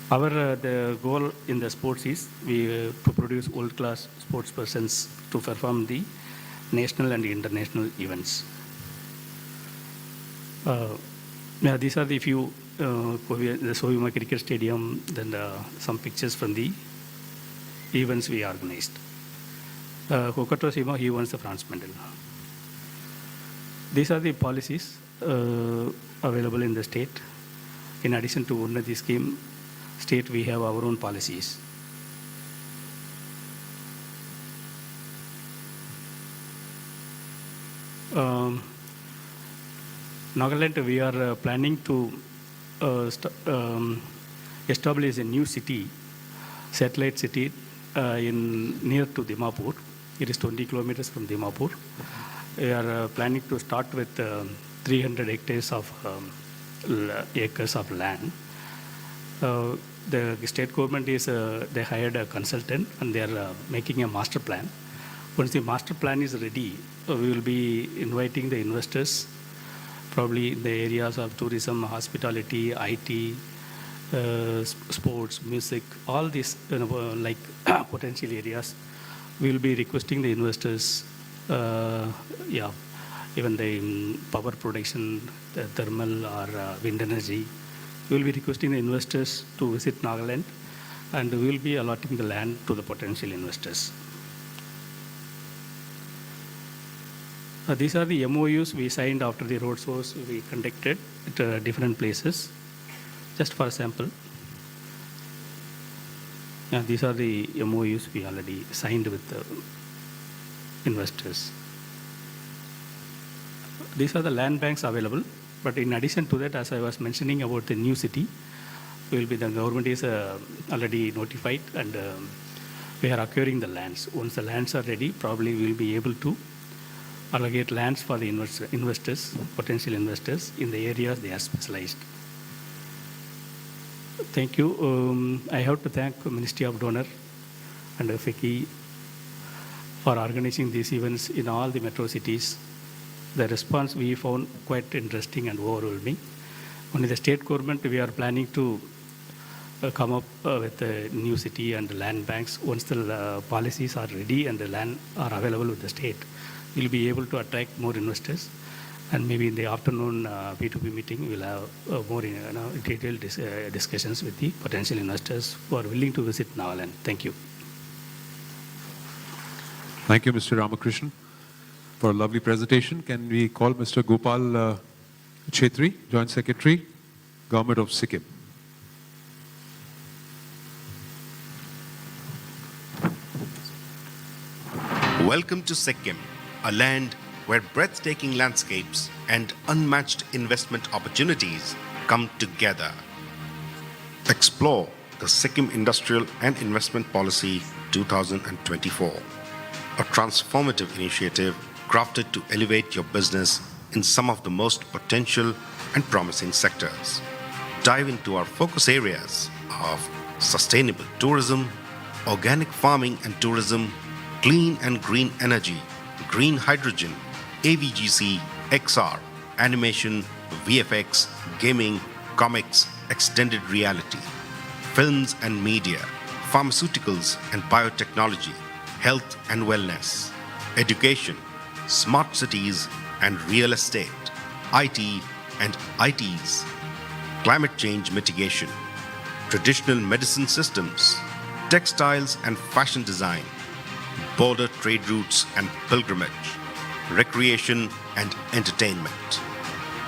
Our the goal in the sports is to produce world-class sports persons to perform the national and international events. These are the few, the Sohima Cricket Stadium, then some pictures from the events we organized. Kokato Sima, he won the France medal. These are the policies available in the state. In addition to Unnati scheme, state we have our own policies. Nagaland, we are planning to establish a new city, satellite city near to Dimapur. It is 20 kilometers from Dimapur. We are planning to start with 300 acres of land. The state government is, they hired a consultant and they are making a master plan. Once the master plan is ready, we will be inviting the investors, probably in the areas of tourism, hospitality, IT, sports, music, all these like potential areas. We will be requesting the investors Yeah, even the power production, the thermal or wind energy. We will be requesting the investors to visit Nagaland, and we will be allotting the land to the potential investors. These are the MOUs we signed after the road shows we conducted at different places. Just for a sample. Yeah, these are the MOUs we already signed with the investors. These are the land banks available. But in addition to that, as I was mentioning about the new city, the government is already notified, and we are acquiring the lands. Once the lands are ready, probably we will be able to allocate lands for the investors, potential investors in the areas they are specialized. Thank you. I have to thank the Ministry of Donor and FICCI for organizing these events in all the metro cities. The response we found quite interesting and overwhelming. Only the state government, we are planning to come up with a new city and land banks. Once the policies are ready and the land are available with the state, we'll be able to attract more investors. And maybe in the afternoon B2B meeting, we'll have more detailed discussions with the potential investors who are willing to visit Nagaland. Thank you. Thank you, Mr. Ramakrishnan, for a lovely presentation. Can we call Mr. Gopal Chetri, Joint Secretary, Government of Sikkim. Welcome to Sikkim, a land where breathtaking landscapes and unmatched investment opportunities come together. Explore the Sikkim Industrial and Investment Policy 2024, a transformative initiative crafted to elevate your business in some of the most potential and promising sectors. Dive into our focus areas of sustainable tourism, organic farming and tourism, clean and green energy, green hydrogen, AVGC, XR, animation, VFX, gaming, comics, extended reality, films and media, pharmaceuticals and biotechnology, health and wellness, education, smart cities and real estate, IT and ITs, climate change mitigation, traditional medicine systems, textiles and fashion design, border trade routes and pilgrimage, recreation and entertainment.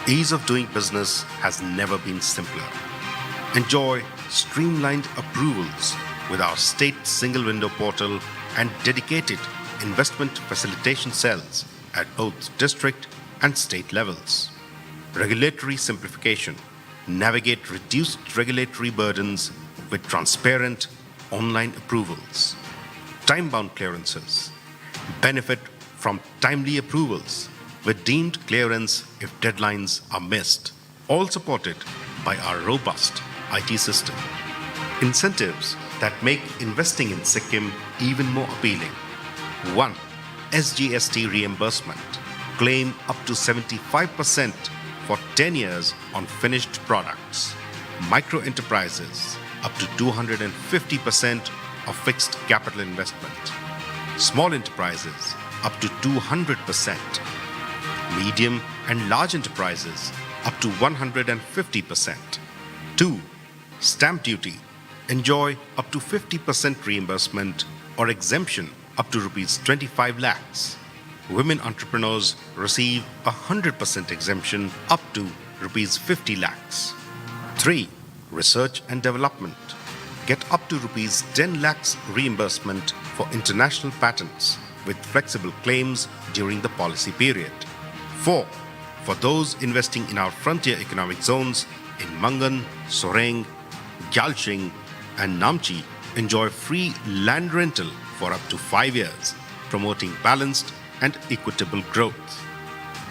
Ease of doing business has never been simpler. Enjoy streamlined approvals with our state single window portal and dedicated investment facilitation cells at both district and state levels. Regulatory simplification. Navigate reduced regulatory burdens with transparent online approvals. Time-bound clearances. Benefit from timely approvals with deemed clearance if deadlines are missed. All supported by our robust IT system. Incentives that make investing in Sikkim even more appealing. 1. SGST reimbursement. Claim up to 75% for 10 years on finished products. Micro enterprises up to 250% of fixed capital investment. Small enterprises up to 200%. Medium and large enterprises up to 150%. 2. Stamp duty. Enjoy up to 50% reimbursement or exemption up to rupees 25 lakhs. Women entrepreneurs receive 100% exemption up to rupees 50 lakhs. 3. Research and development. Get up to rupees 10 lakhs reimbursement for international patents with flexible claims during the policy period. 4. For those investing in our frontier economic zones in Mangan, Soreng, Gyalching and Namchi, enjoy free land rental for up to 5 years, promoting balanced and equitable growth.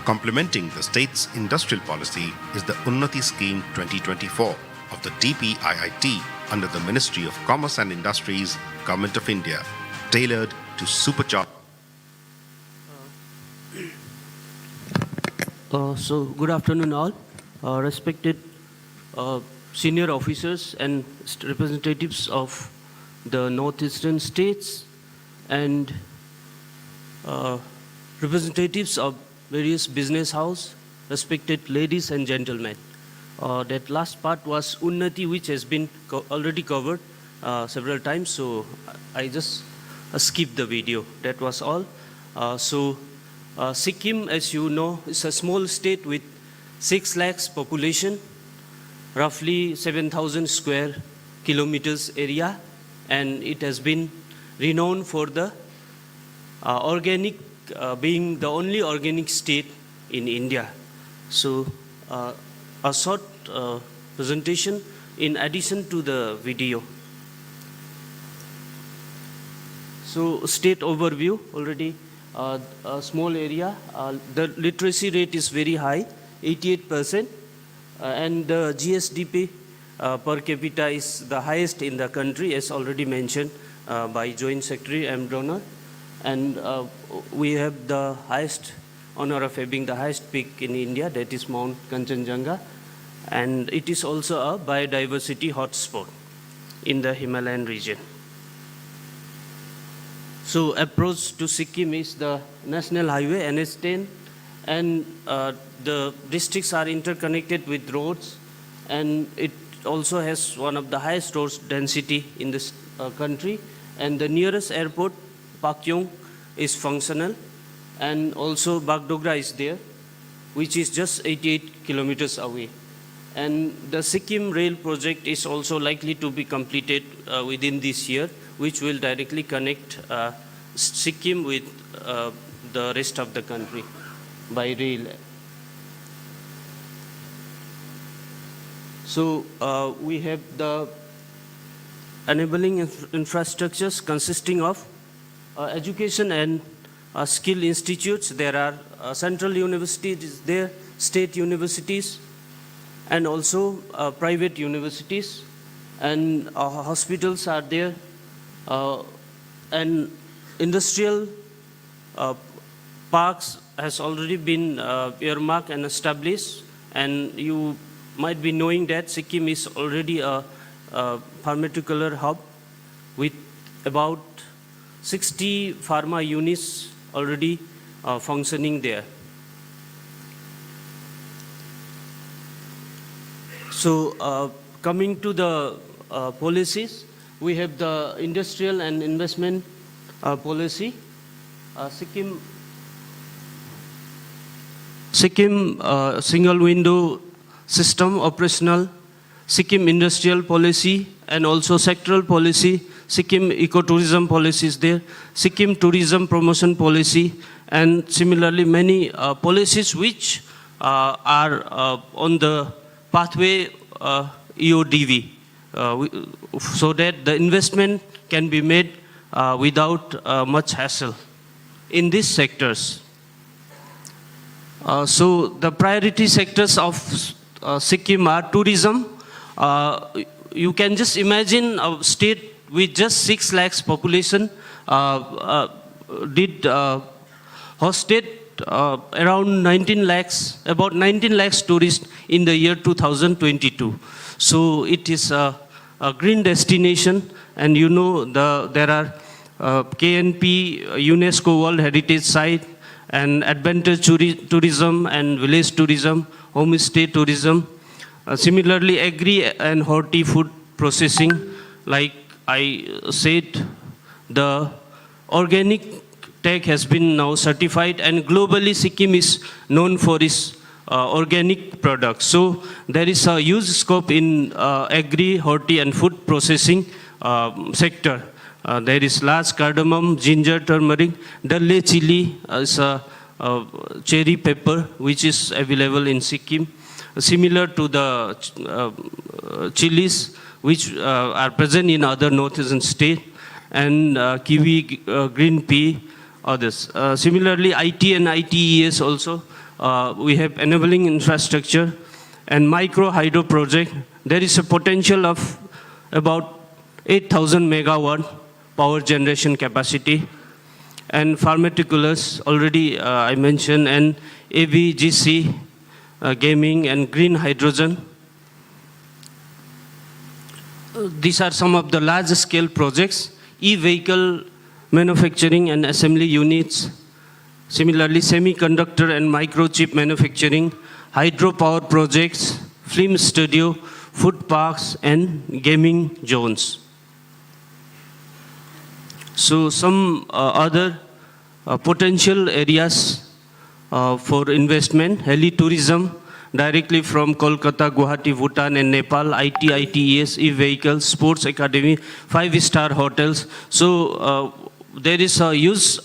Complementing the state's industrial policy is the Unnati Scheme 2024 of the DPIIT under the Ministry of Commerce and Industries, Government of India, tailored to supercharge. So good afternoon all. Respected senior officers and representatives of the northeastern states and representatives of various business house, respected ladies and gentlemen. That last part was Unnati, which has been already covered several times, so I just skipped the video. That was all. Sikkim, as you know, is a small state with 6 lakhs population, roughly 7,000 square kilometers area, and it has been renowned for the organic, being the only organic state in India. So a short presentation in addition to the video. So state overview, already a small area. The literacy rate is very high, 88%, and the GSDP per capita is the highest in the country, as already mentioned by Joint Secretary M. Donor. And we have the highest honor of having the highest peak in India, that is Mount Kanchenjunga. And it is also a biodiversity hotspot in the Himalayan region. So approach to Sikkim is the National Highway, NH10, and the districts are interconnected with roads, and it also has one of the highest road density in this country. And the nearest airport, Pakyong, is functional, and also Bagdogra is there, which is just 88 kilometers away. And the Sikkim rail project is also likely to be completed within this year, which will directly connect Sikkim with the rest of the country by rail. So we have the enabling infrastructures consisting of education and skill institutes. There are central universities there, state universities, and also private universities, and hospitals are there, and industrial parks has already been earmarked and established, and you might be knowing that Sikkim is already a pharmaceutical hub with about 60 pharma units already functioning there. So coming to the policies, we have the industrial and investment policy. Sikkim single window system operational, Sikkim industrial policy, and also sectoral policy, Sikkim ecotourism policy is there, Sikkim tourism promotion policy, and similarly many policies which are on the pathway EODV, so that the investment can be made without much hassle in these sectors. So the priority sectors of Sikkim are tourism. You can just imagine a state with just 6 lakhs population hosted around 19 lakhs, about 19 lakhs tourists in the year 2022. So it is a green destination, and you know there are KNP, UNESCO World Heritage Site, and adventure tourism and village tourism, homestay tourism. Similarly, agri and horti food processing, like I said, the organic tech has been now certified, and globally Sikkim is known for its organic products. So there is a huge scope in agri, horti and food processing sector. There is large cardamom, ginger, turmeric, dalle chili is a cherry pepper which is available in Sikkim, similar to the chilies which are present in other northeastern states, and kiwi, green pea, others. Similarly, IT and ITES also, we have enabling infrastructure and micro hydro project. There is a potential of about 8,000 megawatt power generation capacity, and pharmaceuticals already I mentioned, and AVGC, gaming, and green hydrogen. These are some of the large scale projects, e-vehicle manufacturing and assembly units, Similarly, semiconductor and microchip manufacturing, hydropower projects, film studio, food parks, and gaming zones. So some other potential areas for investment: heli tourism, directly from Kolkata, Guwahati, Bhutan, and Nepal, IT, ITES, e-vehicles, sports academy, 5-star hotels. So there is a huge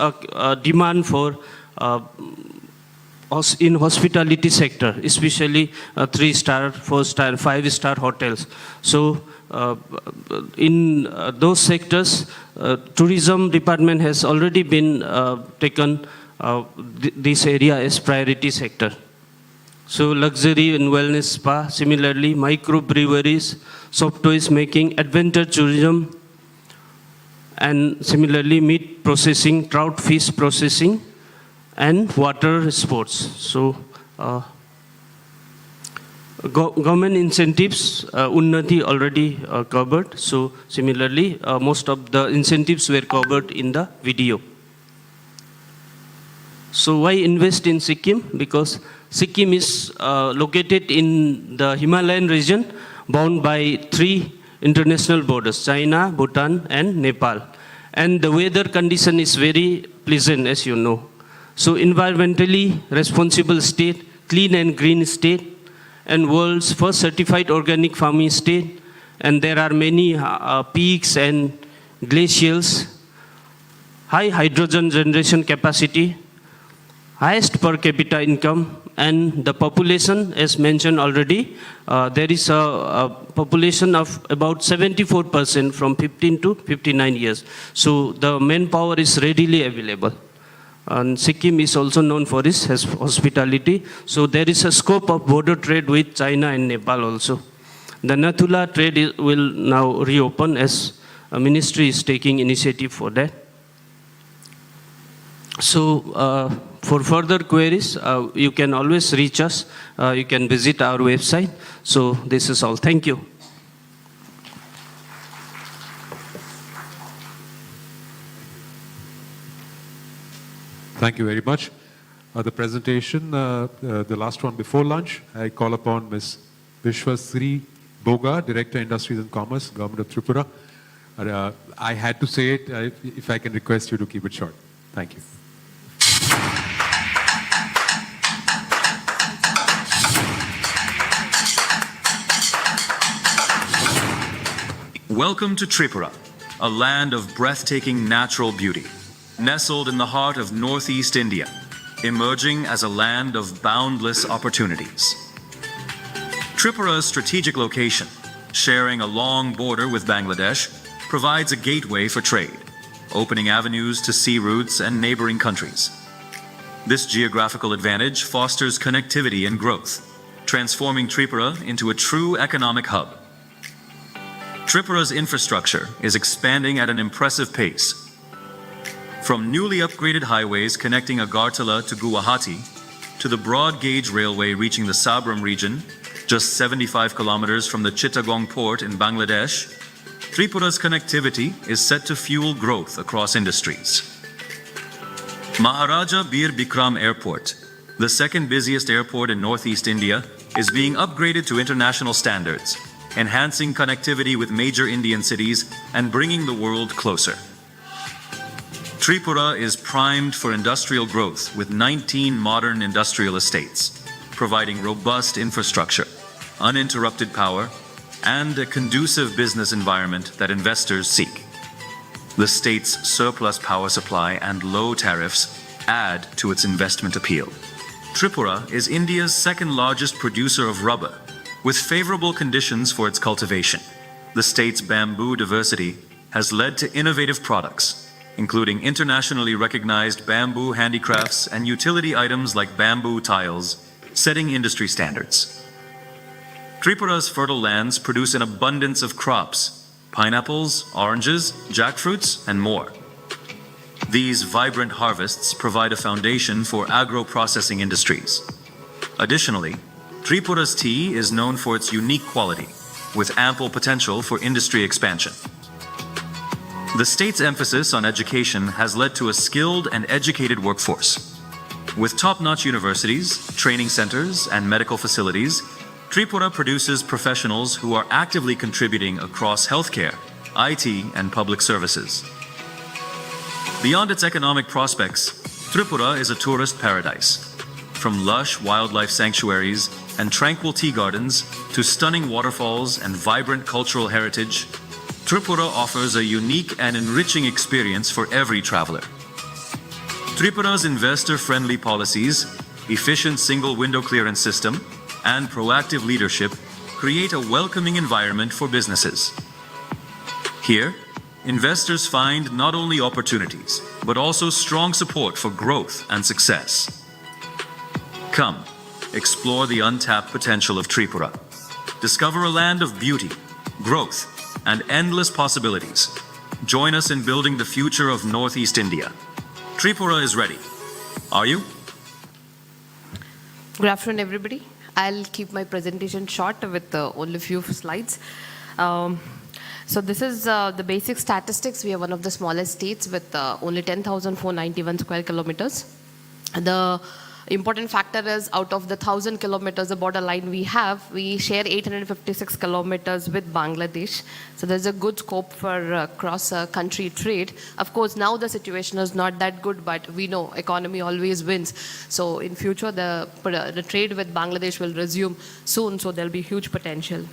demand for in hospitality sector, especially 3-star, 4-star, 5-star hotels. So in those sectors, tourism department has already been taken this area as priority sector. So luxury and wellness spa, similarly microbreweries, soft toys making, adventure tourism, and similarly meat processing, trout fish processing, and water sports. So government incentives, Unnati already covered. So similarly, most of the incentives were covered in the video. So why invest in Sikkim? Because Sikkim is located in the Himalayan region, bound by 3 international borders: China, Bhutan, and Nepal. And the weather condition is very pleasant, as you know. So environmentally responsible state, clean and green state, and world's first certified organic farming state. And there are many peaks and glaciers, high hydrogen generation capacity, highest per capita income, and the population, as mentioned already, there is a population of about 74% from 15 to 59 years. So the manpower is readily available. And Sikkim is also known for its hospitality. So there is a scope of border trade with China and Nepal also. The Nathula trade will now reopen, as a ministry is taking initiative for that. So for further queries, you can always reach us. You can visit our website. So this is all. Thank you. Thank you very much. The presentation, the last one before lunch, I call upon Ms. Vishwasri Boga, Director, Industries and Commerce, Government of Tripura. I had to say it, if I can request you to keep it short. Thank you. Welcome to Tripura, a land of breathtaking natural beauty, nestled in the heart of northeast India, emerging as a land of boundless opportunities. Tripura's strategic location, sharing a long border with Bangladesh, provides a gateway for trade, opening avenues to sea routes and neighboring countries. This geographical advantage fosters connectivity and growth, transforming Tripura into a true economic hub. Tripura's infrastructure is expanding at an impressive pace. From newly upgraded highways connecting Agartala to Guwahati, to the broad gauge railway reaching the Sabram region, just 75 kilometers from the Chittagong port in Bangladesh, Tripura's connectivity is set to fuel growth across industries. Maharaja Bir Bikram Airport, the second busiest airport in northeast India, is being upgraded to international standards, enhancing connectivity with major Indian cities and bringing the world closer. Tripura is primed for industrial growth with 19 modern industrial estates, providing robust infrastructure, uninterrupted power, and a conducive business environment that investors seek. The state's surplus power supply and low tariffs add to its investment appeal. Tripura is India's second largest producer of rubber, with favorable conditions for its cultivation. The state's bamboo diversity has led to innovative products, including internationally recognized bamboo handicrafts and utility items like bamboo tiles, setting industry standards. Tripura's fertile lands produce an abundance of crops: pineapples, oranges, jackfruits, and more. These vibrant harvests provide a foundation for agro-processing industries. Additionally, Tripura's tea is known for its unique quality, with ample potential for industry expansion. The state's emphasis on education has led to a skilled and educated workforce, With top-notch universities, training centers, and medical facilities, Tripura produces professionals who are actively contributing across healthcare, IT, and public services. Beyond its economic prospects, Tripura is a tourist paradise. From lush wildlife sanctuaries and tranquil tea gardens to stunning waterfalls and vibrant cultural heritage, Tripura offers a unique and enriching experience for every traveler. Tripura's investor-friendly policies, efficient single-window clearance system, and proactive leadership create a welcoming environment for businesses. Here, investors find not only opportunities, but also strong support for growth and success. Come, explore the untapped potential of Tripura. Discover a land of beauty, growth, and endless possibilities. Join us in building the future of Northeast India. Tripura is ready. Are you? Good afternoon, everybody. I'll keep my presentation short with only a few slides. So this is the basic statistics. We are one of the smallest states with only 10,491 square kilometers. The important factor is out of the 1,000 kilometers, the border line we have, we share 856 kilometers with Bangladesh. So there's a good scope for cross-country trade. Of course, now the situation is not that good, but we know economy always wins. So in future, the trade with Bangladesh will resume soon, so there'll be huge potential.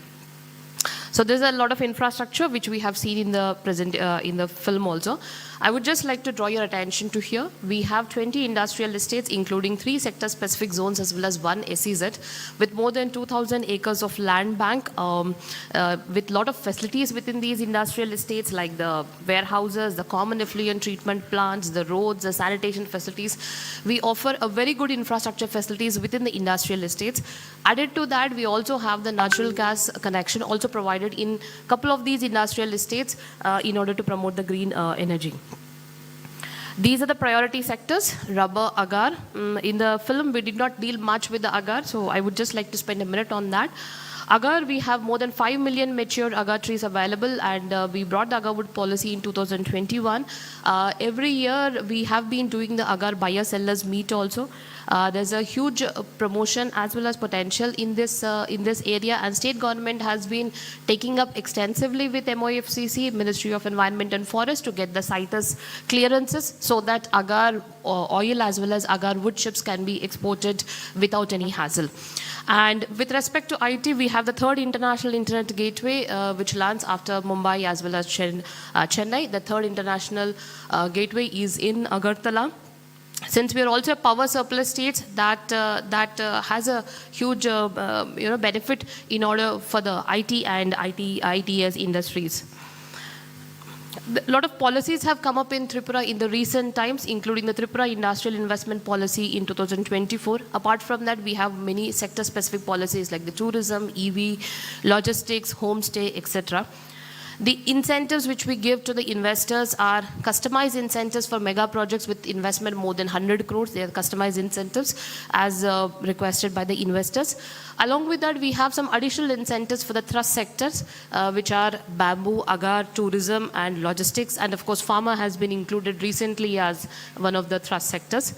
So there's a lot of infrastructure which we have seen in the film also. I would just like to draw your attention to here. We have 20 industrial estates, including 3 sector-specific zones as well as 1 SEZ, with more than 2,000 acres of land bank, with a lot of facilities within these industrial estates, like the warehouses, the common effluent treatment plants, the roads, the sanitation facilities. We offer a very good infrastructure facilities within the industrial estates. Added to that, we also have the natural gas connection also provided in a couple of these industrial estates in order to promote the green energy. These are the priority sectors, rubber, agar. In the film, we did not deal much with the agar, so I would just like to spend a minute on that. Agar, we have more than 5 million mature agar trees available, and we brought the agar wood policy in 2021. Every year, we have been doing the agar buyer-sellers meet also. There's a huge promotion as well as potential in this area, and state government has been taking up extensively with MOFCC, Ministry of Environment and Forest, to get the CITES clearances so that agar oil as well as agar wood chips can be exported without any hassle. And with respect to IT, we have the 3rd international internet gateway, which lands after Mumbai as well as Chennai. The 3rd international gateway is in Agartala. Since we are also a power surplus state, that has a huge benefit in order for the IT and ITS industries. A lot of policies have come up in Tripura in the recent times, including the Tripura Industrial Investment Policy in 2024. Apart from that, we have many sector-specific policies like the tourism, EV, logistics, homestay, etc. The incentives which we give to the investors are customized incentives for mega projects with investment more than 100 crores. They are customized incentives as requested by the investors. Along with that, we have some additional incentives for the thrust sectors, which are bamboo, agar, tourism, and logistics. And of course, pharma has been included recently as one of the thrust sectors.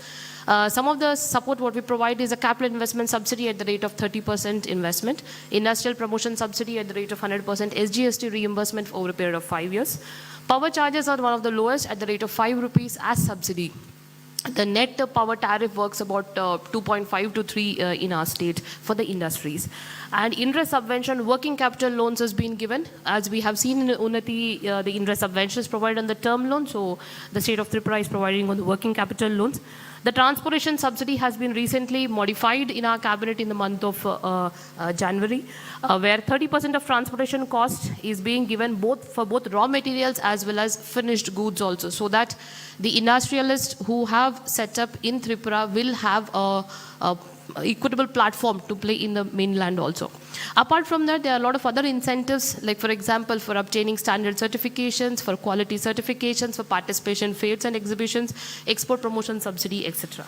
Some of the support what we provide is a capital investment subsidy at the rate of 30% investment, industrial promotion subsidy at the rate of 100%, SGST reimbursement over a period of 5 years. Power charges are one of the lowest at the rate of 5 rupees as subsidy. The net power tariff works about 2.5 to 3 in our state for the industries. And interest subvention, working capital loans has been given. As we have seen in Unnati, the interest subvention is provided on the term loan, so the state of Tripura is providing on the working capital loans. The transportation subsidy has been recently modified in our cabinet in the month of January, where 30% of transportation cost is being given for both raw materials as well as finished goods also, so that the industrialists who have set up in Tripura will have a equitable platform to play in the mainland also. Apart from that, there are a lot of other incentives, like for example, for obtaining standard certifications, for quality certifications, for participation fairs and exhibitions, export promotion subsidy, etc.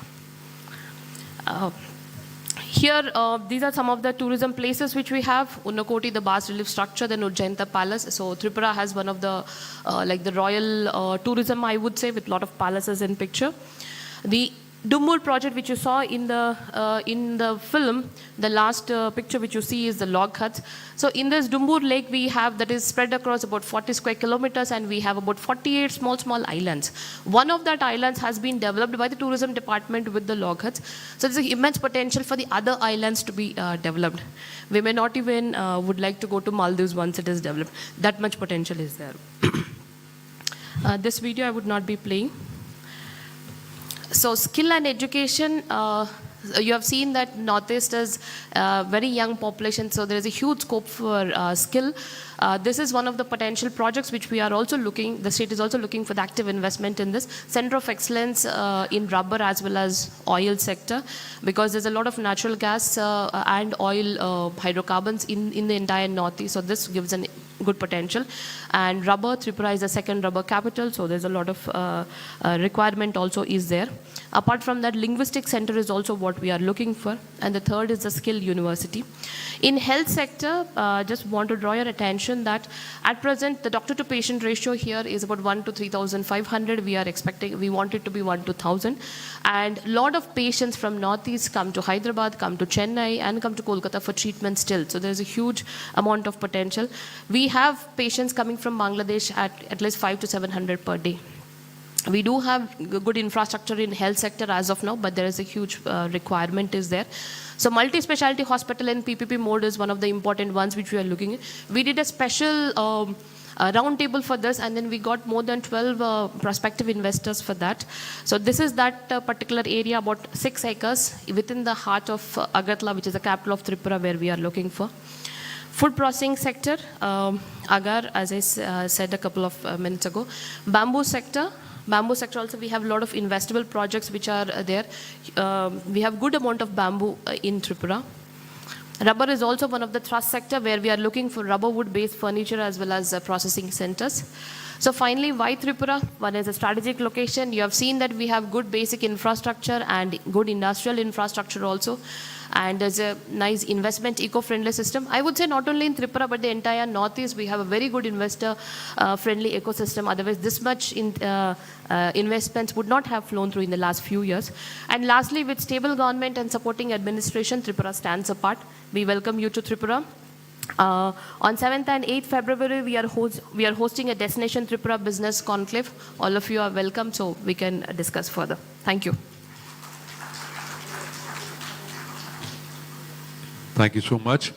Here, these are some of the tourism places which we have. Unnakoti, the bas relief structure, the Nurjanta Palace. So Tripura has one of the, like the royal tourism, I would say, with a lot of palaces in picture. The Dumbur project, which you saw in the film, the last picture which you see is the log huts. So in this Dumbur lake, we have that is spread across about 40 square kilometers, and we have about 48 small islands. One of that islands has been developed by the tourism department with the log huts. So there's an immense potential for the other islands to be developed. We may not even would like to go to Maldives once it is developed. That much potential is there. This video I would not be playing. So skill and education, you have seen that Northeast is a very young population, so there is a huge scope for skill. This is one of the potential projects which we are also looking, the state is also looking for the active investment in this. Center of excellence in rubber as well as oil sector, because there's a lot of natural gas and oil hydrocarbons in the entire Northeast, so this gives an good potential. And rubber, Tripura is the second rubber capital, so there's a lot of requirement also is there. Apart from that, linguistic center is also what we are looking for. And the third is the skill university. In health sector, just want to draw your attention that at present, the doctor to patient ratio here is about 1 to 3,500. We are expecting, we want it to be 1 to 1,000. And a lot of patients from Northeast come to Hyderabad, come to Chennai, and come to Kolkata for treatment still. So there's a huge amount of potential. We have patients coming from Bangladesh at least 500 to 700 per day. We do have good infrastructure in health sector as of now, but there is a huge requirement is there. So multi-specialty hospital in PPP mode is one of the important ones which we are looking at. We did a special roundtable for this, and then we got more than 12 prospective investors for that. So this is that particular area, about 6 acres within the heart of Agartala, which is the capital of Tripura, where we are looking for. Food processing sector, agar, as I said a couple of minutes ago. Bamboo sector also, we have a lot of investable projects which are there. We have good amount of bamboo in Tripura. Rubber is also one of the thrust sector where we are looking for rubber wood based furniture as well as processing centers. So finally, why Tripura? One is a strategic location. You have seen that we have good basic infrastructure and good industrial infrastructure also. And there's a nice investment eco-friendly system. I would say not only in Tripura, but the entire Northeast, we have a very good investor-friendly ecosystem. Otherwise, this much investments would not have flown through in the last few years. And lastly, with stable government and supporting administration, Tripura stands apart. We welcome you to Tripura. On 7th and 8th February, we are hosting a Destination Tripura Business Conclave. All of you are welcome, so we can discuss further. Thank you. Thank you so much.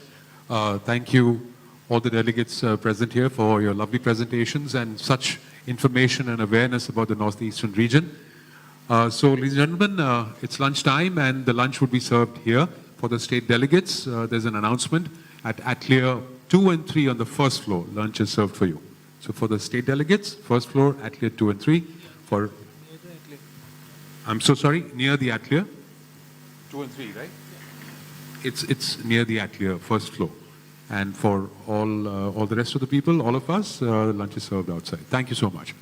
Thank you, all the delegates present here, for your lovely presentations and such information and awareness about the Northeastern region. So, ladies and gentlemen, it's lunchtime, and the lunch would be served here for the state delegates. There's an announcement at Atelier 2 and 3 on the first floor. Lunch is served for you. So, for the state delegates, first floor, Atelier 2 and 3. For, I'm so sorry, near the Atelier. 2 and 3, right? It's near the Atelier, first floor. And for all the rest of the people, all of us, lunch is served outside. Thank you so much.